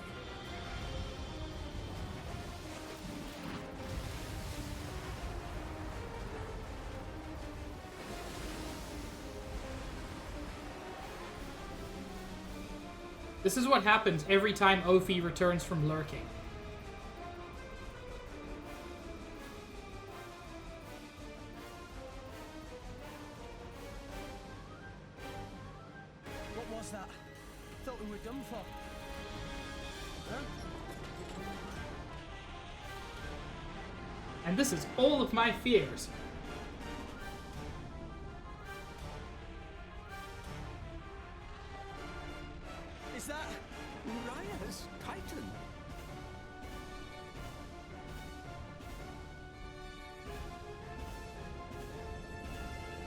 This is what happens every time Ophi returns from lurking. What was that? Thought we were done for. Huh? And this is all of my fears. Is that... Raya's Titan.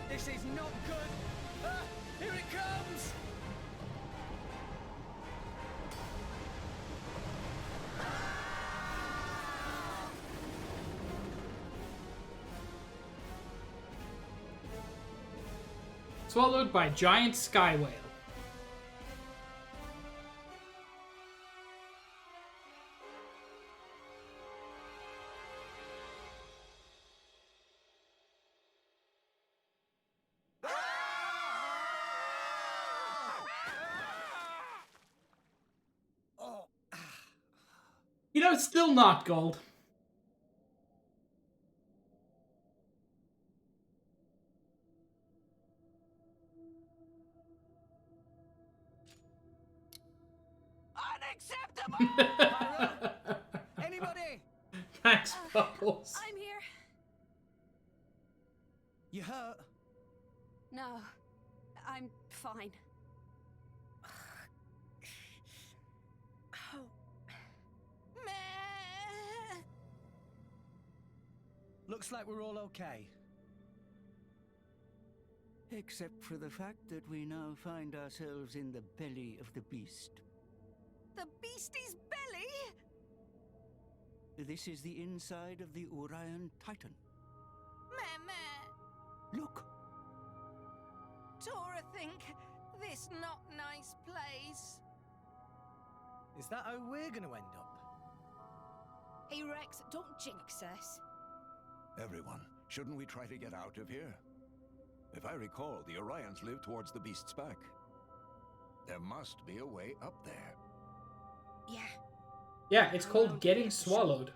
This is not good! Ah, here it comes! Swallowed by giant sky whale. You know, it's still not gold. Pyro? Anybody? Thanks, Bubbles. I'm here. You hurt? No, I'm fine. Oh, Meh. Looks like we're all okay. Except for the fact that we now find ourselves in the belly of the beast. The beastie's belly? This is the inside of the Orion Titan. Meh, meh. Look! Tora think this not nice place. Is that how we're gonna end up? Hey Rex, don't jinx us. Everyone, shouldn't we try to get out of here? If I recall, the Orions live towards the beast's back. There must be a way up there. Yeah. Yeah, it's called getting swallowed.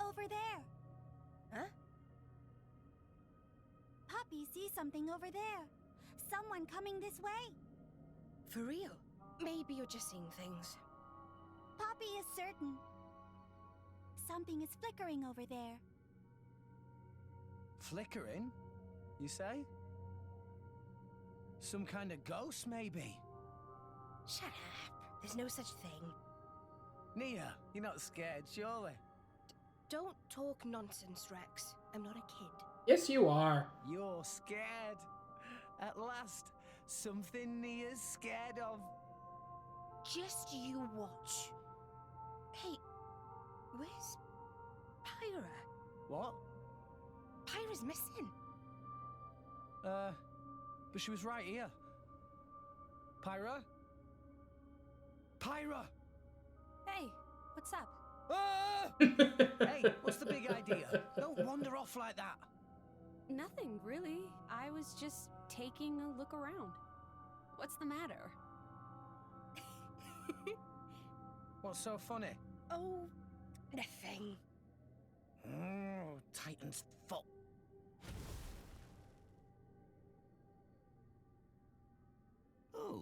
Over there. Huh? Poppy sees something over there. Someone coming this way. For real? Maybe you're just seeing things. Poppy is certain. Something is flickering over there. Flickering? You say? Some kind of ghost, maybe? Shut up. There's no such thing. Nia, you're not scared, surely? Don't talk nonsense, Rex. I'm not a kid. Yes, you are. You're scared. At last, something Nia's scared of. Just you watch. Hey, where's Pyra? What? Pyra's missing. But she was right here. Pyra? Pyra! hey, what's up? Ah! Hey, what's the big idea? Don't wander off like that. Nothing, really. I was just taking a look around. What's the matter? What's so funny? Oh, nothing. Oh, Titan's foot. Oh,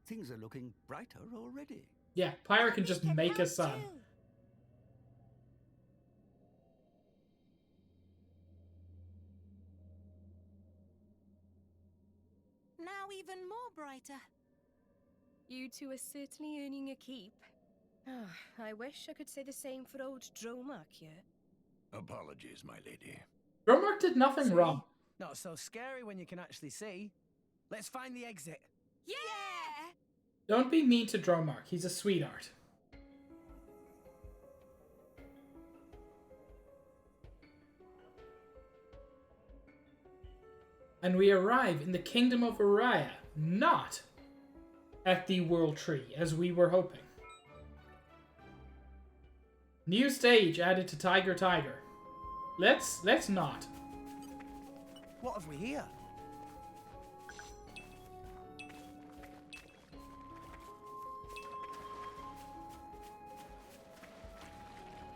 things are looking brighter already. Yeah, Pyra can just We make a help sun. too. Now even more brighter. You two are certainly earning a keep. I wish I could say the same for old Dromark here. Apologies, my lady. Dromark did nothing See? wrong. Not so scary when you can actually see. Let's find the exit. Yeah! Don't be mean to Dromark. He's a sweetheart. And we arrive in the Kingdom of Araya, not at the World Tree, as we were hoping. New stage added to Tiger Tiger. Let's not. What have we here?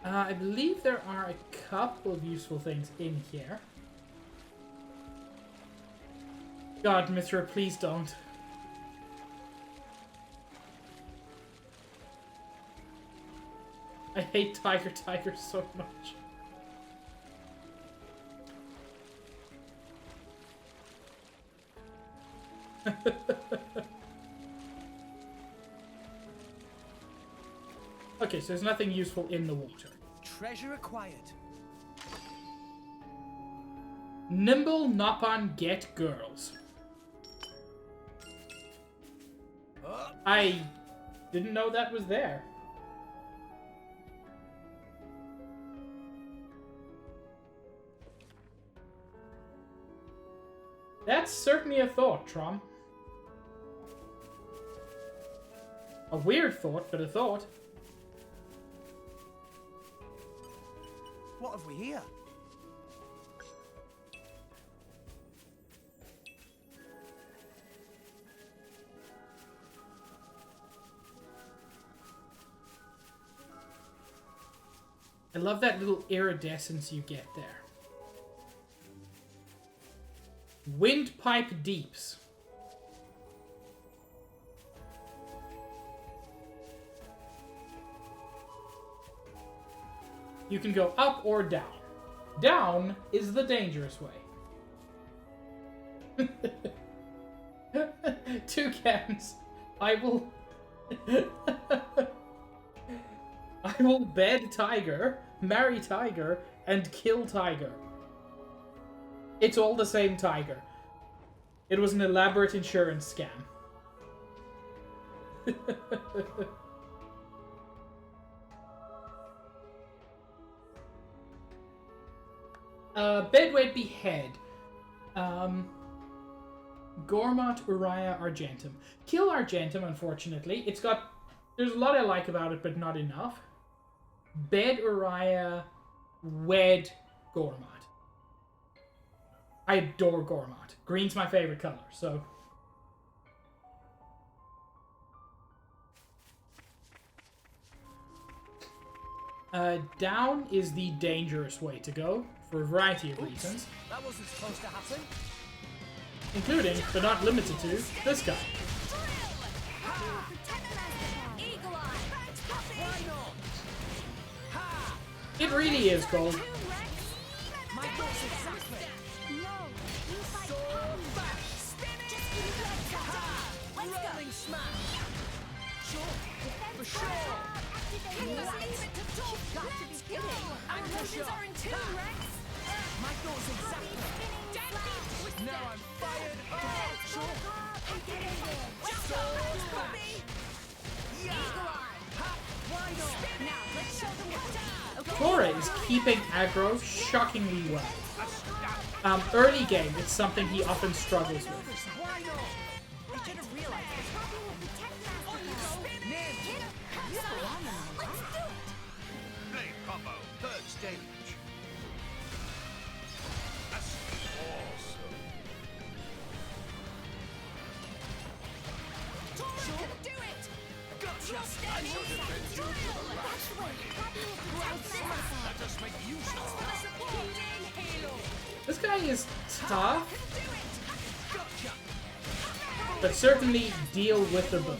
I believe there are a couple of useful things in here. God, Mithra, please don't. I hate Tiger Tiger so much. Okay, so there's nothing useful in the water. Treasure acquired. Nimble Nopon Get Girls. Oh, I didn't know that was there. That's certainly a thought, Trom. A weird thought, but a thought. what have we here? I love that little iridescence you get there. Windpipe Deeps. You can go up or down. Down is the dangerous way. Toucans. I will bed tiger, marry tiger, and kill tiger. It's all the same tiger. It was an elaborate insurance scam. Bedwet Behead. Gormat Uriah Argentum. Kill Argentum, unfortunately. It's got... There's a lot I like about it, but not enough. Bed Uriah, wed Gormat. I adore Gormat. Green's my favorite color, so... Down is the dangerous way to go, for a variety of reasons. That wasn't supposed to happen. Including, but not limited to, this guy. It really is cold. Tora is keeping aggro shockingly well. Early game, it's something he often struggles with. Blade combo, third stage. That's awesome. Tora can do it! Gotcha! I shall defend you to the last Let us make use of This guy is tough, but certainly deal with the book.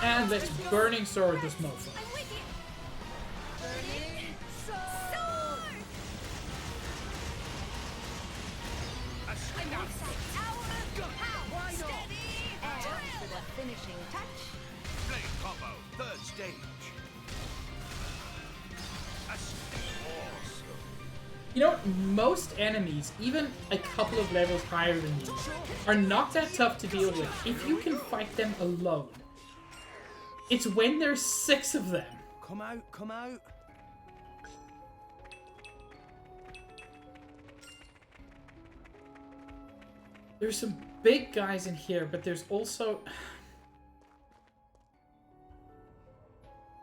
And let's Burning Sword this mofo. Finishing touch. Blade combo, third stage. That's awesome. You know, most enemies, even a couple of levels higher than you, are not that tough to deal with if you can fight them alone. It's when there's 6 of them. Come out, come out. There's some big guys in here, but there's also...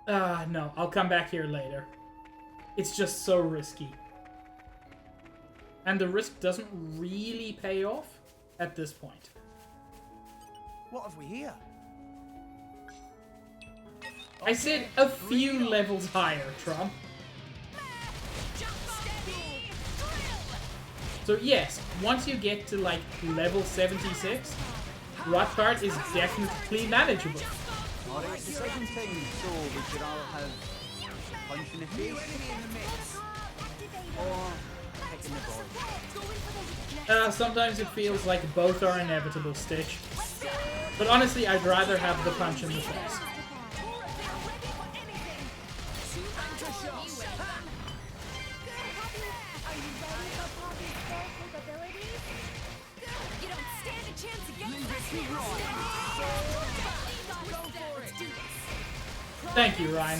no, I'll come back here later. It's just so risky. And the risk doesn't really pay off at this point. What have we here? I said a few levels higher, Trump. So yes, once you get to like level 76, Rothbard is definitely manageable. Alright, decision time, so we should all have punch in the face or kicking the ball. Sometimes it feels like both are inevitable, Stitch. But honestly, I'd rather have the punch in the face. Thank you, Ryan.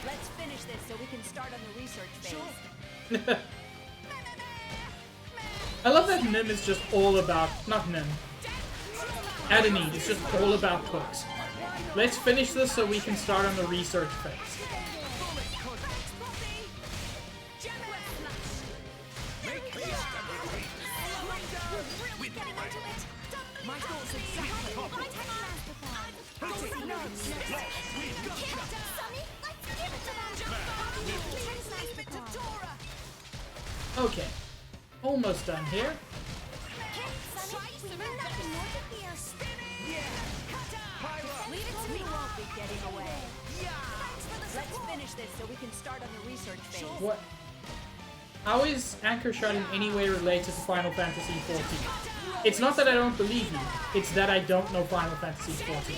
Let's finish can start on the research phase. I love that Nim is just all about... Not Nim. Adenine is just all about cooks. Let's finish this so we can start on the research phase. Okay. Almost done here. Let's finish this so we can start on the research phase. What? How is Anchor Shot in any way related to Final Fantasy XIV? It's not that I don't believe you, it's that I don't know Final Fantasy XIV.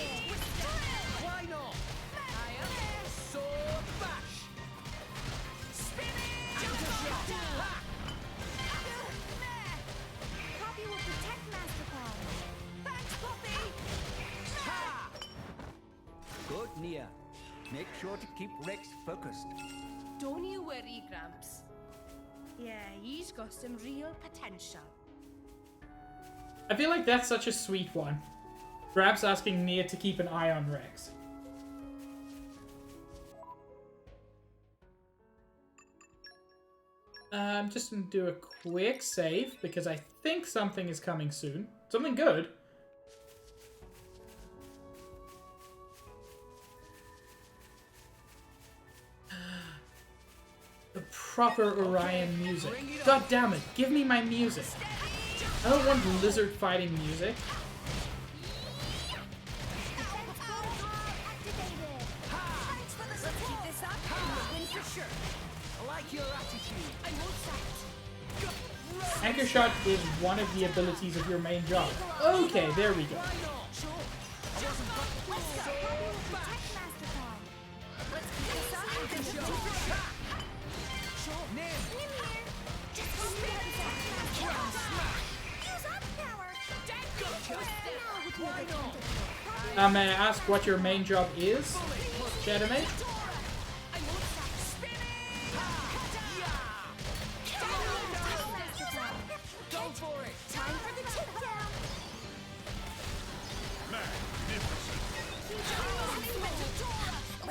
Good, Nia. Make sure to keep Rex focused. Don't you worry, Gramps. Yeah, he's got some real potential. I feel like that's such a sweet one. Grabs asking Nia to keep an eye on Rex. I'm just gonna do a quick save because I think something is coming soon. Something good. The proper Orion music. God damn it, give me my music. I don't want lizard fighting music. Anchor Shot is one of the abilities of your main job. Okay, there we go. May I ask what your main job is, Shadow Mage?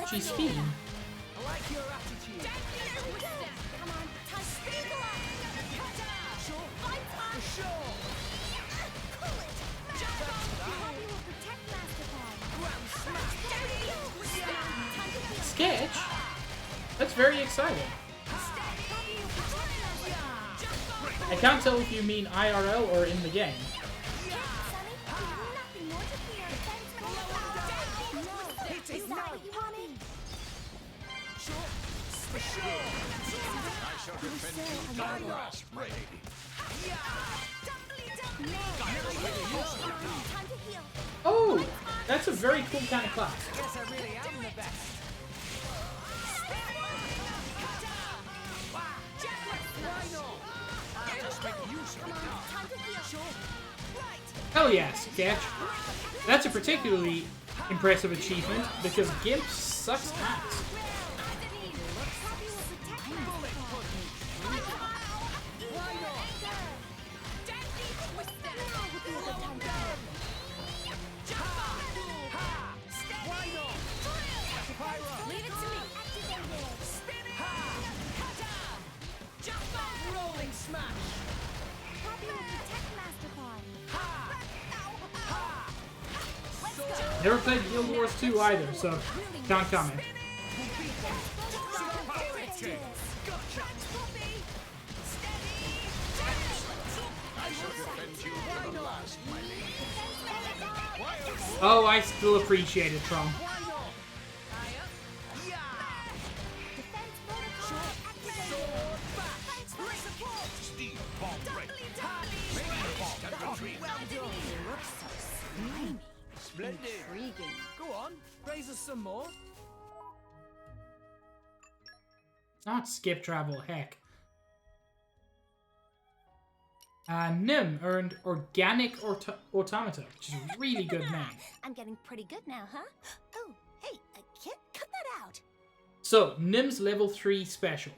She's speeding. I like your attitude. Come on, time speed along. Sure. For sure. Cool it. Happy will protect Mastercard. Sketch? That's very exciting. I can't tell if you mean IRL or in the game. Oh, that's a very cool kind of class. Guess I really am the best. Hell yeah, Sketch. That's a particularly impressive achievement because Gimp sucks ass. Never played Guild Wars 2 either, so can't comment. Oh, I still appreciate it, Trump. Intriguing. Go on, raise us some more. Not skip travel, heck. Nim earned Organic Automata, which is a really good name. I'm getting pretty good now, huh? Oh, hey, kid, cut that out. So, Nim's level 3 special.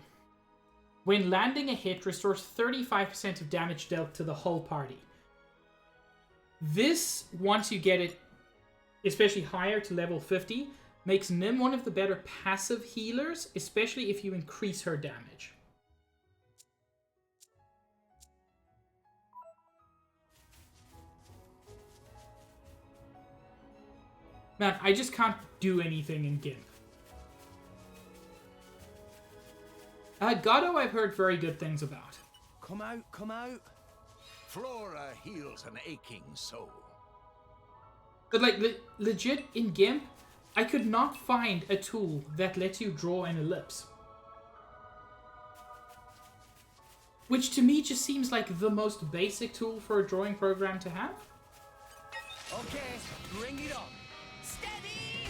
When landing a hit, restores 35% of damage dealt to the whole party. This, once you get it, especially higher to level 50, makes Nim one of the better passive healers, especially if you increase her damage. Man, I just can't do anything in Gimp. Goddo I've heard very good things about. Come out, come out. Flora heals an aching soul. But like, legit, in Gimp, I could not find a tool that lets you draw an ellipse. Which to me just seems like the most basic tool for a drawing program to have. Okay, bring it on. Steady!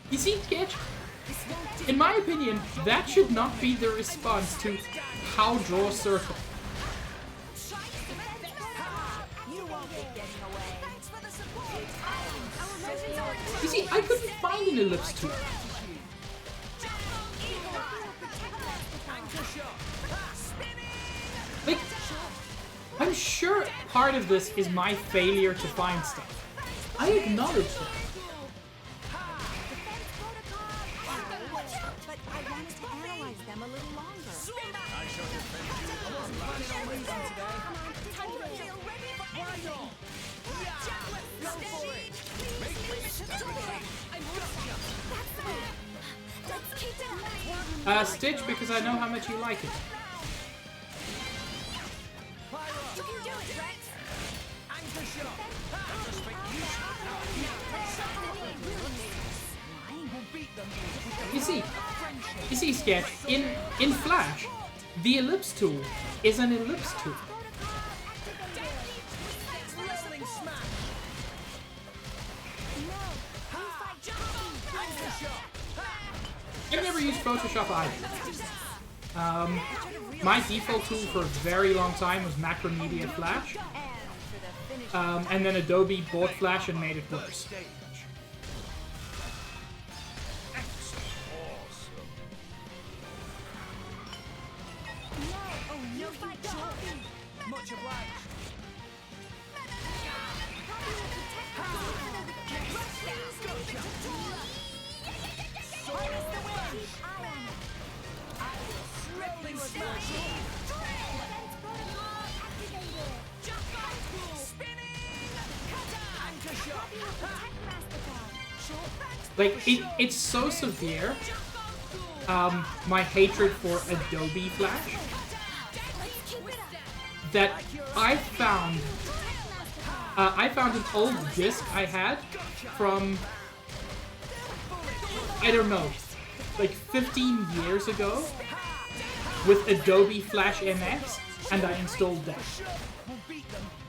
You see, Sketch? In my opinion, that should not be the response to how draw circle. You see, I couldn't find an ellipse tool. Like, I'm sure part of this is my failure to find stuff. I acknowledge that. But I wanted to analyze them a little longer. I shall defend you to the last. Stitch, because I know how much you like it. You can do it, Rex! Anchor shot. You see, Sketch, in Flash, the ellipse tool is an ellipse tool. I've never used Photoshop either. My default tool for a very long time was Macromedia Flash. And then Adobe bought Flash and made it worse. Much obliged. Like, it's so severe, my hatred for Adobe Flash, that I found an old disc I had from, I don't know, like 15 years ago with Adobe Flash MX, and I installed that.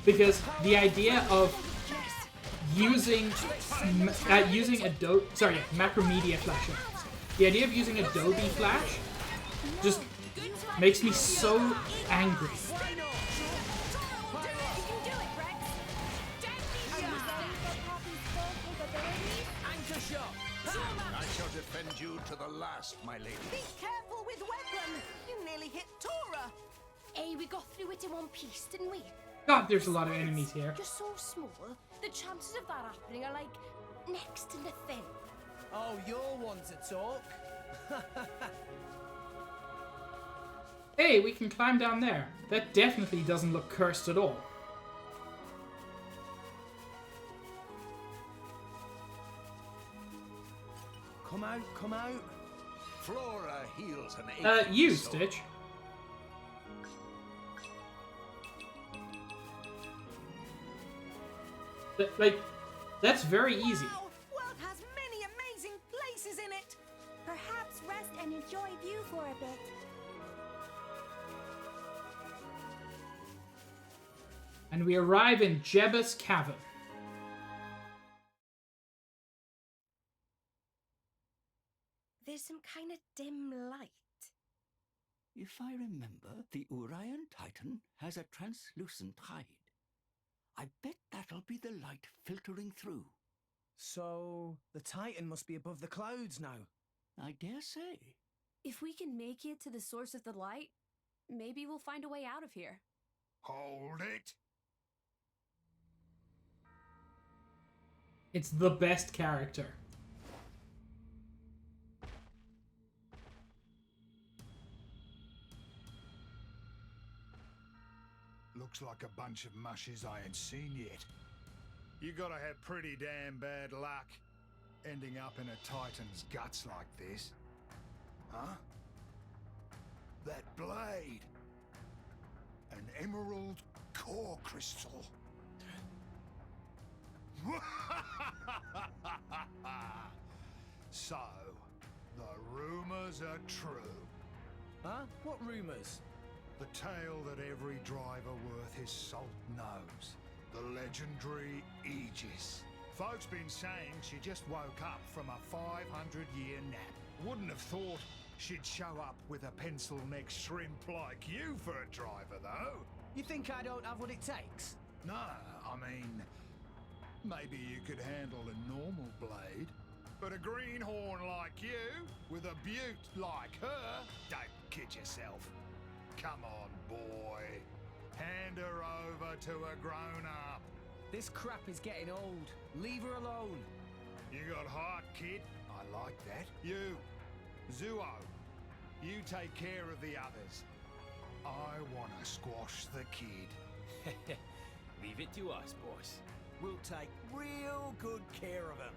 Because the idea of using Macromedia Flash MX, the idea of using Adobe Flash just makes me so angry. I shall defend you to the last, my lady. Be careful with weapon! You nearly hit Tora! Hey, we got through it in one piece, didn't we? God, there's a lot of enemies here. You're so small, the chances of that happening are like next to nothing. Oh, you're one to talk. Hey, we can climb down there. That definitely doesn't look cursed at all. Come out, come out. Flora heals an aching You, soul. Stitch. Like, that's very easy. Wow! World has many amazing places in it! Perhaps rest and enjoy view for a bit. And we arrive in Jebus Cavern. There's some kind of dim light. If I remember, the Urian Titan has a translucent hide. I bet that'll be the light filtering through. So, the Titan must be above the clouds now. I dare say. If we can make it to the source of the light, maybe we'll find a way out of here. Hold it! It's the best character. Looks like a bunch of mushes I ain't seen yet. You gotta have pretty damn bad luck ending up in a Titan's guts like this. Huh? That blade! An emerald core crystal. So, the rumors are true. Huh? What rumours? The tale that every driver worth his salt knows. The legendary Aegis. Folks been saying she just woke up from a 500-year nap. Wouldn't have thought she'd show up with a pencil-neck shrimp like you for a driver, though. You think I don't have what it takes? No, I mean, maybe you could handle a normal blade. But a greenhorn like you, with a beaut like her, don't kid yourself. Come on, boy. Hand her over to a grown-up. This crap is getting old. Leave her alone. You got heart, kid. I like that. You, Zuo, you take care of the others. I want to squash the kid. Leave it to us, boss. We'll take real good care of him.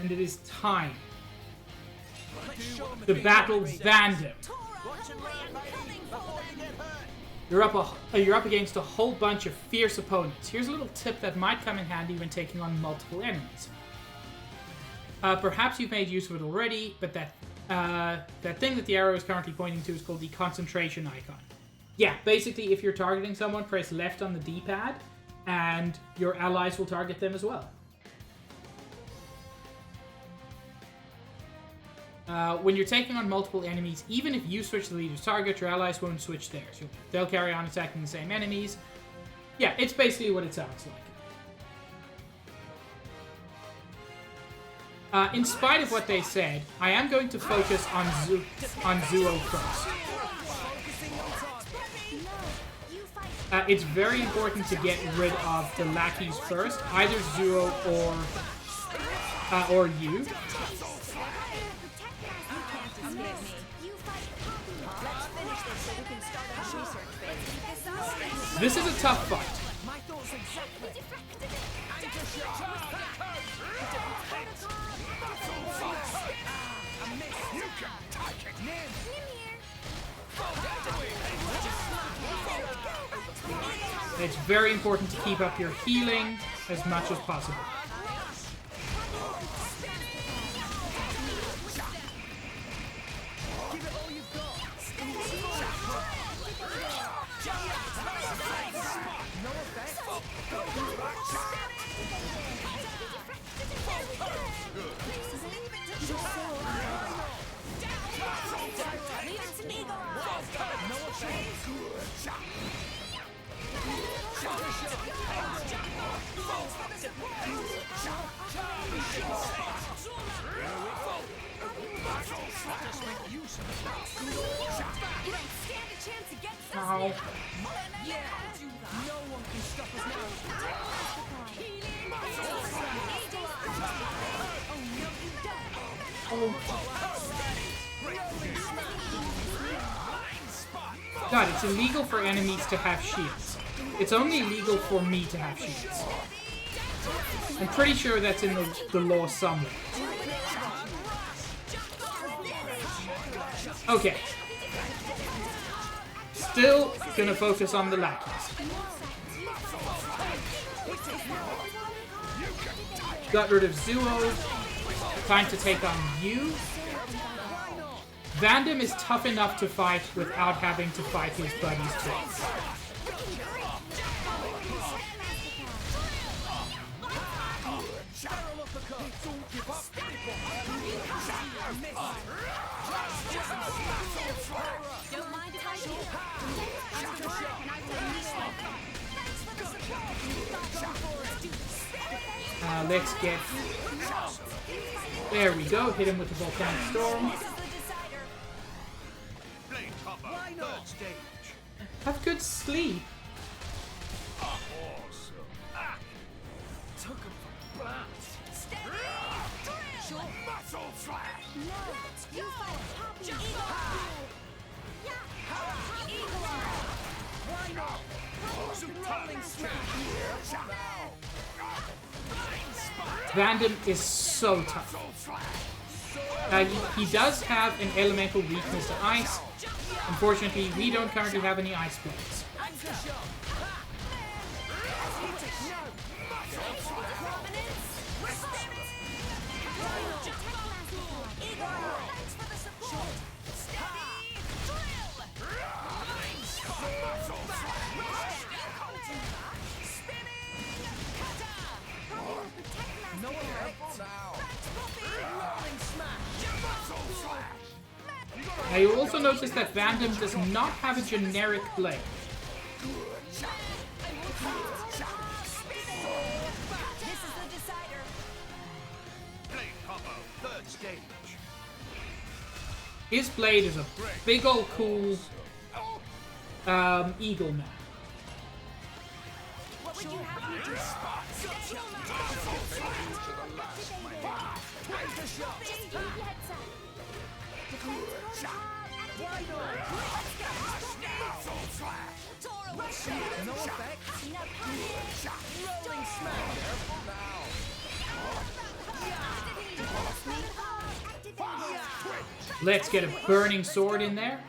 And it is time. The battle's Vandam. You're up against a whole bunch of fierce opponents. Here's a little tip that might come in handy when taking on multiple enemies. Perhaps you've made use of it already, but that thing that the arrow is currently pointing to is called the concentration icon. Yeah, basically if you're targeting someone, press left on the D-pad, and your allies will target them as well. When you're taking on multiple enemies, even if you switch the leader's target, your allies won't switch theirs. They'll carry on attacking the same enemies. Yeah, it's basically what it sounds like. In spite of what they said, I am going to focus on Zuo first. It's very important to get rid of the lackeys first, either Zuo or you. This is a tough fight. My thoughts exactly. It's very important to keep up your healing as much as possible. Ow. Yeah, no one can stop us now. God, it's illegal for enemies to have shields. It's only legal for me to have shields. I'm pretty sure that's in the law somewhere. Okay. Still gonna focus on the lackeys. Got rid of Zuo. Time to take on you. Vandam is tough enough to fight without having to fight his buddies twice. Don't mind if I do. I'm the rock and I will need Let's get... There we go. Hit him with the volcanic storm. Why not? Stage. Have good sleep. Took him for bats. Muscle flash. No, you fight Poppy. Why not? Rolling smash. Vandam is so tough. He does have an elemental weakness to ice. Unfortunately, we don't currently have any ice blades. Now you'll also notice that Vandam does not have a generic blade. His blade is a big ol' cool eagle man. What would you have me do? No effect. Rolling smash. Let's get a burning sword in there.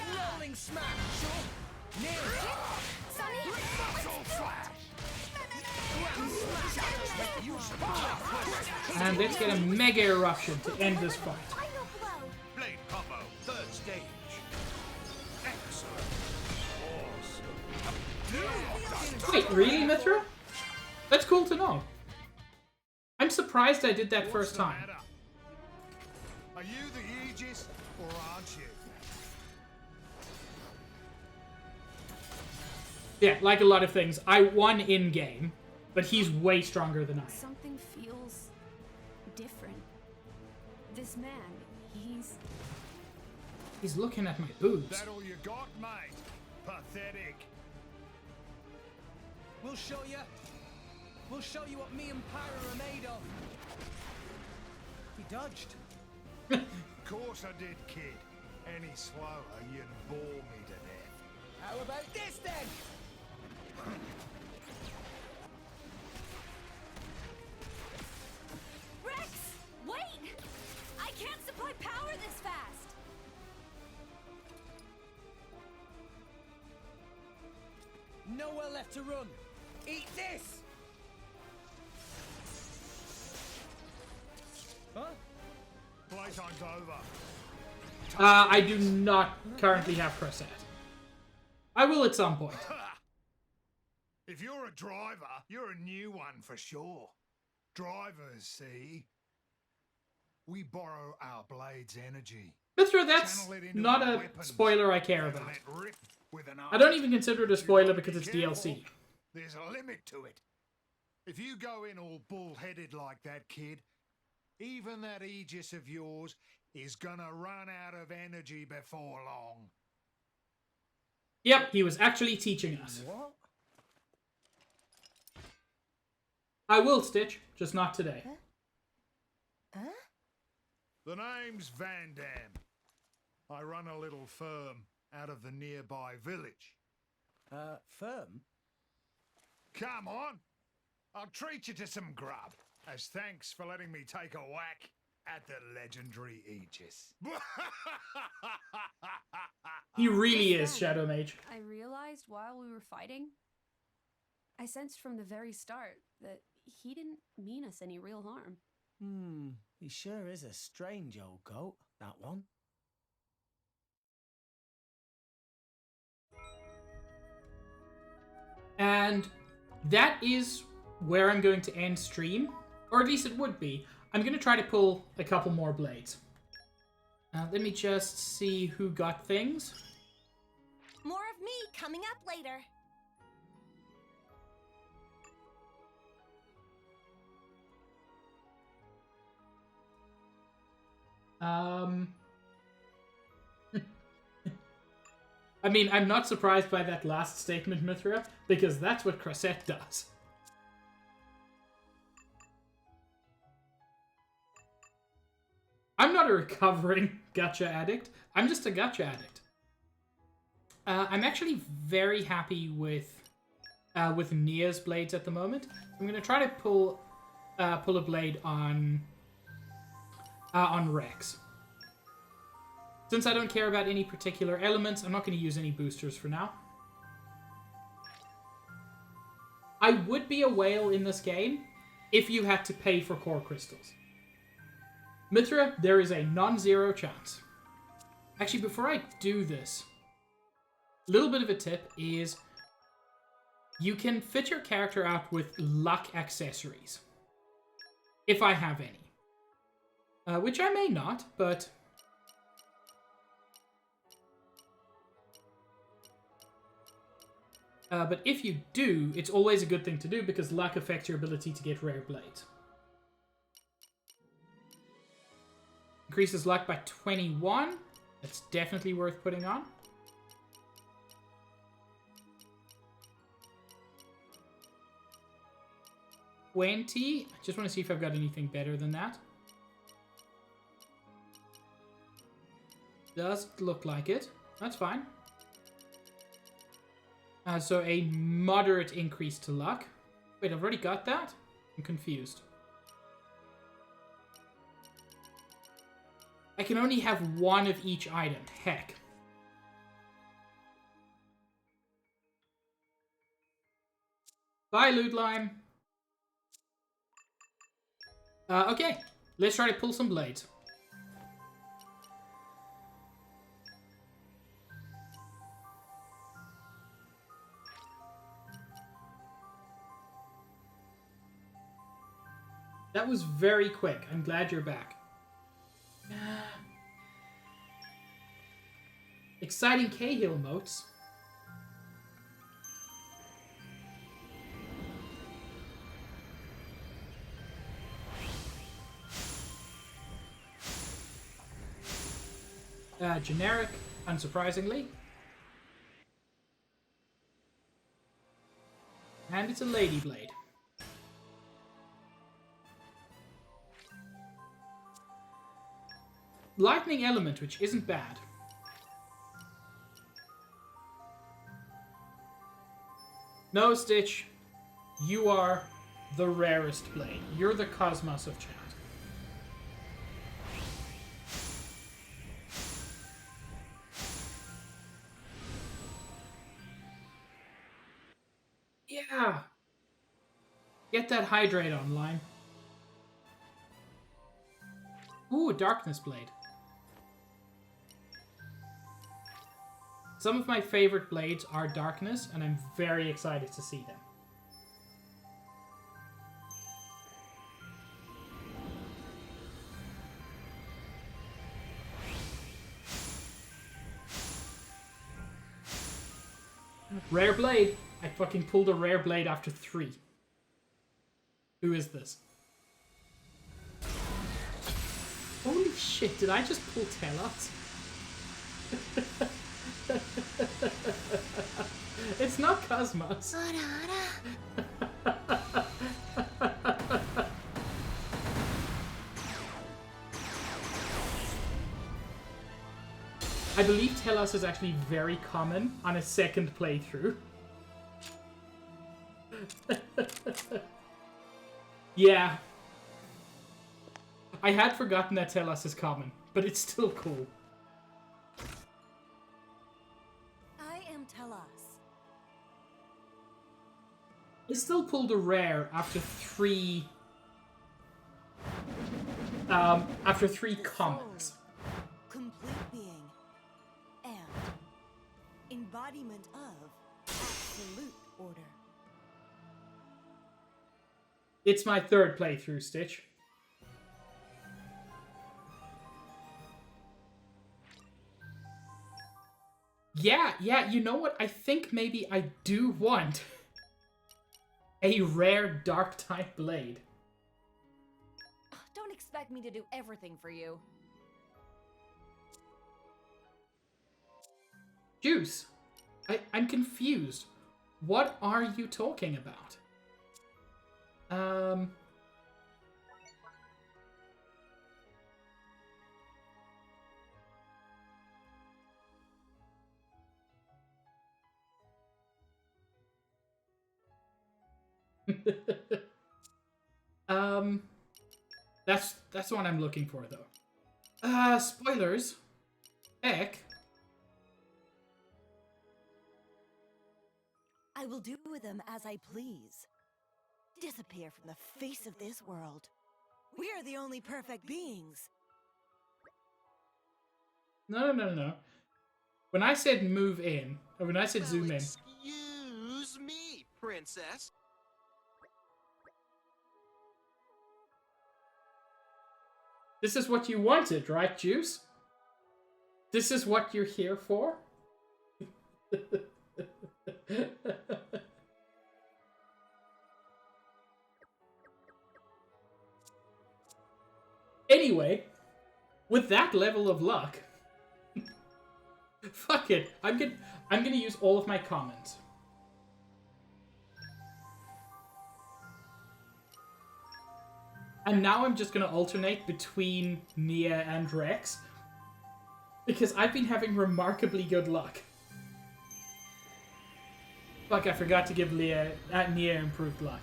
Rolling smash. And let's get a mega eruption to end this fight. Blade combo, third stage. Excellent. Wait, really, Mithra? That's cool to know. I'm surprised I did that first time. Are you the Aegis, or aren't you? Yeah, like a lot of things, I won in-game, but he's way stronger than I am. Something feels different. This man, He's looking at my boobs. That all you got, mate? Pathetic. We'll show you. We'll show you what me and Pyra are made of. He dodged. Of course I did, kid. Any slower, you'd bore me to death. How about this then? Rex! Wait! I can't supply power this fast! Nowhere left to run. Eat this! Huh? Playtime's over. I do not currently have Crusade. I will at some point. If you're a driver, you're a new one for sure. Drivers, see? We borrow our blade's energy. Mithra, that's not a spoiler I care about. I don't even consider it a spoiler because it's DLC. There's a limit to it. If you go in all bull-headed like that, kid, even that Aegis of yours is gonna run out of energy before long. Yep, he was actually teaching us. What? I will, Stitch, just not today. Huh? The name's Van Dam. I run a little firm out of the nearby village. Firm? Come on! I'll treat you to some grub, as thanks for letting me take a whack at the legendary Aegis. He really is, Just Shadow then, Mage. I realized while we were fighting, I sensed from the very start that he didn't mean us any real harm. He sure is a strange old goat, that one. And that is where I'm going to end stream. Or at least it would be. I'm going to try to pull a couple more blades. Let me just see who got things. More of me coming up later. I mean, I'm not surprised by that last statement, Mithra, because that's what Cressette does. I'm not a recovering gacha addict. I'm just a gacha addict. I'm actually very happy with Nia's blades at the moment. I'm gonna try to pull a blade on Rex. Since I don't care about any particular elements, I'm not going to use any boosters for now. I would be a whale in this game if you had to pay for core crystals. Mithra, there is a non-zero chance. Actually, before I do this, a little bit of a tip is you can fit your character out with luck accessories. If I have any. Which I may not, but... but if you do, it's always a good thing to do because luck affects your ability to get rare blades. Increases luck by 21. That's definitely worth putting on. I just want to see if I've got anything better than that. Doesn't look like it. That's fine. So a moderate increase to luck. Wait, I've already got that? I'm confused. I can only have one of each item. Heck. Bye, Loot Lime. Okay, let's try to pull some blades. That was very quick. I'm glad you're back. Exciting Cahill motes. Generic, unsurprisingly. And it's a Lady Blade. Lightning element, which isn't bad. No, Stitch. You are the rarest blade. You're the Cosmos of chat. Yeah. Get that hydrate online. Ooh, Darkness Blade. Some of my favorite blades are Darkness, and I'm very excited to see them. Rare blade. I fucking pulled a rare blade after 3. Who is this? Holy shit, did I just pull Telos? It's not Cosmos. I believe Telos is actually very common on a second playthrough. Yeah. I had forgotten that Telos is common, but it's still cool. I am Telos. I still pulled a rare after three commons. Complete being and embodiment of absolute order. It's my third playthrough, Stitch. Yeah, you know what? I think maybe I do want a rare Dark-type blade. Don't expect me to do everything for you. Juice, I'm confused. What are you talking about? That's the one I'm looking for, though. Spoilers. Heck. I will do with them as I please. Disappear from the face of this world. We are the only perfect beings. No. When I said move in, or when I said zoom in. Excuse me, princess. This is what you wanted, right, Juice? This is what you're here for? Anyway, with that level of luck, fuck it. I'm gonna use all of my comments. And now I'm just gonna alternate between Nia and Rex, because I've been having remarkably good luck. Fuck, I forgot to give Nia improved luck.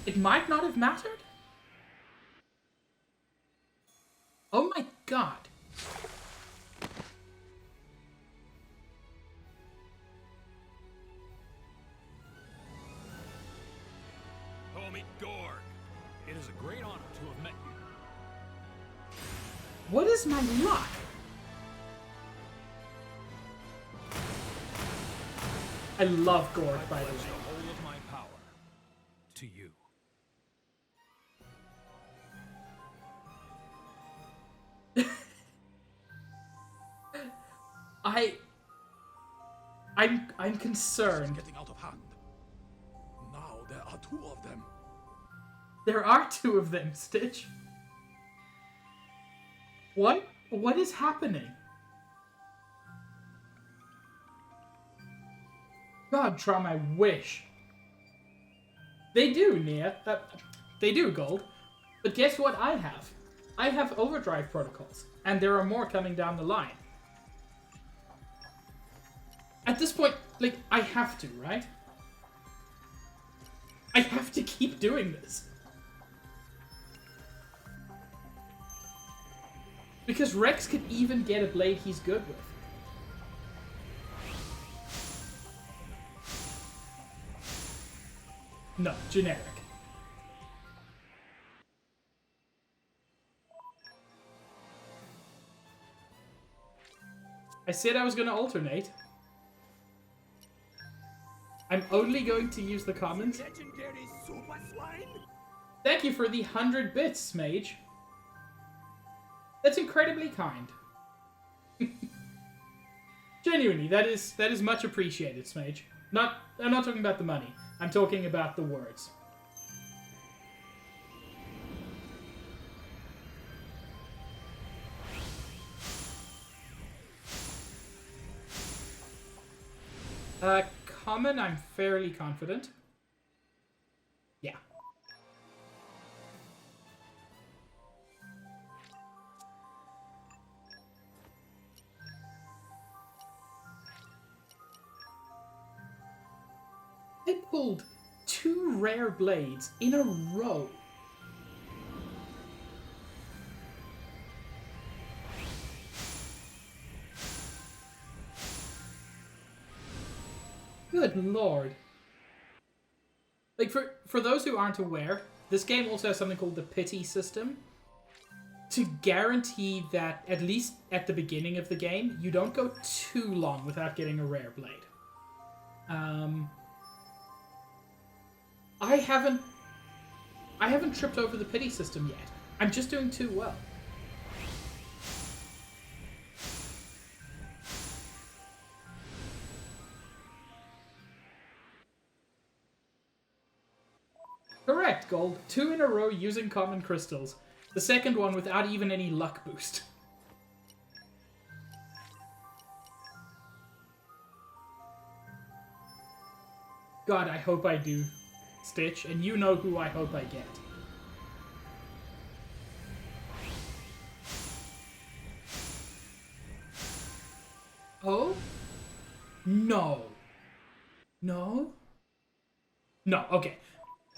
It might not have mattered? Oh my god. Call me Gorg. It is a great honor to have met you. What is my luck? I love Gorg, by the way. The whole of my power to you. I'm concerned. Getting out of hand. Now there are two of them. There are two of them, Stitch. What is happening? God, Trom, I wish. They do, Nia. They do, Gold. But guess what I have? I have overdrive protocols, and there are more coming down the line. At this point, like, I have to, right? I have to keep doing this. Because Rex could even get a blade he's good with. No, generic. I said I was going to alternate. I'm only going to use the commons. Legendary super swine. Thank you for the 100 bits, Mage. That's incredibly kind. Genuinely, that is much appreciated, Smage. I'm not talking about the money. I'm talking about the words. Common, I'm fairly confident. Yeah. I pulled 2 rare blades in a row. Good lord. Like, for those who aren't aware, this game also has something called the pity system to guarantee that, at least at the beginning of the game, you don't go too long without getting a rare blade. I haven't tripped over the pity system yet. I'm just doing too well. Correct, Gold. 2 in a row using common crystals. The second one without even any luck boost. God, I hope I do, Stitch, and you know who I hope I get. Oh? No. No? No, okay.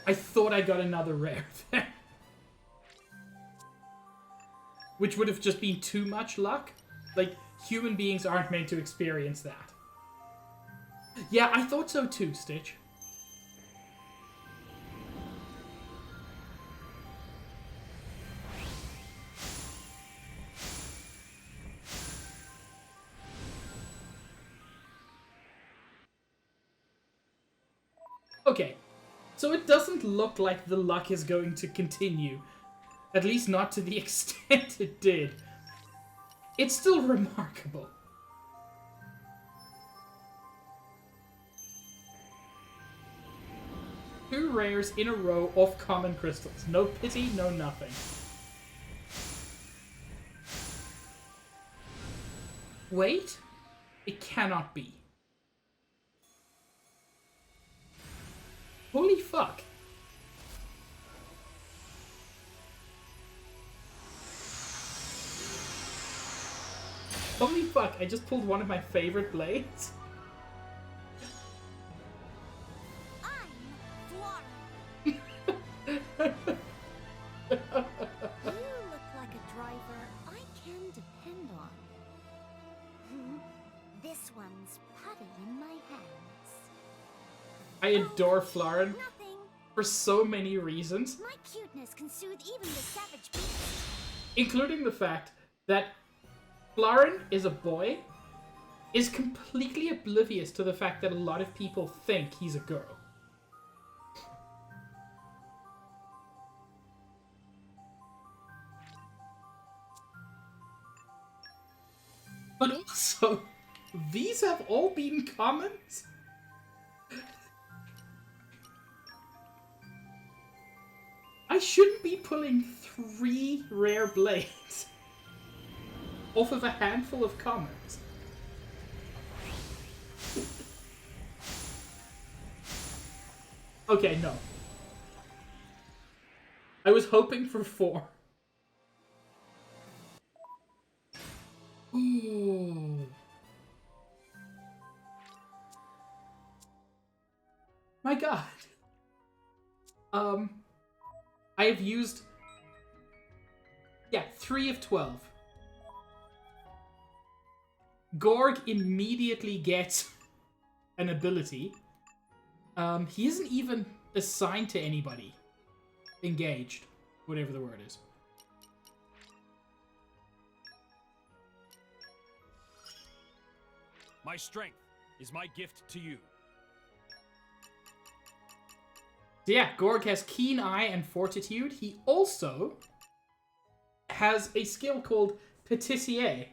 I thought I got another rare there. Which would have just been too much luck. Like, human beings aren't meant to experience that. Yeah, I thought so too, Stitch. Okay, so it doesn't look like the luck is going to continue. At least not to the extent it did. It's still remarkable. Two rares in a row of common crystals. No pity, no nothing. Wait, it cannot be. Holy fuck. Holy fuck, I just pulled one of my favorite blades. You look like a driver I can depend on. This one's putty in my hands. I adore Florin for so many reasons. My cuteness can soothe even the savage beast. Including the fact that Florin is a boy, is completely oblivious to the fact that a lot of people think he's a girl. But also, these have all been commons? I shouldn't be pulling 3 rare blades off of a handful of commons. Okay, no. I was hoping for 4. Ooh. My god. I have used... yeah, 3 of 12. Gorg immediately gets an ability. He isn't even assigned to anybody. Engaged. Whatever the word is. My strength is my gift to you. So yeah, Gorg has Keen Eye and Fortitude. He also has a skill called Patissier.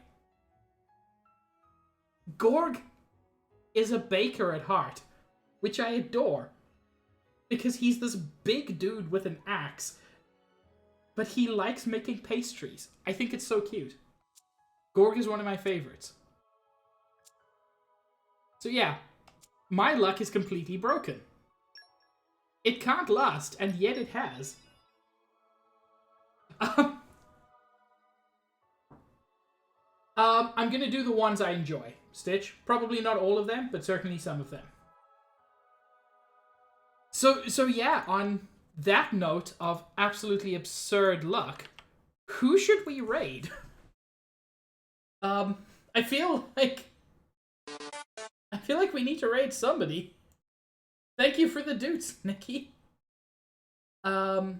Gorg is a baker at heart, which I adore. Because he's this big dude with an axe, but he likes making pastries. I think it's so cute. Gorg is one of my favorites. So yeah, my luck is completely broken. It can't last, and yet it has. I'm gonna do the ones I enjoy, Stitch. Probably not all of them, but certainly some of them. So yeah, on that note of absolutely absurd luck, who should we raid? I feel like we need to raid somebody. Thank you for the dudes, Nikki. Oh,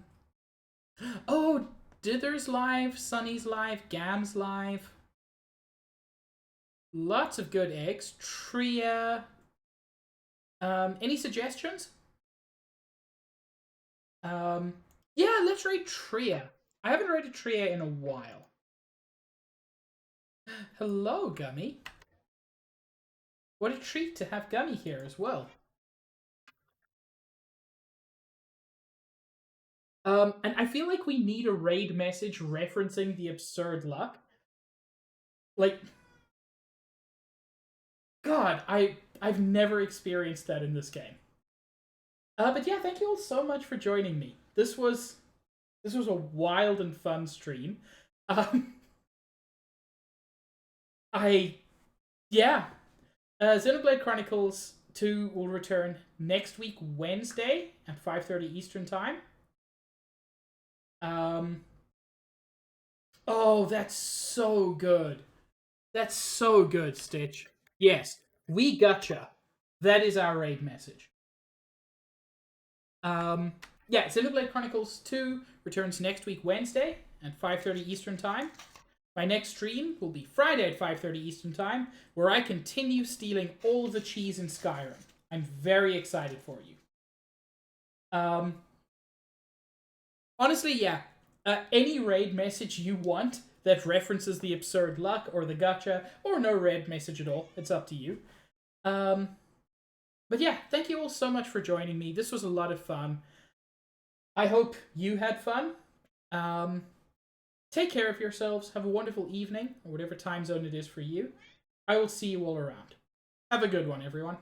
Dither's live, Sunny's live, Gam's live. Lots of good eggs. Tria. Any suggestions? Yeah, let's raid Tria. I haven't raided Tria in a while. Hello, Gummy. What a treat to have Gummy here as well. And I feel like we need a raid message referencing the absurd luck. Like, God, I've never experienced that in this game. But yeah, thank you all so much for joining me. This was a wild and fun stream. Xenoblade Chronicles 2 will return next week, Wednesday at 5:30 Eastern Time. Oh, that's so good. That's so good, Stitch. Yes, we gotcha. That is our raid message. Yeah, Xenoblade Chronicles 2 returns next week, Wednesday at 5:30 Eastern Time. My next stream will be Friday at 5:30 Eastern Time, where I continue stealing all the cheese in Skyrim. I'm very excited for you. Honestly, yeah. Any raid message you want that references the absurd luck or the gotcha, or no raid message at all. It's up to you. But yeah, thank you all so much for joining me. This was a lot of fun. I hope you had fun. Take care of yourselves. Have a wonderful evening, or whatever time zone it is for you. I will see you all around. Have a good one, everyone.